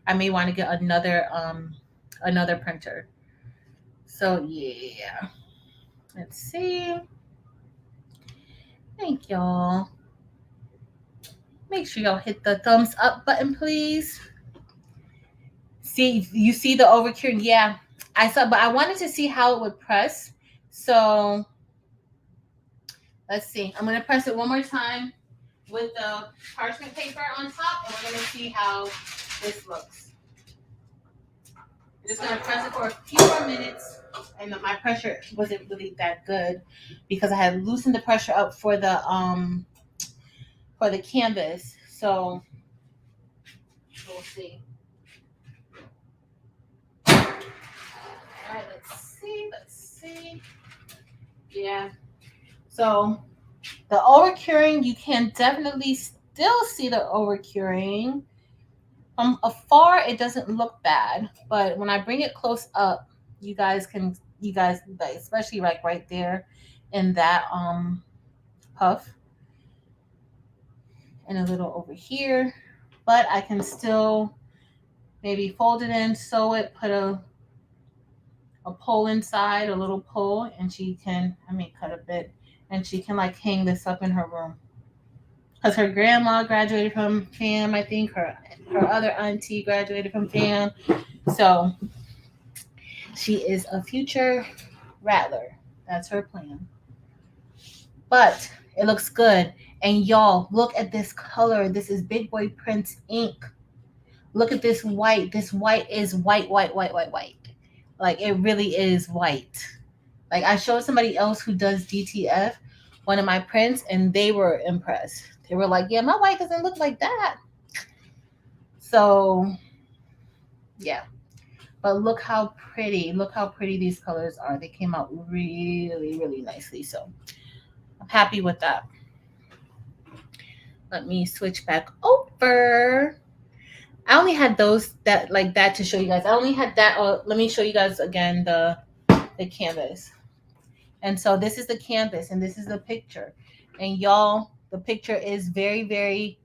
I may want to get another printer. So yeah, let's see. Thank y'all. Make sure y'all hit the thumbs up button, please. See, you see the overcuring? Yeah, I saw, but I wanted to see how it would press. So let's see. I'm gonna press it one more time with the parchment paper on top, and we're gonna see how this looks. I'm just gonna press it for a few more minutes, and my pressure wasn't really that good because I had loosened the pressure up for the canvas. So we'll see. All right, let's see. Yeah. So the overcuring, you can definitely still see the overcuring. From afar, it doesn't look bad, but when I bring it close up, you guys like, especially like right there in that puff, and a little over here, but I can still maybe fold it in, sew it, put a pole inside, a little pole, and I may cut a bit, and she can like hang this up in her room. Because her grandma graduated from FAM, I think her other auntie graduated from FAM. So she is a future rattler. That's her plan. But it looks good. And y'all, look at this color. This is Big Boi Prints ink. Look at this white. This white is white. Like it really is white. Like I showed somebody else who does DTF, one of my prints, and they were impressed. They were like, yeah, my white doesn't look like that. So yeah, but look how pretty these colors are. They came out really, really nicely. So I'm happy with that. Let me switch back over. I only had those that to show you guys. I only had that. Let me show you guys again the canvas. And so this is the canvas and this is the picture. And y'all, the picture is very, very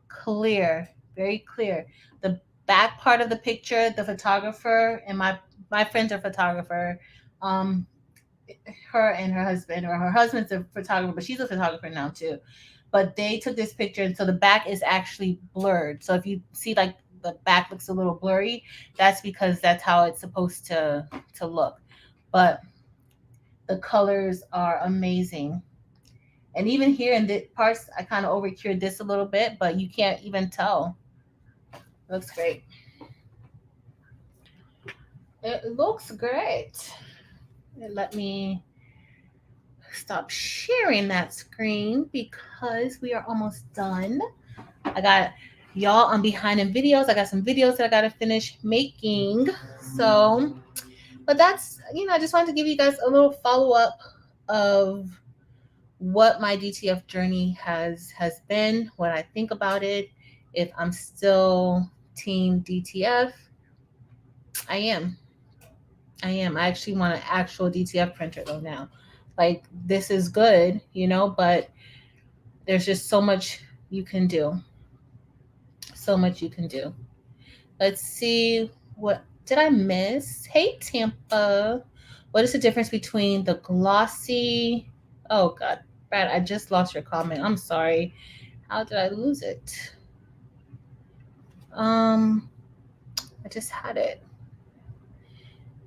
clear, very clear. The back part of the picture, the photographer, and my friend's a photographer, her and her husband, or her husband's a photographer, but she's a photographer now too. But they took this picture, and so the back is actually blurred. So if you see like the back looks a little blurry, that's because that's how it's supposed to look. But the colors are amazing. And even here in the parts, I kind of overcured this a little bit, but you can't even tell. Looks great. It looks great. Let me stop sharing that screen because we are almost done. I got y'all on behind in videos. I got some videos that I got to finish making. So, but that's, I just wanted to give you guys a little follow-up of what my DTF journey has been, what I think about it, if I'm still Team DTF. I am. I actually want an actual DTF printer though now. Like this is good, you know, but there's just so much you can do. So much you can do. Let's see, what did I miss? Hey Tampa. What is the difference between the glossy? Oh God, Brad, I just lost your comment. I'm sorry. How did I lose it? I just had it.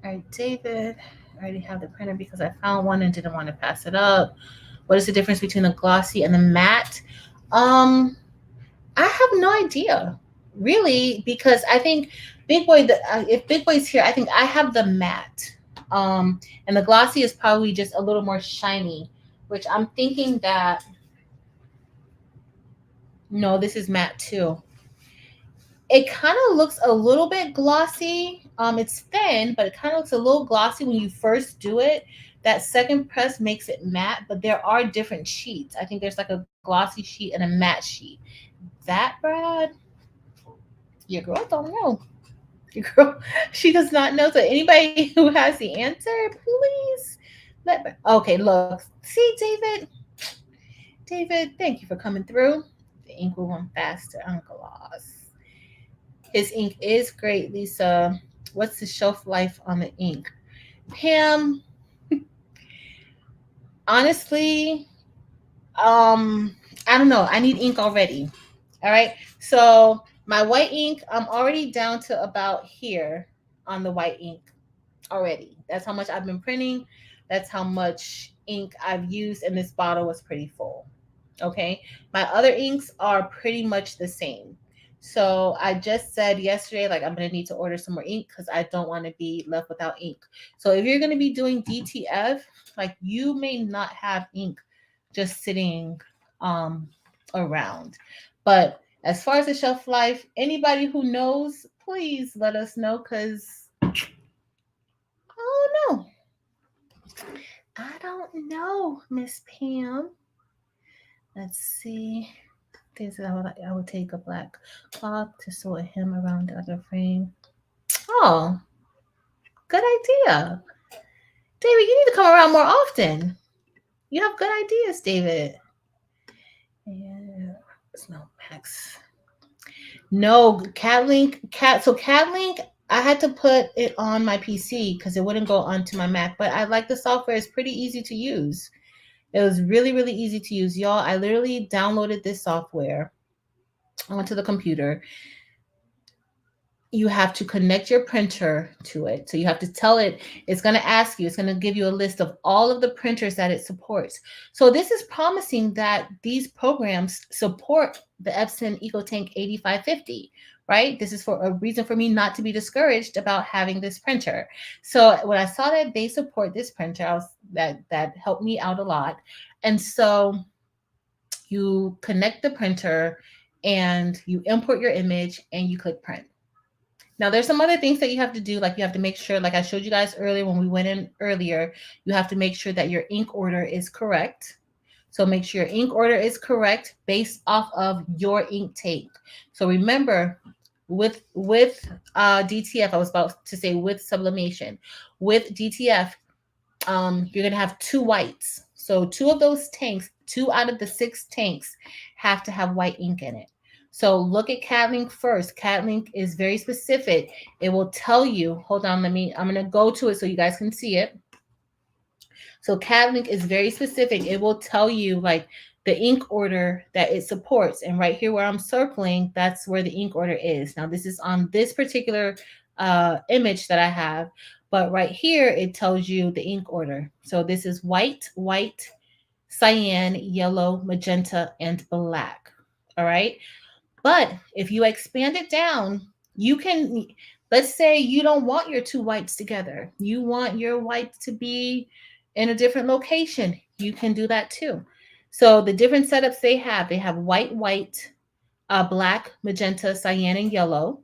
All right, David. I already have the printer because I found one and didn't want to pass it up. What is the difference between the glossy and the matte? I have no idea, really, because I think Big Boy, if Big Boy's here, I think I have the matte. And the glossy is probably just a little more shiny, which I'm thinking that, no, this is matte too. It kind of looks a little bit glossy. It's thin, but it kind of looks a little glossy when you first do it. That second press makes it matte, but there are different sheets. I think there's like a glossy sheet and a matte sheet. That, Brad, your girl don't know. Your girl, she does not know. So anybody who has the answer, please let me. Okay, look. See, David? David, thank you for coming through. The ink will run faster on gloss. His ink is great, Lisa. What's the shelf life on the ink? Pam, honestly, I don't know. I need ink already. All right. So my white ink, I'm already down to about here on the white ink already. That's how much I've been printing. That's how much ink I've used, and this bottle was pretty full. Okay. My other inks are pretty much the same. So I just said yesterday, like I'm going to need to order some more ink because I don't want to be left without ink. So if you're going to be doing DTF, like you may not have ink just sitting around. But as far as the shelf life, anybody who knows, please let us know because I don't know. I don't know, Miss Pam. Let's see. Things that I would take a black cloth to sew a hem around the other frame. Oh, good idea. David, you need to come around more often. You have good ideas, David. Yeah, no Max. No, CatLink. So CatLink, I had to put it on my PC because it wouldn't go onto my Mac. But I like the software. It's pretty easy to use. It was really, really easy to use. Y'all, I literally downloaded this software onto the computer. You have to connect your printer to it. So you have to tell it, it's going to ask you, it's going to give you a list of all of the printers that it supports. So this is promising that these programs support the Epson Eco-Tank 8550, right? This is for a reason for me not to be discouraged about having this printer. So when I saw that they support this printer, that helped me out a lot. And so you connect the printer and you import your image and you click print. Now, there's some other things that you have to do, like you have to make sure, like I showed you guys earlier when we went in earlier, you have to make sure that your ink order is correct. So make sure your ink order is correct based off of your ink tank. So remember, with DTF, I was about to say with sublimation, with DTF, you're going to have 2 whites. So 2 of those tanks, 2 out of the 6 tanks have to have white ink in it. So look at CatLink first. CatLink is very specific. It will tell you, hold on, I'm going to go to it so you guys can see it. So CatLink is very specific. It will tell you like the ink order that it supports. And right here where I'm circling, that's where the ink order is. Now this is on this particular image that I have, but right here, it tells you the ink order. So this is white, cyan, yellow, magenta, and black. All right. But if you expand it down, you can, let's say you don't want your 2 whites together. You want your whites to be in a different location. You can do that too. So the different setups they have white, black, magenta, cyan, and yellow.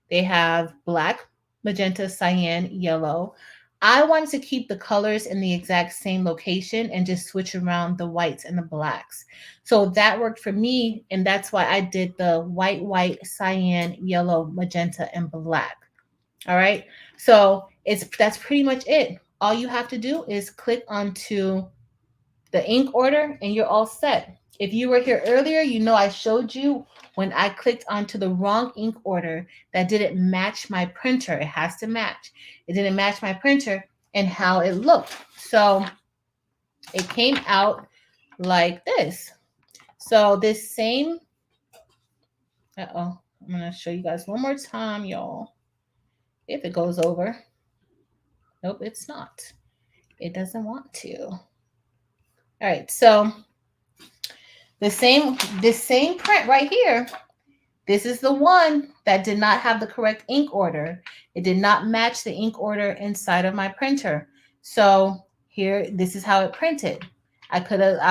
They have black, magenta, cyan, yellow, I wanted to keep the colors in the exact same location and just switch around the whites and the blacks. So that worked for me. And that's why I did the white, cyan, yellow, magenta, and black. All right. So that's pretty much it. All you have to do is click onto the ink order and you're all set. If you were here earlier, you know I showed you when I clicked onto the wrong ink order that didn't match my printer. It has to match. It didn't match my printer and how it looked. So it came out like this. So this same, I'm going to show you guys one more time, y'all. If it goes over. Nope, it's not. It doesn't want to. All right, so this same print right here, this is the one that did not have the correct ink order. It did not match the ink order inside of my printer. So here, this is how it printed. I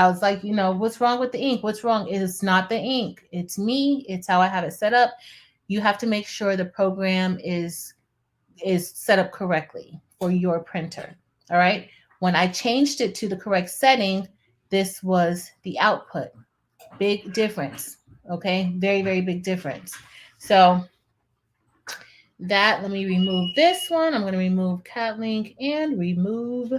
was like, what's wrong with the ink? What's wrong? It's not the ink. It's me. It's how I have it set up. You have to make sure the program is set up correctly for your printer. All right. When I changed it to the correct setting, this was the output. Big difference. Okay. Very, very big difference. So let me remove this one. I'm going to remove CatLink and remove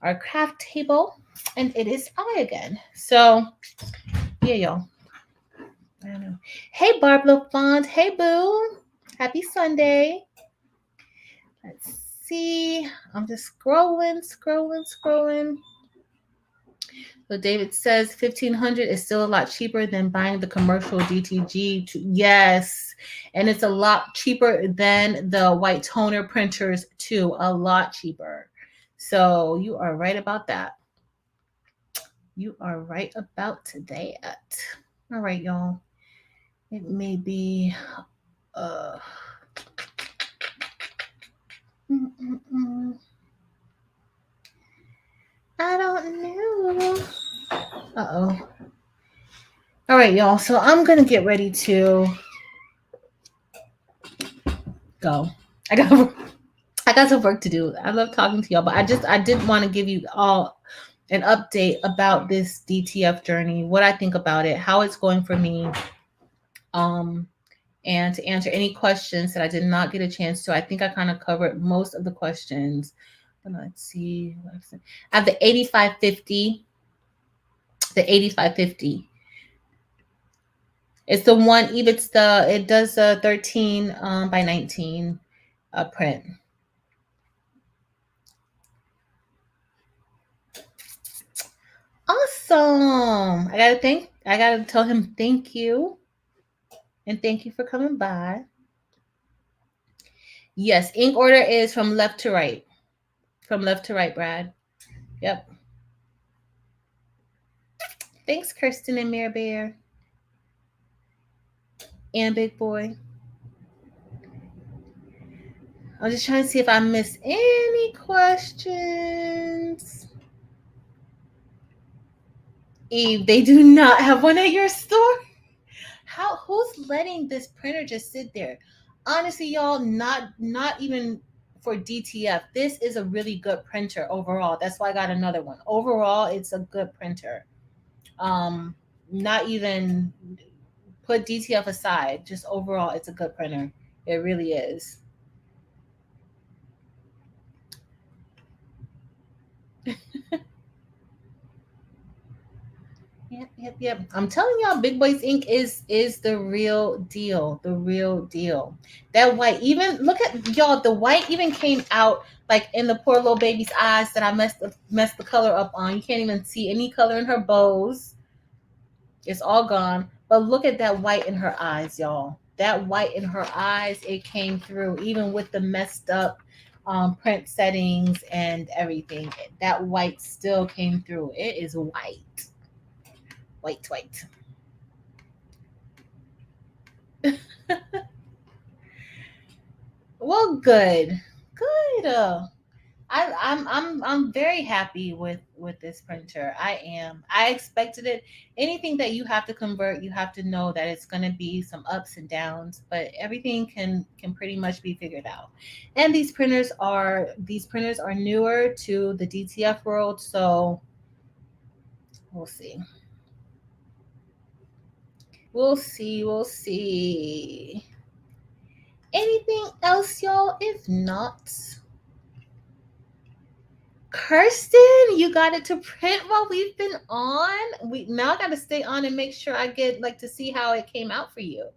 our craft table. And it is I again. So yeah, y'all. I don't know. Hey, Barb LaFont. Hey, Boo. Happy Sunday. Let's see. I'm just scrolling. So David says 1,500 is still a lot cheaper than buying the commercial DTG. Yes, and it's a lot cheaper than the white toner printers too. A lot cheaper. So you are right about that. You are right about that. All right, y'all. It may be I don't know. Uh-oh. All right, y'all. So I'm going to get ready to go. I got some work to do. I love talking to y'all, but I did want to give you all an update about this DTF journey, what I think about it, how it's going for me, and to answer any questions that I did not get a chance to. I think I kind of covered most of the questions. But let's see. I have the 8550. The 8550. It's the one, it does a 13 by 19 print. Awesome. I gotta tell him thank you. And thank you for coming by. Yes, ink order is from left to right. From left to right, Brad. Yep. Thanks, Kirsten and Mare Bear. And Big Boy. I'm just trying to see if I missed any questions. Eve, they do not have one at your store? Who's letting this printer just sit there? Honestly, y'all, not even for DTF. This is a really good printer overall. That's why I got another one. Overall, it's a good printer. Not even put DTF aside. Just overall, it's a good printer. It really is. Yep. I'm telling y'all, Big Boys Ink is the real deal. The real deal. That white, even look at y'all, the white even came out like in the poor little baby's eyes that I messed the color up on. You can't even see any color in her bows. It's all gone. But look at that white in her eyes, y'all. That white in her eyes, it came through, even with the messed up print settings and everything. That white still came through. It is white. White. Well, good. I'm very happy with this printer. I am. I expected it. Anything that you have to convert, you have to know that it's going to be some ups and downs, but everything can pretty much be figured out. And these printers are newer to the DTF world, so we'll see. We'll see. We'll see. Anything else, y'all? If not, Kirsten, you got it to print while we've been on. We now got to stay on and make sure I get like to see how it came out for you.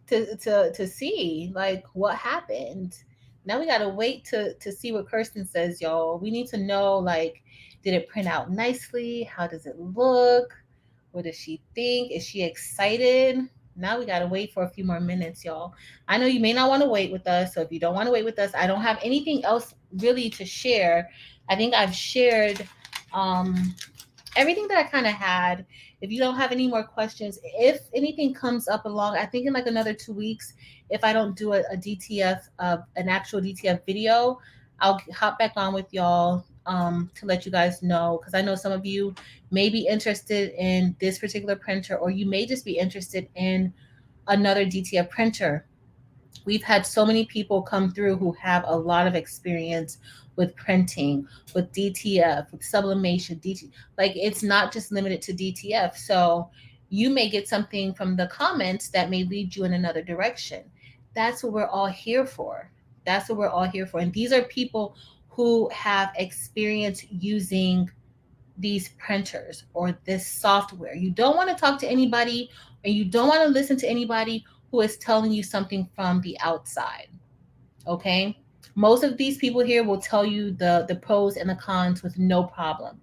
To see like what happened. Now we gotta wait to see what Kirsten says, y'all. We need to know like, did it print out nicely? How does it look? What does she think? Is she excited? Now we gotta wait for a few more minutes, y'all. I know you may not want to wait with us, so if you don't want to wait with us, I don't have anything else really to share. I think I've shared everything that I kind of had. If you don't have any more questions, if anything comes up along, I think in like another 2 weeks, if I don't do a DTF, an actual DTF video, I'll hop back on with y'all to let you guys know, because I know some of you may be interested in this particular printer, or you may just be interested in another DTF printer. We've had so many people come through who have a lot of experience with printing, with DTF, with sublimation, like it's not just limited to DTF. So you may get something from the comments that may lead you in another direction. That's what we're all here for. That's what we're all here for. And these are people who have experience using these printers or this software. You don't want to talk to anybody, and you don't want to listen to anybody who is telling you something from the outside. Okay? Most of these people here will tell you the pros and the cons with no problem.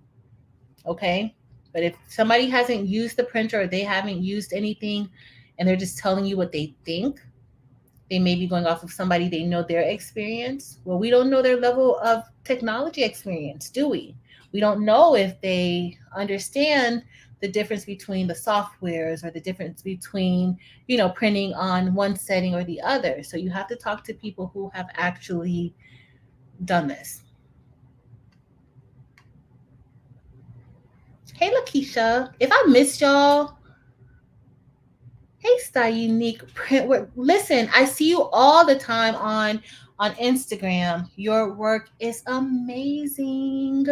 Okay? But if somebody hasn't used the printer, or they haven't used anything, and they're just telling you what they think, they may be going off of somebody they know their experience. Well, we don't know their level of technology experience, do we? We don't know if they understand the difference between the softwares, or the difference between, printing on one setting or the other. So you have to talk to people who have actually done this. Hey, Lakeisha, if I missed y'all, hey, Style Unique Printwork. Listen, I see you all the time on Instagram. Your work is amazing.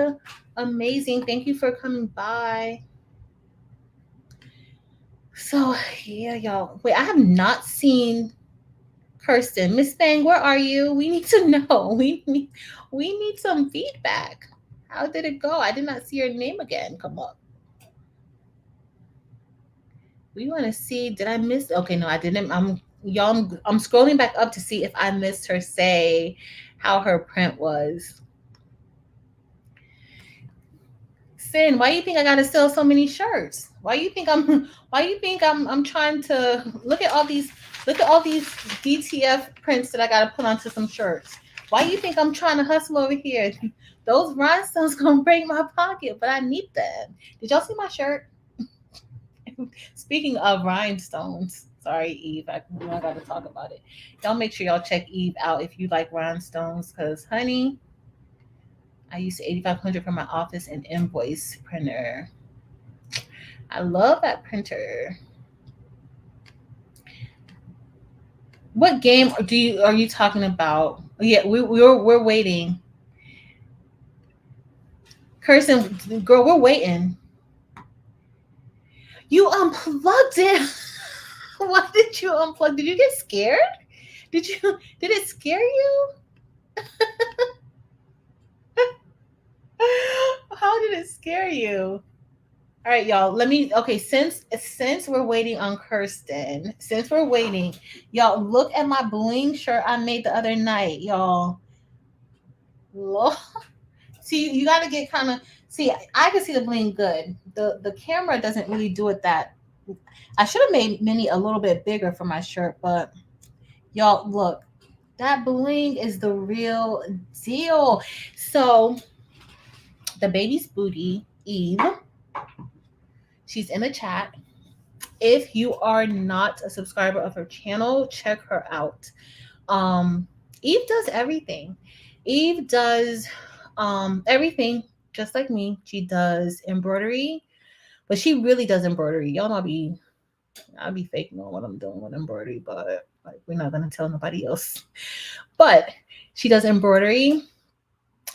Amazing. Thank you for coming by. So yeah, y'all. Wait, I have not seen Kirsten. Miss Bang, where are you? We need to know. We need some feedback. How did it go? I did not see your name again come up. We want to see, did I miss? Okay, no, I didn't. I'm scrolling back up to see if I missed her say how her print was. Sin, why you think I gotta sell so many shirts? Why you think I'm trying to look at all these DTF prints that I gotta put onto some shirts? Why you think I'm trying to hustle over here? Those rhinestones gonna break my pocket, but I need them. Did y'all see my shirt? Speaking of rhinestones, sorry, Eve, I got to talk about it. Y'all make sure y'all check Eve out if you like rhinestones, because, honey, I used 8500 for my office and invoice printer. I love that printer. What game are you talking about? Yeah, we're waiting. Kirsten, girl, we're waiting. You unplugged it. Why did you unplug? Did you get scared? Did it scare you? How did it scare you? All right, y'all. Since we're waiting on Kirsten, y'all look at my bling shirt I made the other night, y'all. Look. See, you got to get kind of, see, I can see the bling good. The camera doesn't really do it that. I should have made Minnie a little bit bigger for my shirt, but y'all look, that bling is the real deal. So the baby's booty, Eve, she's in the chat. If you are not a subscriber of her channel, check her out. Eve does everything. Eve does everything just like me. She does embroidery, but she really does embroidery. Y'all know I'll be faking on what I'm doing with embroidery, but like we're not gonna tell nobody else. But she does embroidery,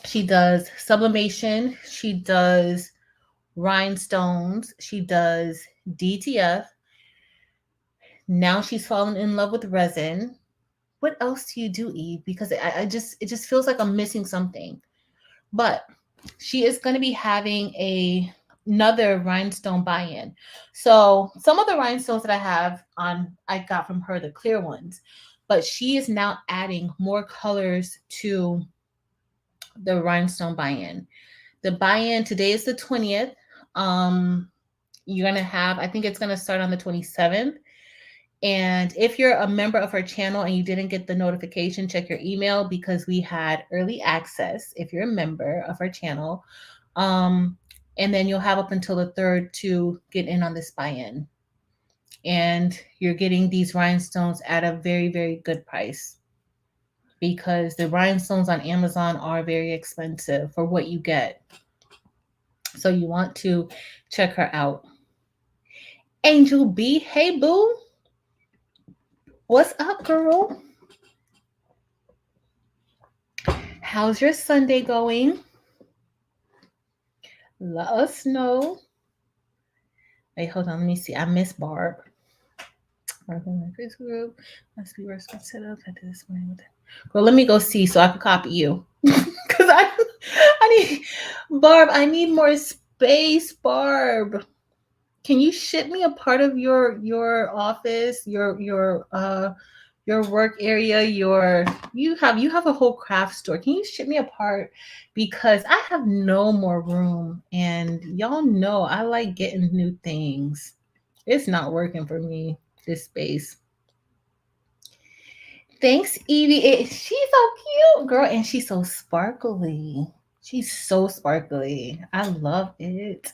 she does sublimation, she does rhinestones, she does DTF. Now she's fallen in love with resin. What else do you do, Eve? Because it just feels like I'm missing something. But she is going to be having another rhinestone buy-in. So some of the rhinestones that I have on, I got from her, the clear ones, but she is now adding more colors to the rhinestone buy-in. The buy-in today is the 20th. You're going to have, I think it's going to start on the 27th. And if you're a member of our channel and you didn't get the notification, check your email because we had early access if you're a member of our channel. And then you'll have up until the 3rd to get in on this buy-in. And you're getting these rhinestones at a very, very good price because the rhinestones on Amazon are very expensive for what you get. So you want to check her out. Angel B, hey boo. What's up, girl? How's your Sunday going? Let us know. Wait, hold on. Let me see. I miss Barb. Group must be worse set up. I did this morning with it. Girl, let me go see so I can copy you. Because I need Barb. I need more space, Barb. Can you ship me a part of your office, your work area, you have a whole craft store. Can you ship me a part? Because I have no more room and y'all know I like getting new things. It's not working for me, this space. Thanks, Evie. She's so cute, girl, and she's so sparkly. She's so sparkly. I love it.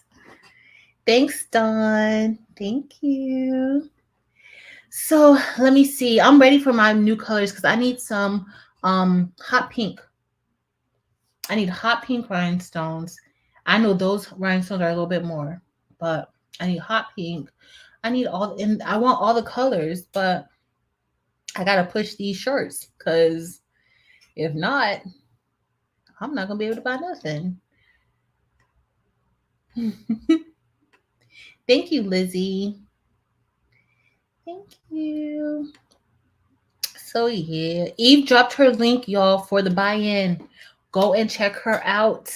Thanks, Dawn. Thank you. So let me see. I'm ready for my new colors because I need some hot pink. I need hot pink rhinestones. I know those rhinestones are a little bit more, but I need hot pink. I need and I want all the colors, but I gotta push these shirts because if not, I'm not gonna be able to buy nothing. Thank you, Lizzie. Thank you. So yeah, Eve dropped her link, y'all, for the buy-in. Go and check her out.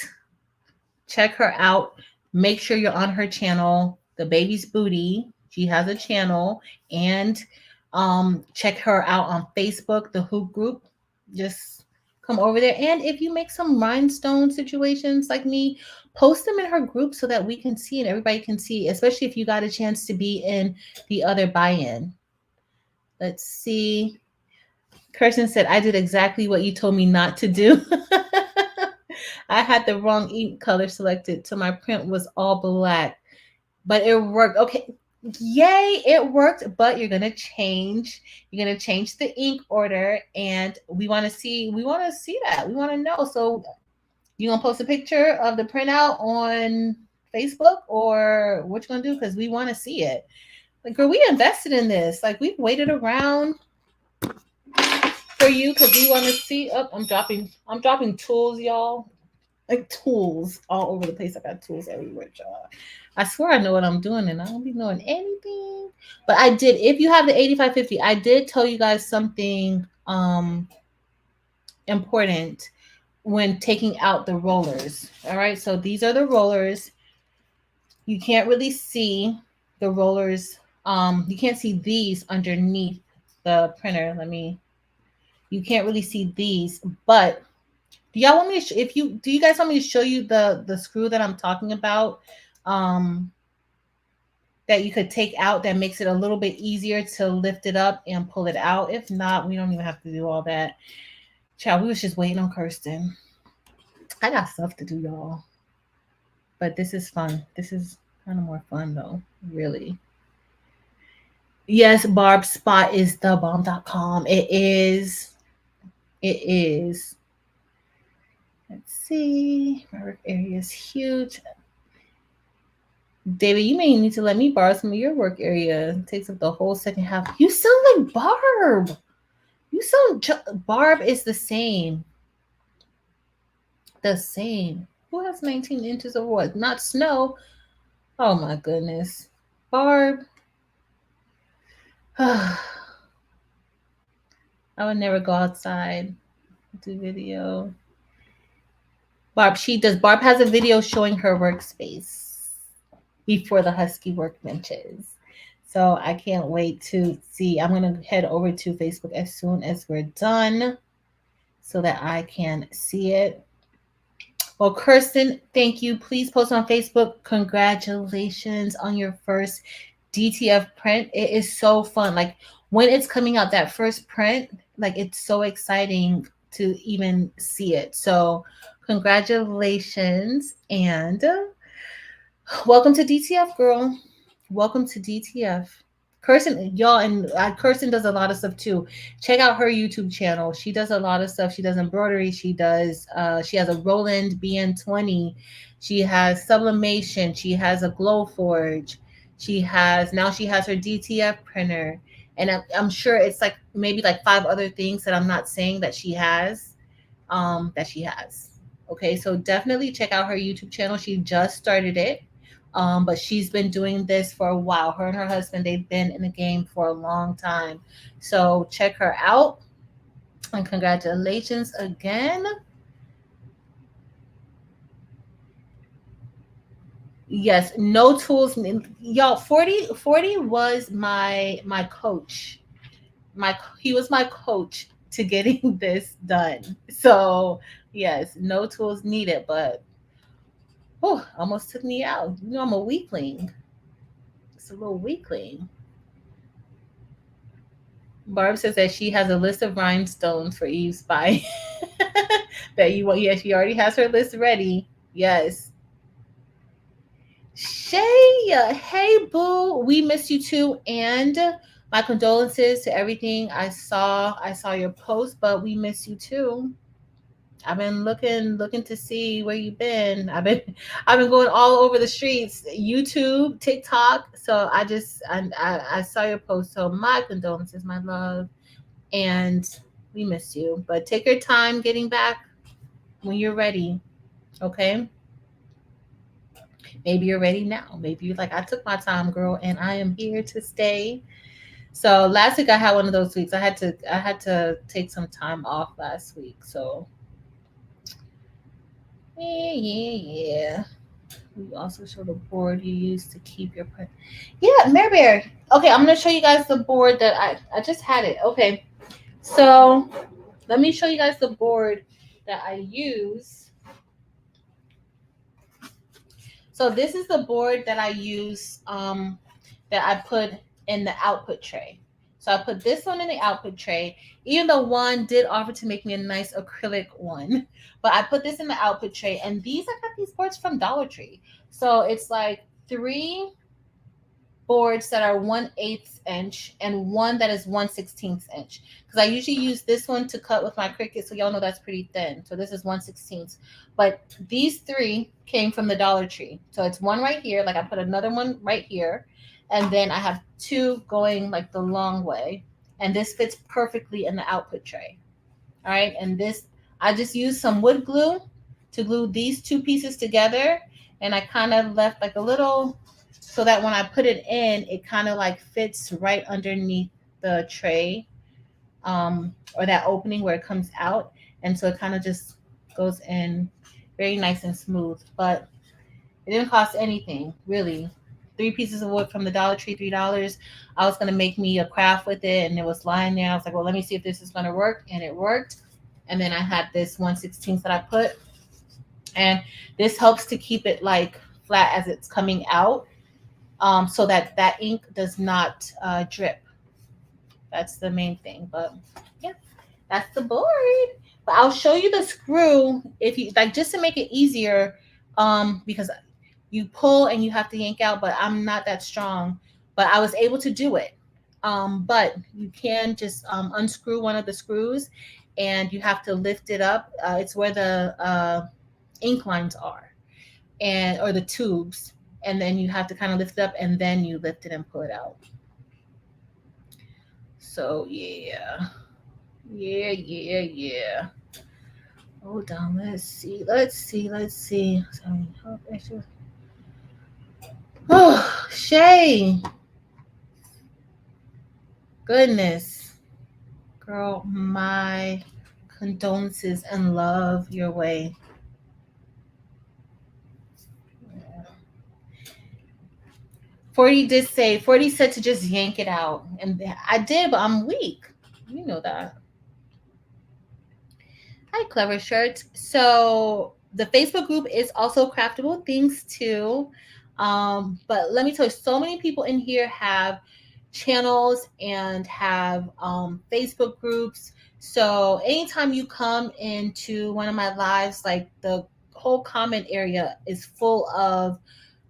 Check her out. Make sure you're on her channel, The Baby's Booty. She has a channel. And check her out on Facebook, the Hoop Group. Just come over there. And if you make some rhinestone situations like me, post them in her group so that we can see and everybody can see, especially if you got a chance to be in the other buy-in. Let's see. Kirsten said, I did exactly what you told me not to do. I had the wrong ink color selected, so my print was all black. But it worked. Okay. Yay, it worked, but you're gonna change. You're gonna change the ink order, and we want to see that. We want to know. So you gonna post a picture of the printout on Facebook, or what you gonna do? Because we want to see it. Like, girl, we invested in this. Like, we've waited around for you because we want to see. Oh, I'm dropping tools, y'all. Like tools all over the place. I got tools everywhere, y'all. I swear I know what I'm doing and I don't be knowing anything. But I did. If you have the 8550, I did tell you guys something important when taking out the rollers. All right. So these are the rollers. You can't really see the rollers. You can't see these underneath the printer. You can't really see these, but do y'all want me to do you guys want me to show you the screw that I'm talking about that you could take out that makes it a little bit easier to lift it up and pull it out? If not, we don't even have to do all that. Child, we was just waiting on Kirsten. I got stuff to do, y'all. But this is fun. This is kind of more fun though, really. Yes, Barb's spot is thebomb.com. It is. Let's see. My work area is huge. David, you may need to let me borrow some of your work area. It takes up the whole second half. You sound like Barb. Barb is the same. The same. Who has 19 inches of what? Not snow. Oh my goodness. Barb. I would never go outside, do video. Barb has a video showing her workspace before the Husky workbenches. So I can't wait to see. I'm going to head over to Facebook as soon as we're done so that I can see it. Well, Kirsten, thank you. Please post on Facebook. Congratulations on your first DTF print. It is so fun. Like when it's coming out, that first print, like it's so exciting to even see it. So congratulations and welcome to DTF, girl. Welcome to DTF. Kirsten, y'all, and Kirsten does a lot of stuff too. Check out her YouTube channel. She does a lot of stuff. She does embroidery. She has a Roland BN20. She has sublimation. She has a glow forge. She has her DTF printer. And I'm sure it's like maybe like 5 other things that I'm not saying that she has. Okay, so definitely check out her YouTube channel. She just started it. But she's been doing this for a while. Her and her husband, they've been in the game for a long time. So check her out. And congratulations again. Yes, no tools. Y'all, 40 was my coach. He was my coach to getting this done. So yes, no tools needed, but almost took me out. You know, I'm a weakling. It's a little weakling. Barb says that she has a list of rhinestones for Eve's buy. That you want. Yes, she already has her list ready. Yes. Shay, hey boo, we miss you too, and my condolences to everything. I saw your post, but we miss you too. I've been looking to see where you've been. I've been going all over the streets, YouTube, TikTok. So I saw your post. So my condolences, my love, and we miss you. But take your time getting back when you're ready. Okay. Maybe you're ready now. Maybe you're like, I took my time, girl, and I am here to stay. So last week I had one of those weeks. I had to take some time off last week. So yeah. We also show the board you use to keep your print. Yeah, Mary Bear. Okay, I'm gonna show you guys the board that I just had it. Okay, so let me show you guys the board that I use. So this is the board that I use that I put in the output tray. So I put this one in the output tray, even though one did offer to make me a nice acrylic one. But I put this in the output tray, and I got these boards from Dollar Tree. So it's like 3 boards that are 1/8 inch and one that is 1/16 inch. Because I usually use this one to cut with my CRICUT, so y'all know that's pretty thin. So this is 1/16. But these 3 came from the Dollar Tree. So it's one right here, like I put another one right here. And then I have 2 going like the long way. And this fits perfectly in the output tray. All right. And this, I just used some wood glue to glue these 2 pieces together. And I kind of left like a little, so that when I put it in, it kind of like fits right underneath the tray, or that opening where it comes out. And so it kind of just goes in very nice and smooth. But it didn't cost anything, really. 3 pieces of wood from the Dollar Tree, $3. I was going to make me a craft with it, and it was lying there. I was like, well, let me see if this is going to work. And it worked. And then I had this 1/16 that I put. And this helps to keep it like flat as it's coming out, so that ink does not drip. That's the main thing. But yeah, that's the board. But I'll show you the screw if you like, just to make it easier, because you pull and you have to yank out, but I'm not that strong. But I was able to do it. But you can just unscrew one of the screws, and you have to lift it up. It's where the ink lines are, and or the tubes, and then you have to kind of lift it up, and then you lift it and pull it out. So yeah, yeah. Hold on, let's see. Oh, Shay, goodness, girl, my condolences and love your way. 40 said to just yank it out. And I did, but I'm weak. You know that. Hi, Clever Shirts. So the Facebook group is also Craftable Things too. But let me tell you, so many people in here have channels and have Facebook groups. So anytime you come into one of my lives, like the whole comment area is full of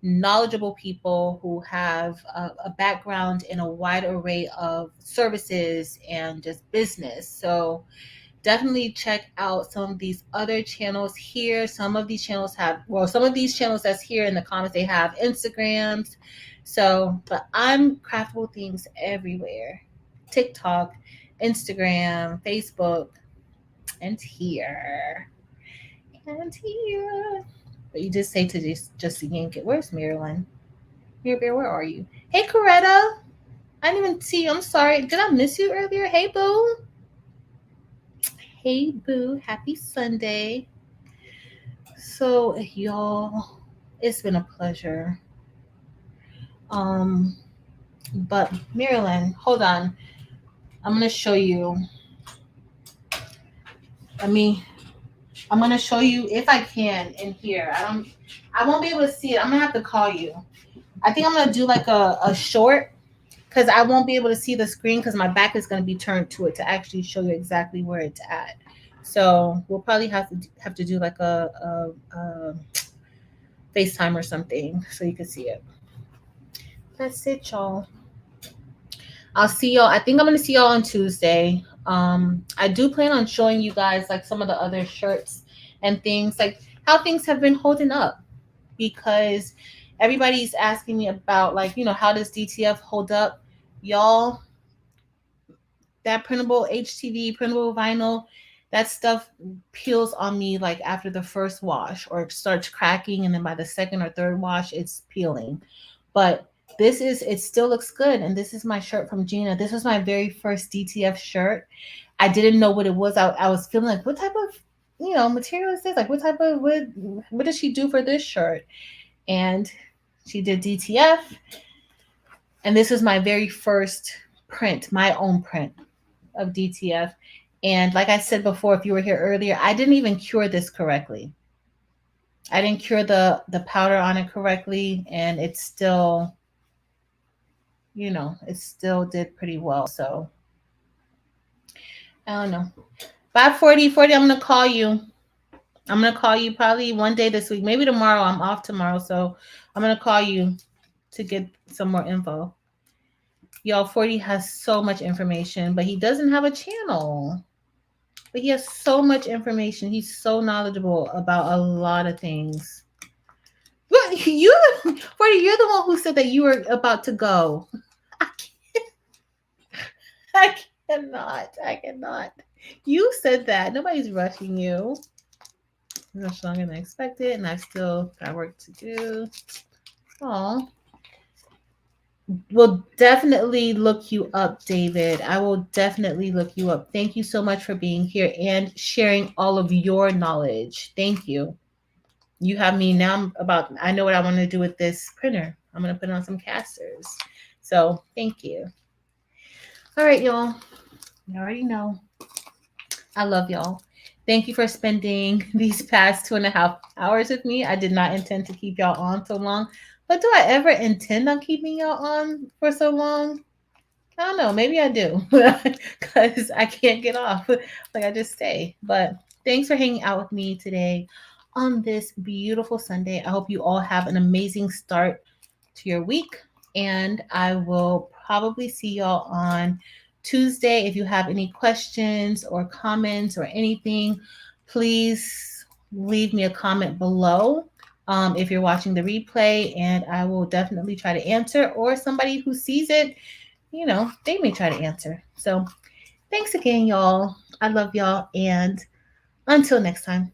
knowledgeable people who have a background in a wide array of services and just business. So definitely check out some of these other channels here. Some of these channels that's here in the comments, they have Instagrams. So, but I'm Craftable Things everywhere. TikTok, Instagram, Facebook, and here. And here. But you just say to just to yank it. Where's Marilyn? Mirror Bear, where are you? Hey, Coretta. I didn't even see you. I'm sorry. Did I miss you earlier? Hey, boo. Hey, boo. Happy Sunday. So, y'all, it's been a pleasure. But Marilyn, hold on. I'm gonna show you. I'm gonna show you if I can in here. I won't be able to see it. I'm gonna have to call you. I think I'm gonna do like a short, because I won't be able to see the screen because my back is gonna be turned to it to actually show you exactly where it's at. So we'll probably have to do like a FaceTime or something so you can see it. That's it, y'all. I'll see y'all. I think I'm gonna see y'all on Tuesday. I do plan on showing you guys like some of the other shirts and things, like how things have been holding up, because everybody's asking me about, like, how does DTF hold up, y'all. That printable HTV, printable vinyl, that stuff peels on me like after the first wash, or it starts cracking, and then by the second or third wash it's peeling. But it still looks good. And this is my shirt from Gina. This was my very first DTF shirt. I didn't know what it was. I was feeling like, what type of material is this? Like, what does she do for this shirt? And she did DTF. And this was my very first print, my own print of DTF. And like I said before, if you were here earlier, I didn't even cure this correctly. I didn't cure the powder on it correctly, and it still, it still did pretty well. So I don't know. 5:40, I'm gonna call you. I'm gonna call you probably one day this week, maybe tomorrow. I'm off tomorrow, so I'm gonna call you to get some more info. Y'all, 40 has so much information, but he doesn't have a channel. But he has so much information. He's so knowledgeable about a lot of things. What, 40, you're the one who said that you were about to go. I cannot. You said that. Nobody's rushing you. Much longer than expected, and I've still got work to do. Oh. Will definitely look you up, David. I will definitely look you up. Thank you so much for being here and sharing all of your knowledge. Thank you. You have me now I know what I want to do with this printer. I'm going to put on some casters. So thank you. All right, y'all. You already know. I love y'all. Thank you for spending these past 2.5 hours with me. I did not intend to keep y'all on so long. But do I ever intend on keeping y'all on for so long? I don't know. Maybe I do, because I can't get off. Like, I just stay. But thanks for hanging out with me today on this beautiful Sunday. I hope you all have an amazing start to your week. And I will probably see y'all on Tuesday. If you have any questions or comments or anything, please leave me a comment below. If you're watching the replay, and I will definitely try to answer, or somebody who sees it, you know, they may try to answer. So thanks again, y'all. I love y'all, and until next time.